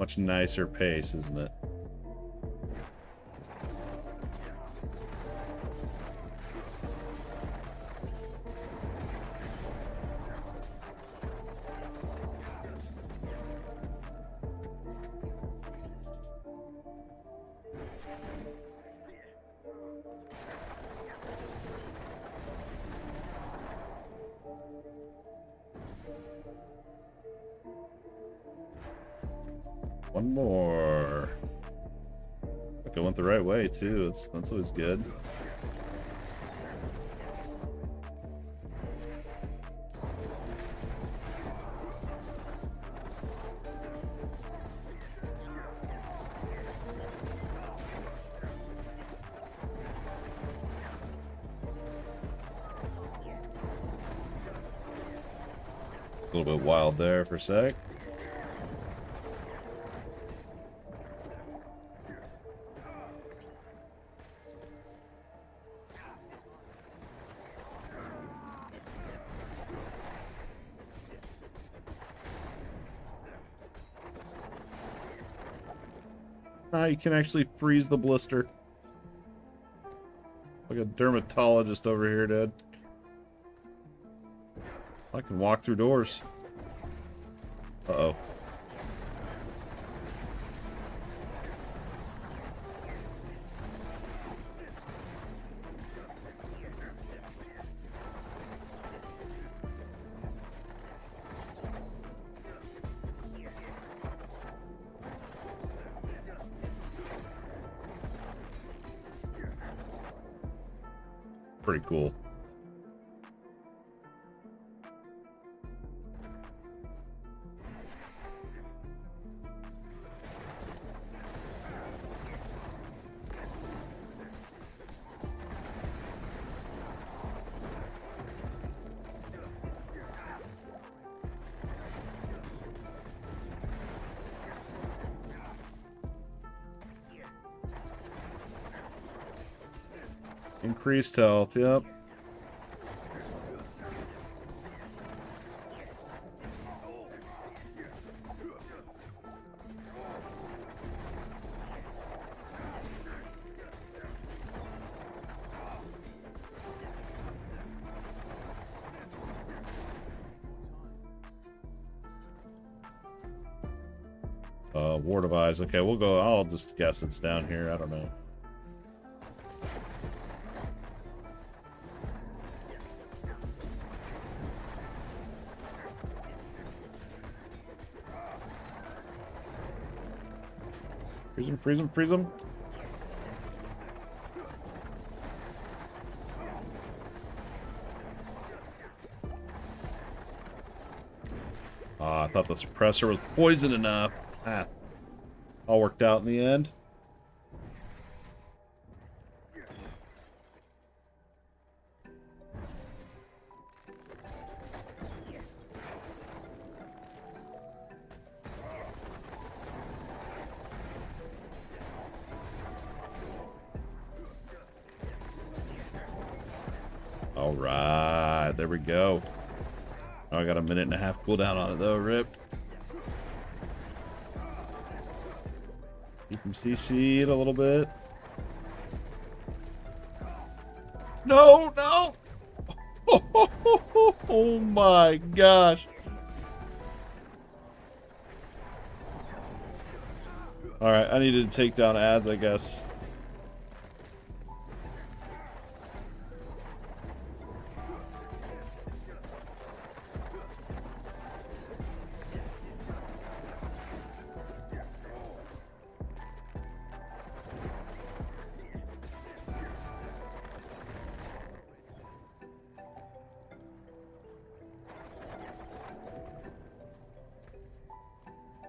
Much nicer pace, isn't it? One more. Look, I went the right way too. That's always good. A little bit wild there for a sec. Ah, you can actually freeze the blister. Like a dermatologist over here, dude. I can walk through doors. Uh-oh. Pretty cool. Increased health, yep. Ward of Eyes. Okay, we'll go. I'll just guess it's down here. I don't know. Freeze him, freeze him, freeze him. Ah, I thought the suppressor was poison enough. Ah. All worked out in the end. All right, there we go. Oh, I got a 1.5 cooldown on it though, rip. Keep him CC'd a little bit. No, no! Oh my gosh. Alright, I needed to take down ads, I guess.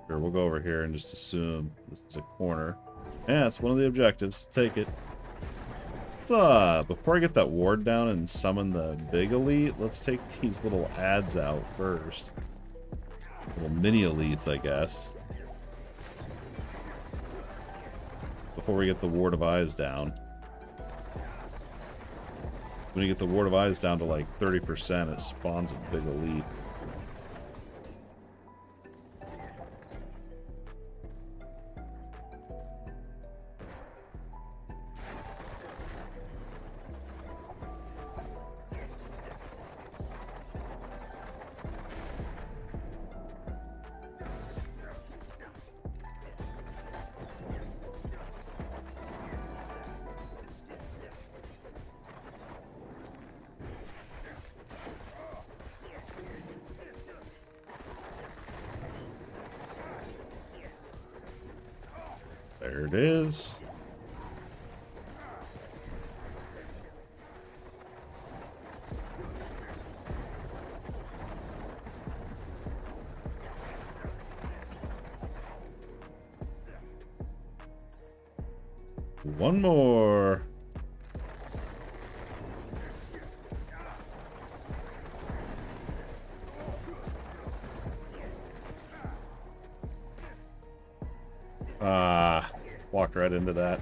Sure, we'll go over here and just assume this is a corner. Yeah, it's one of the objectives. Take it. Before I get that ward down and summon the big elite, let's take these little ads out first. Little mini elites, I guess. Before we get the Ward of Eyes down. When you get the Ward of Eyes down to like 30%, it spawns a big elite. There it is. One more. Walked right into that.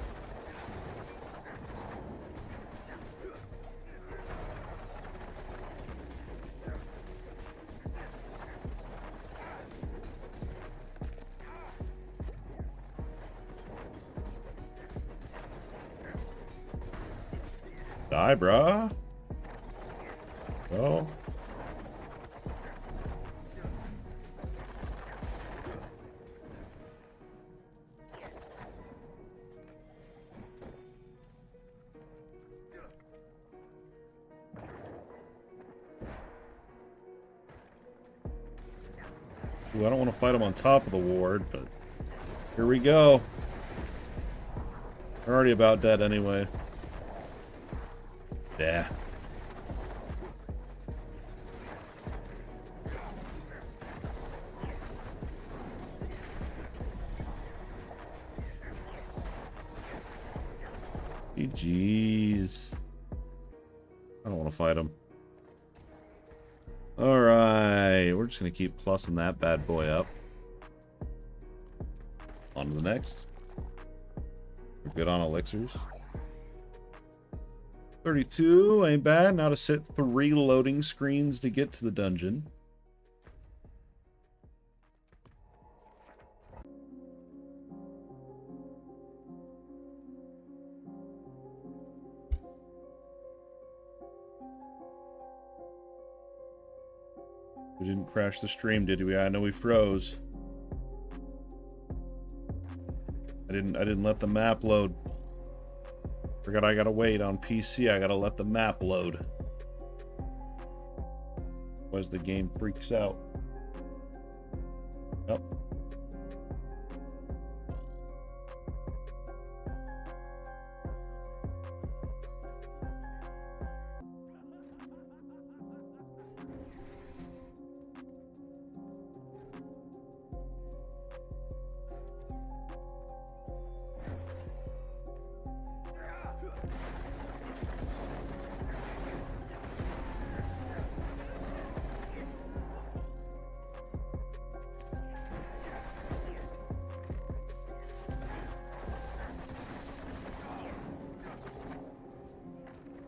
Die, bruh. Go. Ooh, I don't want to fight him on top of the ward, but here we go. We're already about dead anyway. Yeah. GG's. I don't want to fight him. Alright, we're just going to keep plussing that bad boy up. On to the next. We're good on elixirs. 32, ain't bad. Now to sit 3 loading screens to get to the dungeon. We didn't crash the stream, did we? I know we froze. I didn't let the map load. Forgot I gotta wait on PC. I gotta let the map load. Otherwise the game freaks out. Yep.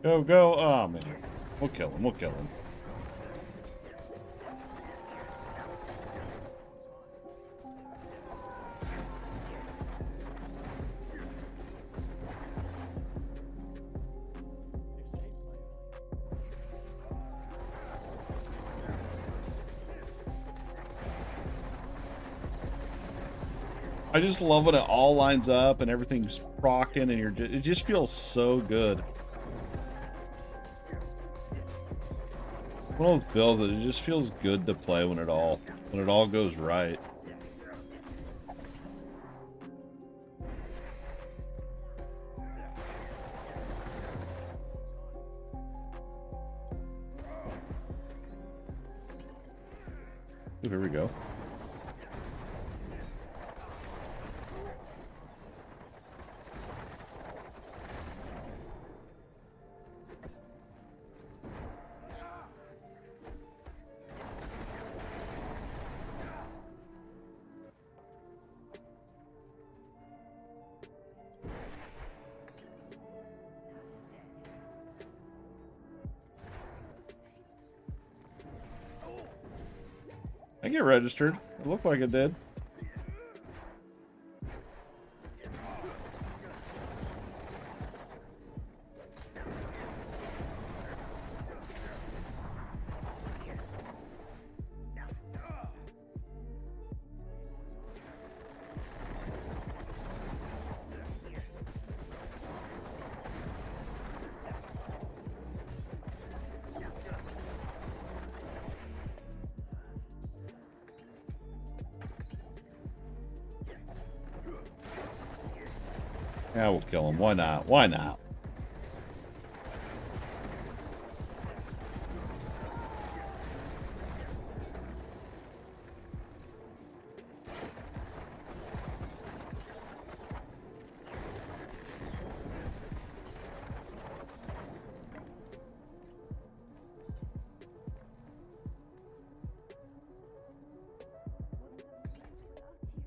Go, go. Oh, man. We'll kill him. We'll kill him. I just love when it all lines up and everything's proccing and it just feels so good. One of those builds that it just feels good to play when it all goes right. Ooh, here we go. I get registered. It looked like it did. Yeah, we'll kill him. Why not? Why not?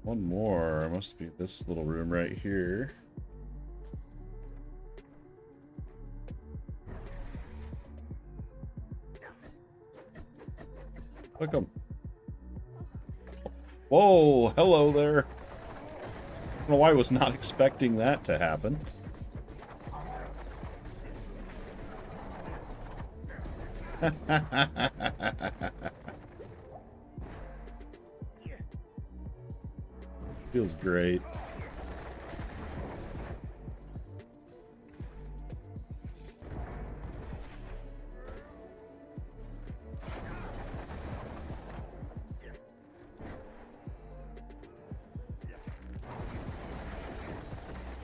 One more. Must be this little room right here. Click him. Whoa, hello there. I don't know why I was not expecting that to happen. Feels great.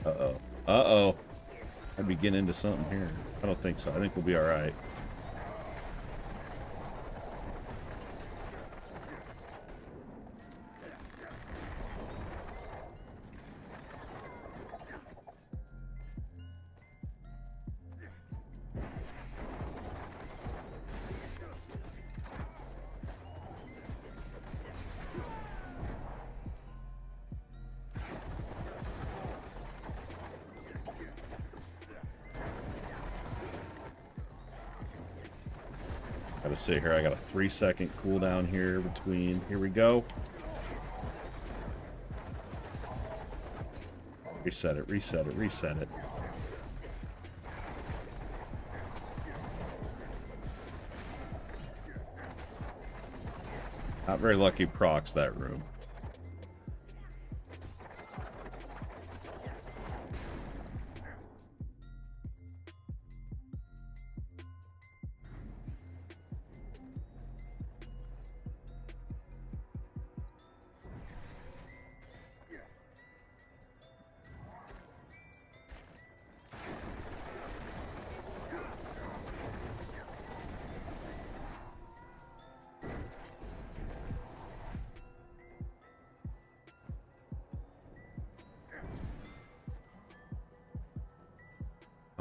Uh-oh. Uh-oh. I'd be getting into something here. I don't think so. I think we'll be all right. Gotta sit here. I got a 3-second cooldown here between. Here we go. Reset it, reset it, reset it. Not very lucky procs that room.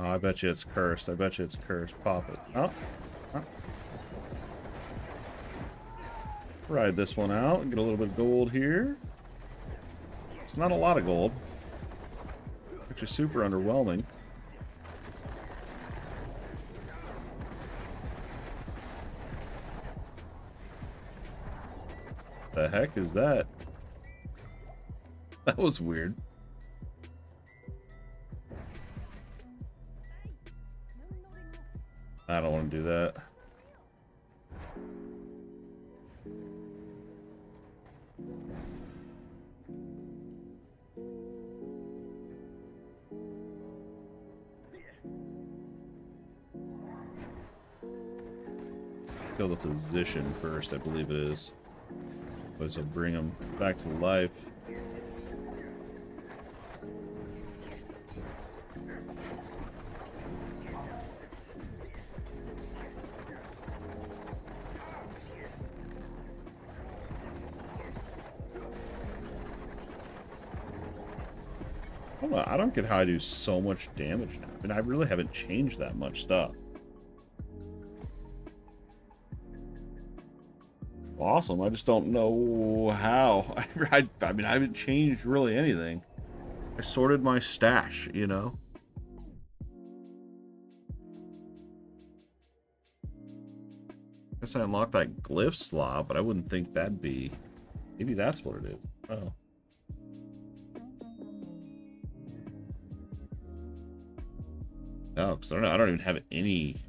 Oh, I bet you it's cursed. I bet you it's cursed. Pop it. Oh. Oh. Ride this one out. Get a little bit of gold here. It's not a lot of gold. Actually super underwhelming. The heck is that? That was weird. I don't want to do that. Kill the physician first, I believe it is. Otherwise I'll bring him back to life. I don't get how I do so much damage now. I mean, I really haven't changed that much stuff. Awesome. I just don't know how. I mean, I haven't changed really anything. I sorted my stash, you know? Guess I unlocked that glyph slot, but I wouldn't think that'd be... Maybe that's what it is. Oh. No, because I don't even have any.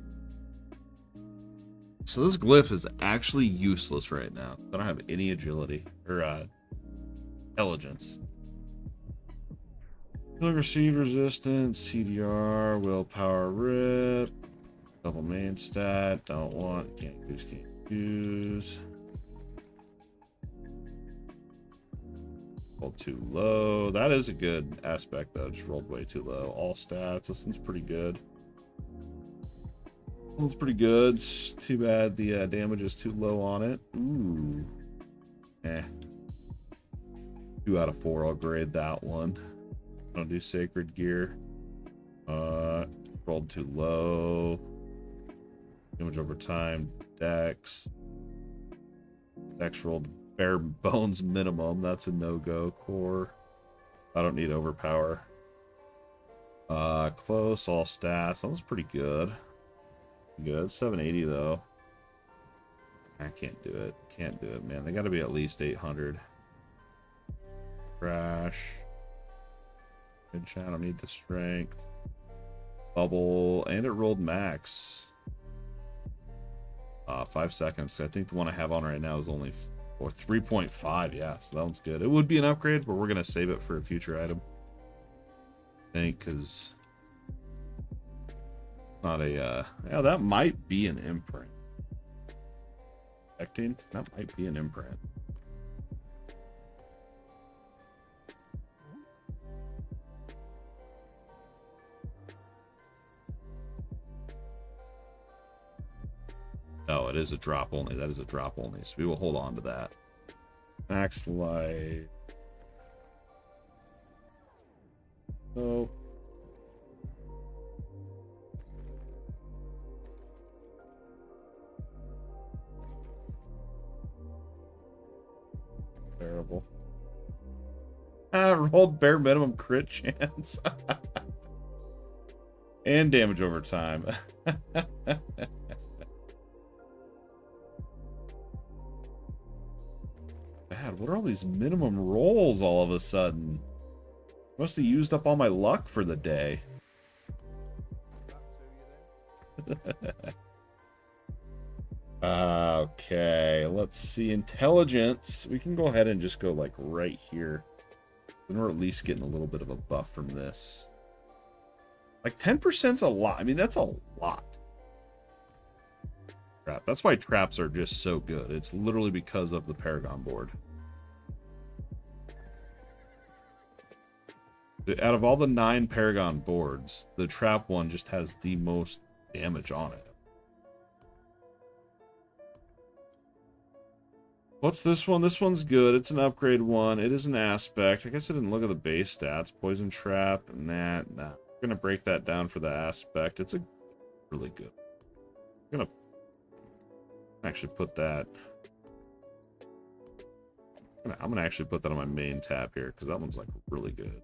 So this glyph is actually useless right now. I don't have any agility or intelligence. Healing received resistance, CDR, willpower rip, double main stat. Don't want, can't use, can't use. Rolled too low. That is a good aspect, though. Just rolled way too low. All stats. This one's pretty good. This one's pretty good. It's too bad the damage is too low on it. Ooh. 2 out of 4. I'll grade that one. I don't do sacred gear. Rolled too low. Damage over time. Dex. Dex rolled bare bones minimum. That's a no-go. Core. I don't need overpower. Close. All stats. That was pretty good. Good. 780 though. I can't do it. Can't do it, man. They got to be at least 800. Crash. Good shot. I don't need the strength. Bubble. And it rolled max. 5 seconds. I think the one I have on right now is only 3.5. Yeah, so that one's good. It would be an upgrade, but we're going to save it for a future item. I think, because not a, yeah, that might be an imprint. That might be an imprint. Oh, it is a drop only. That is a drop only. So we will hold on to that. Max life. Oh. Terrible. Rolled bare minimum crit chance. And damage over time. Bad. What are all these minimum rolls all of a sudden? Must have used up all my luck for the day. Okay, let's see. Intelligence. We can go ahead and just go like right here. Then we're at least getting a little bit of a buff from this. Like 10%'s a lot. I mean, that's a lot. Trap. That's why traps are just so good. It's literally because of the Paragon board. Out of all the 9 Paragon boards, the trap one just has the most damage on it. What's this one? This one's good. It's an upgrade one. It is an aspect. I guess I didn't look at the base stats. Poison trap. Nah. We're gonna break that down for the aspect. It's a really good. I'm gonna actually put that. I'm gonna actually put that on my main tab here because that one's like really good.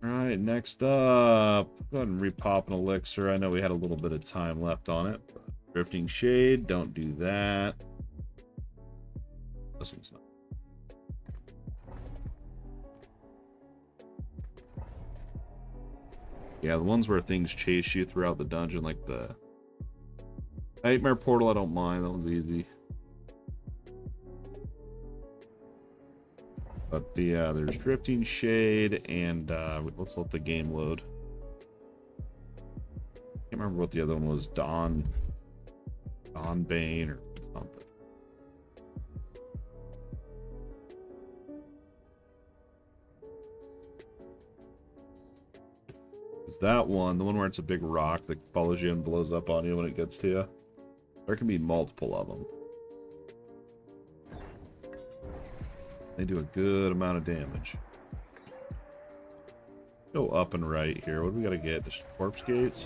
All right, next up, go ahead and repop an elixir. I know we had a little bit of time left on it. Drifting Shade, don't do that. This one's not. Yeah, the ones where things chase you throughout the dungeon, like the Nightmare Portal, I don't mind. That one's easy. But the there's Drifting Shade, and let's let the game load. Can't remember what the other one was. Dawn Bane or something. Is that one the one where it's a big rock that follows you and blows up on you when it gets to you? There can be multiple of them. They do a good amount of damage. Go up and right here. What do we gotta get? Just corpse gates?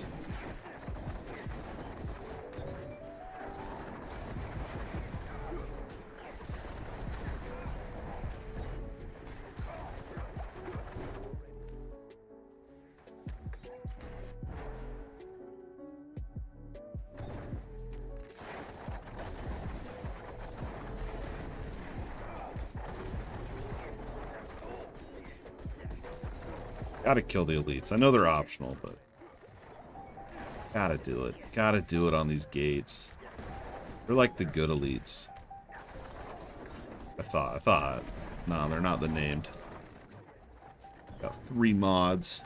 Gotta kill the elites. I know they're optional, but gotta do it. Gotta do it on these gates. They're like the good elites. I thought. No, they're not the named. Got 3 mods.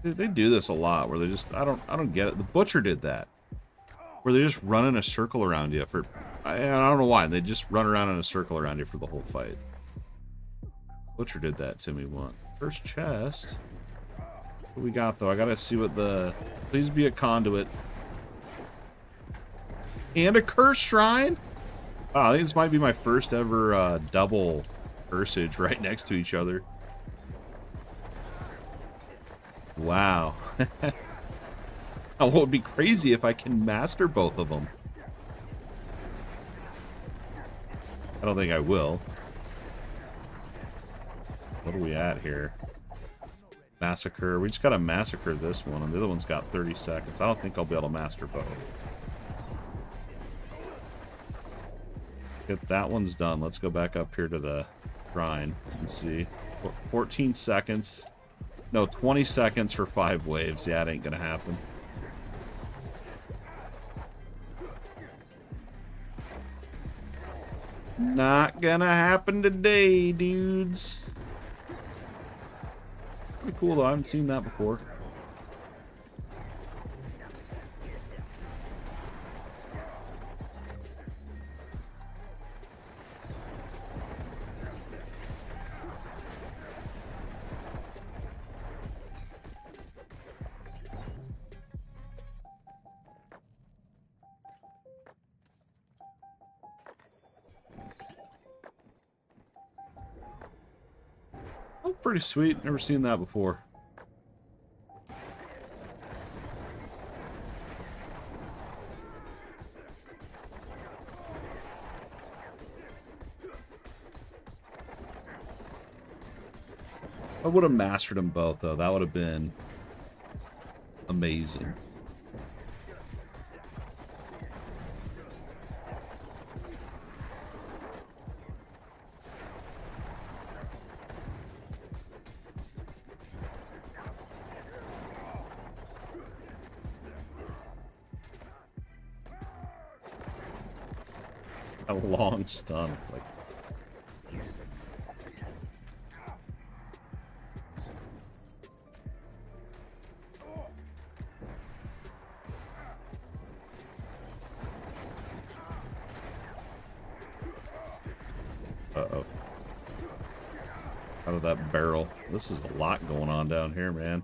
They do this a lot where they just I don't get it. The Butcher did that. Where they just run in a circle around you for I don't know why. They just run around in a circle around you for the whole fight. Butcher did that to me once. First chest. What we got though? I gotta see what the please be a conduit. And a curse shrine? Oh, I think this might be my first ever double cursage right next to each other. Wow. Oh, it would be crazy if I can master both of them. I don't think I will. What are we at here? Massacre. We just gotta massacre this one, and the other one's got 30 seconds. I don't think I'll be able to master both. If that one's done, let's go back up here to the shrine and see. 14 seconds. No, 20 seconds for 5 waves. Yeah, it ain't gonna happen. Not gonna happen today, dudes. Pretty cool though, I haven't seen that before. Oh, pretty sweet. Never seen that before. I would have mastered them both, though. That would have been amazing. A long stun, like. Uh-oh. Out of that barrel. This is a lot going on down here, man.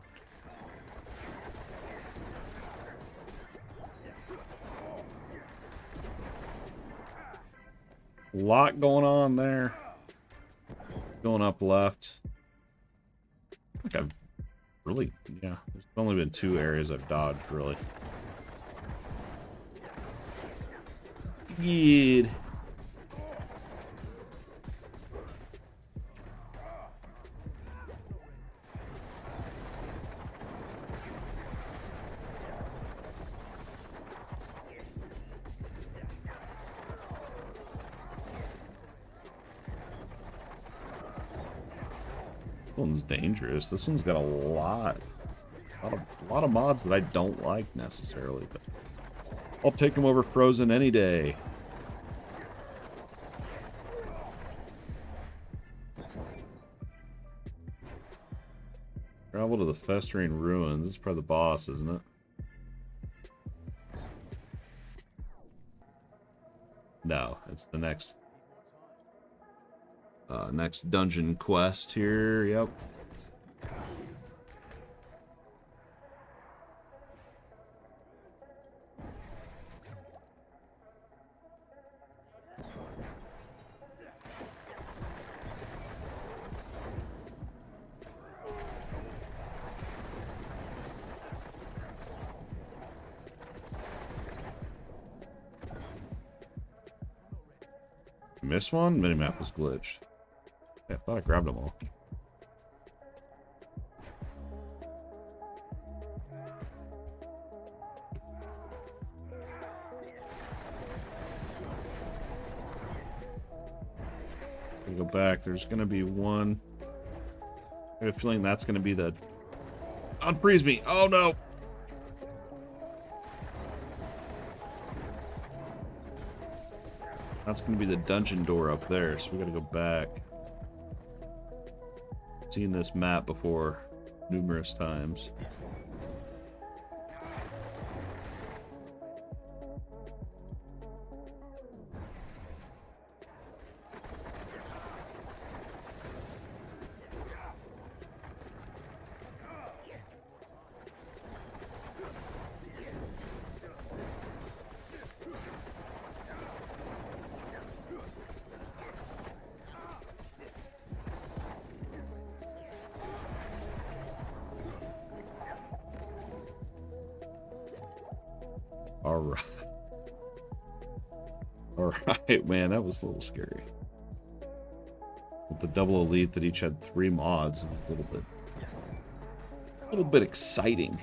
A lot going on there. Going up left. I think I've really, yeah, there's only been 2 areas I've dodged, really. Good. This one's dangerous. This one's got a lot of mods that I don't like necessarily, but I'll take them over Frozen any day. Travel to the Festering Ruins. This is probably the boss, isn't it? No, it's the next next dungeon quest here. Yep. Missed one? Minimap was glitched. Yeah, I thought I grabbed them all. We go back. There's gonna be one. I have a feeling that's gonna be the. Unfreeze me! Oh no! That's gonna be the dungeon door up there, so we gotta go back. Seen this map before. numerous times. All right. All right, man, that was a little scary. With the double elite that each had 3 mods, it was a little bit exciting.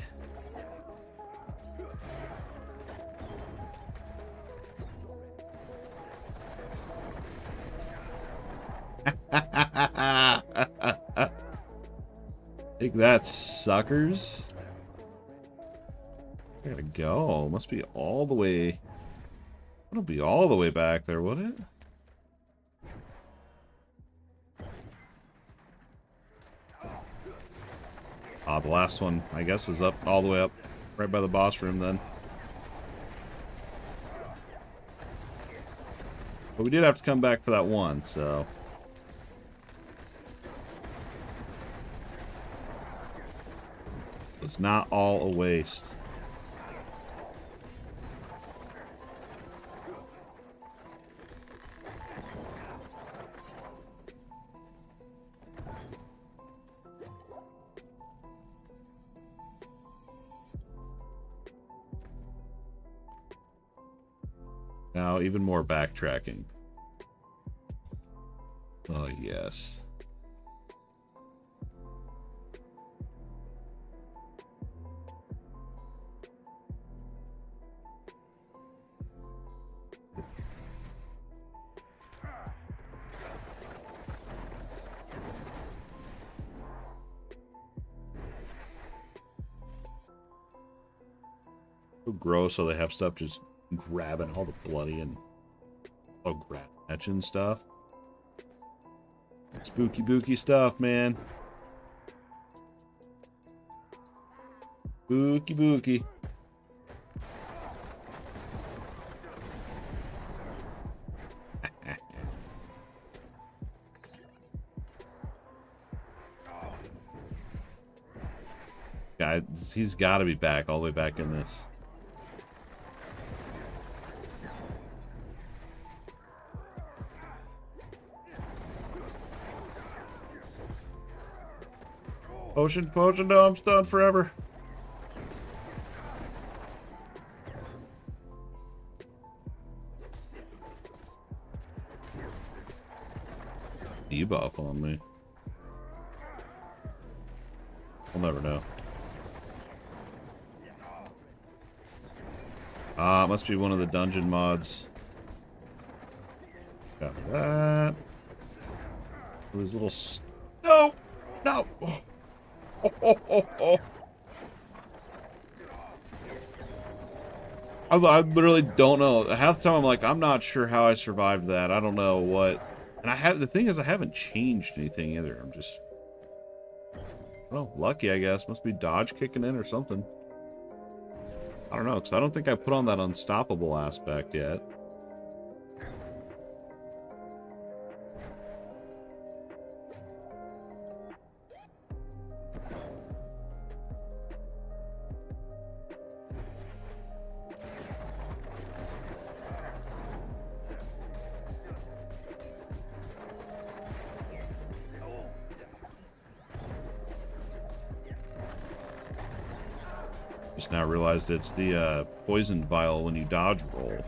Take that, suckers. I gotta go. Must be all the way. It'll be all the way back there, would it? Ah, the last one, I guess, is up all the way up, right by the boss room then. But we did have to come back for that one, so. It's not all a waste. Now, even more backtracking. Oh, yes. So gross, so they have stuff just grabbing all the bloody and grab etching stuff. Spooky booky stuff, man. Spooky booky. Guy, he's got to be back all the way back in this. Potion, no, I'm stunned forever. Debuff on me. I'll never know. Ah, it must be one of the dungeon mods. Got that. Those little... No! No! I literally don't know. Half the time I'm like, I'm not sure how I survived that. I don't know what. And the thing is, I haven't changed anything either. I'm just, well, lucky, I guess. Must be dodge kicking in or something. I don't know, because I don't think I put on that unstoppable aspect yet. Just now realized it's the poison vial when you dodge roll.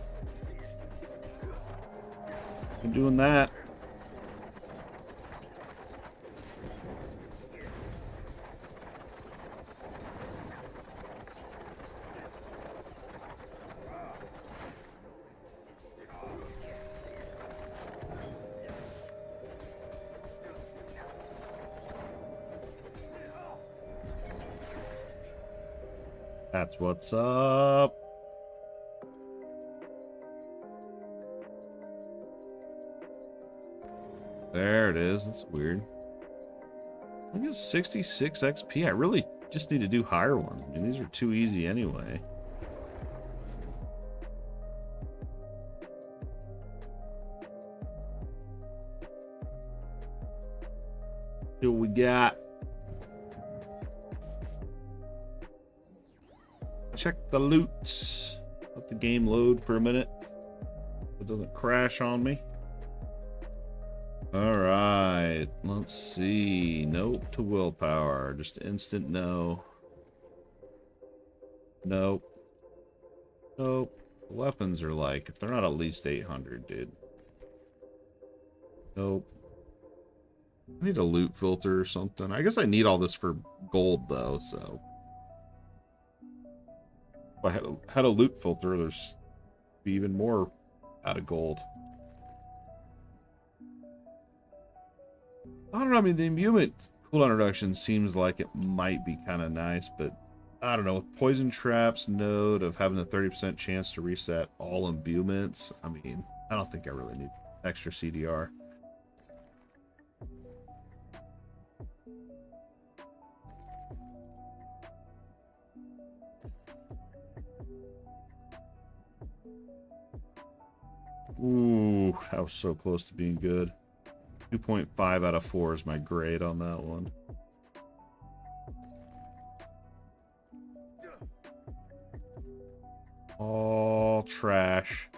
Been doing that. That's what's up. There it is. That's weird. I get 66 XP. I really just need to do higher ones. I mean, these are too easy anyway. See what we got. Check the loot. Let the game load for a minute. It doesn't crash on me. All right, let's see. Nope to willpower. Just instant no. Nope. Nope. Weapons are like, if they're not at least 800, dude. Nope. I need a loot filter or something. I guess I need all this for gold, though, so. If I had a loot filter, there's be even more out of gold. I don't know. I mean, the imbuement cooldown reduction seems like it might be kind of nice, but I don't know. With poison traps, node of having a 30% chance to reset all imbuements, I mean, I don't think I really need extra CDR. Ooh, that was so close to being good. 2.5 out of 4 is my grade on that one. All trash.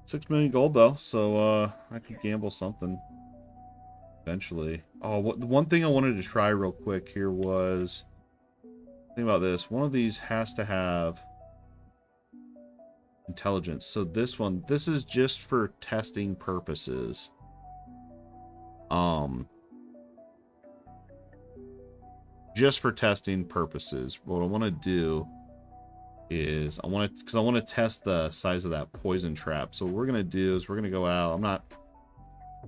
$6 million gold though, so I could gamble something eventually. Oh, one thing I wanted to try real quick here was, think about this. One of these has to have intelligence. So this is just for testing purposes. Just for testing purposes. What I want to do is I want to test the size of that poison trap. So what we're going to do is we're going to go out. I'm not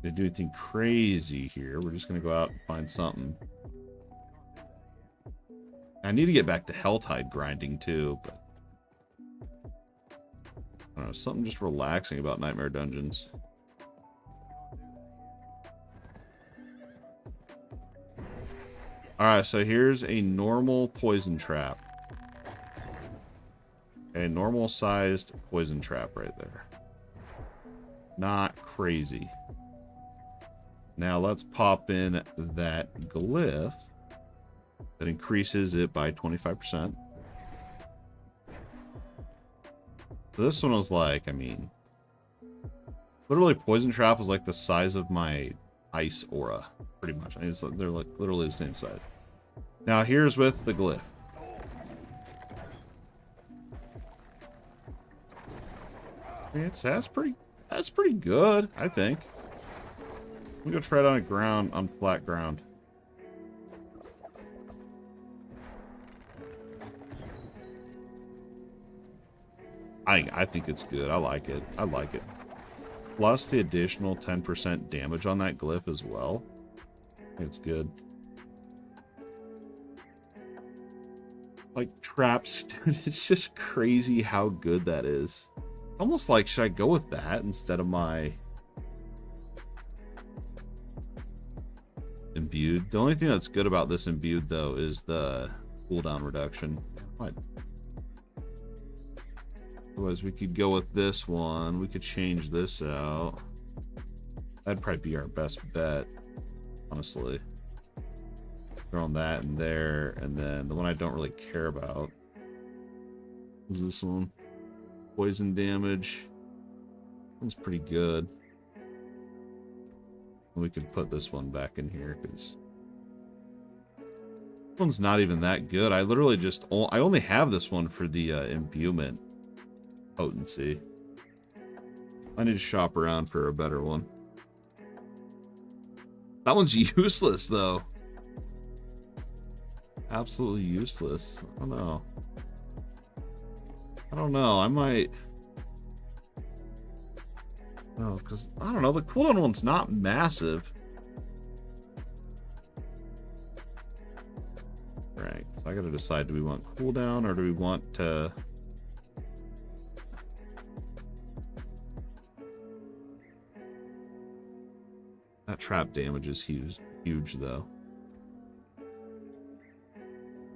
going to do anything crazy here. We're just going to go out and find something. I need to get back to Helltide grinding too, but I don't know, something just relaxing about Nightmare Dungeons. Alright, so here's a normal poison trap. A normal sized poison trap right there. Not crazy. Now let's pop in that glyph that increases it by 25%. So this one was like, I mean, literally poison trap was like the size of my ice aura, pretty much. I mean, they're like literally the same size. Now here's with the glyph. I mean, that's pretty good, I think. We go try it on flat ground. I think it's good. I like it. I like it. Plus the additional 10% damage on that glyph as well. It's good. Like traps, dude, it's just crazy how good that is. Almost like, should I go with that instead of my imbued? The only thing that's good about this imbued though is the cooldown reduction. What? Otherwise, we could go with this one. We could change this out. That'd probably be our best bet, honestly. Throwing that in there, and then the one I don't really care about is this one. Poison damage. One's pretty good. We could put this one back in here because this one's not even that good. I literally just I only have this one for the imbuement potency. I need to shop around for a better one. That one's useless though. Absolutely useless. I don't know. I might. No, because I don't know. The cooldown one's not massive. Right. So I gotta decide: do we want cooldown or do we want to? That trap damage is huge though.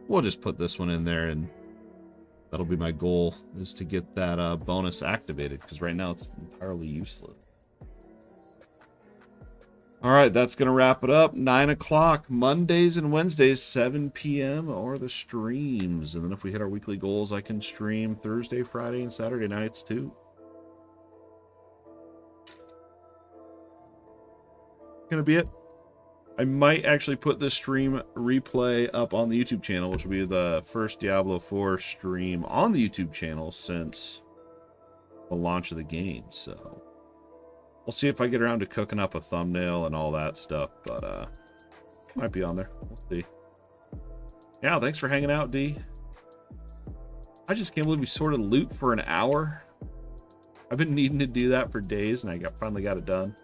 We'll just put this one in there, and that'll be my goal, is to get that bonus activated, because right now it's entirely useless. All right, that's going to wrap it up. 9 o'clock, Mondays and Wednesdays, 7 p.m. are the streams. And then if we hit our weekly goals, I can stream Thursday, Friday, and Saturday nights too. Going to be it. I might actually put this stream replay up on the YouTube channel, which will be the first Diablo 4 stream on the YouTube channel since the launch of the game. So we'll see if I get around to cooking up a thumbnail and all that stuff, but might be on there. We'll see. Yeah, thanks for hanging out, D. I just can't believe we sorted loot for an hour. I've been needing to do that for days, and I finally got it done.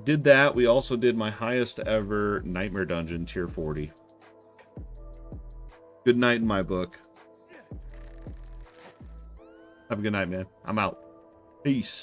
Did that. We also did my highest ever Nightmare Dungeon, tier 40. Good night in my book. Have a good night, man. I'm out. Peace.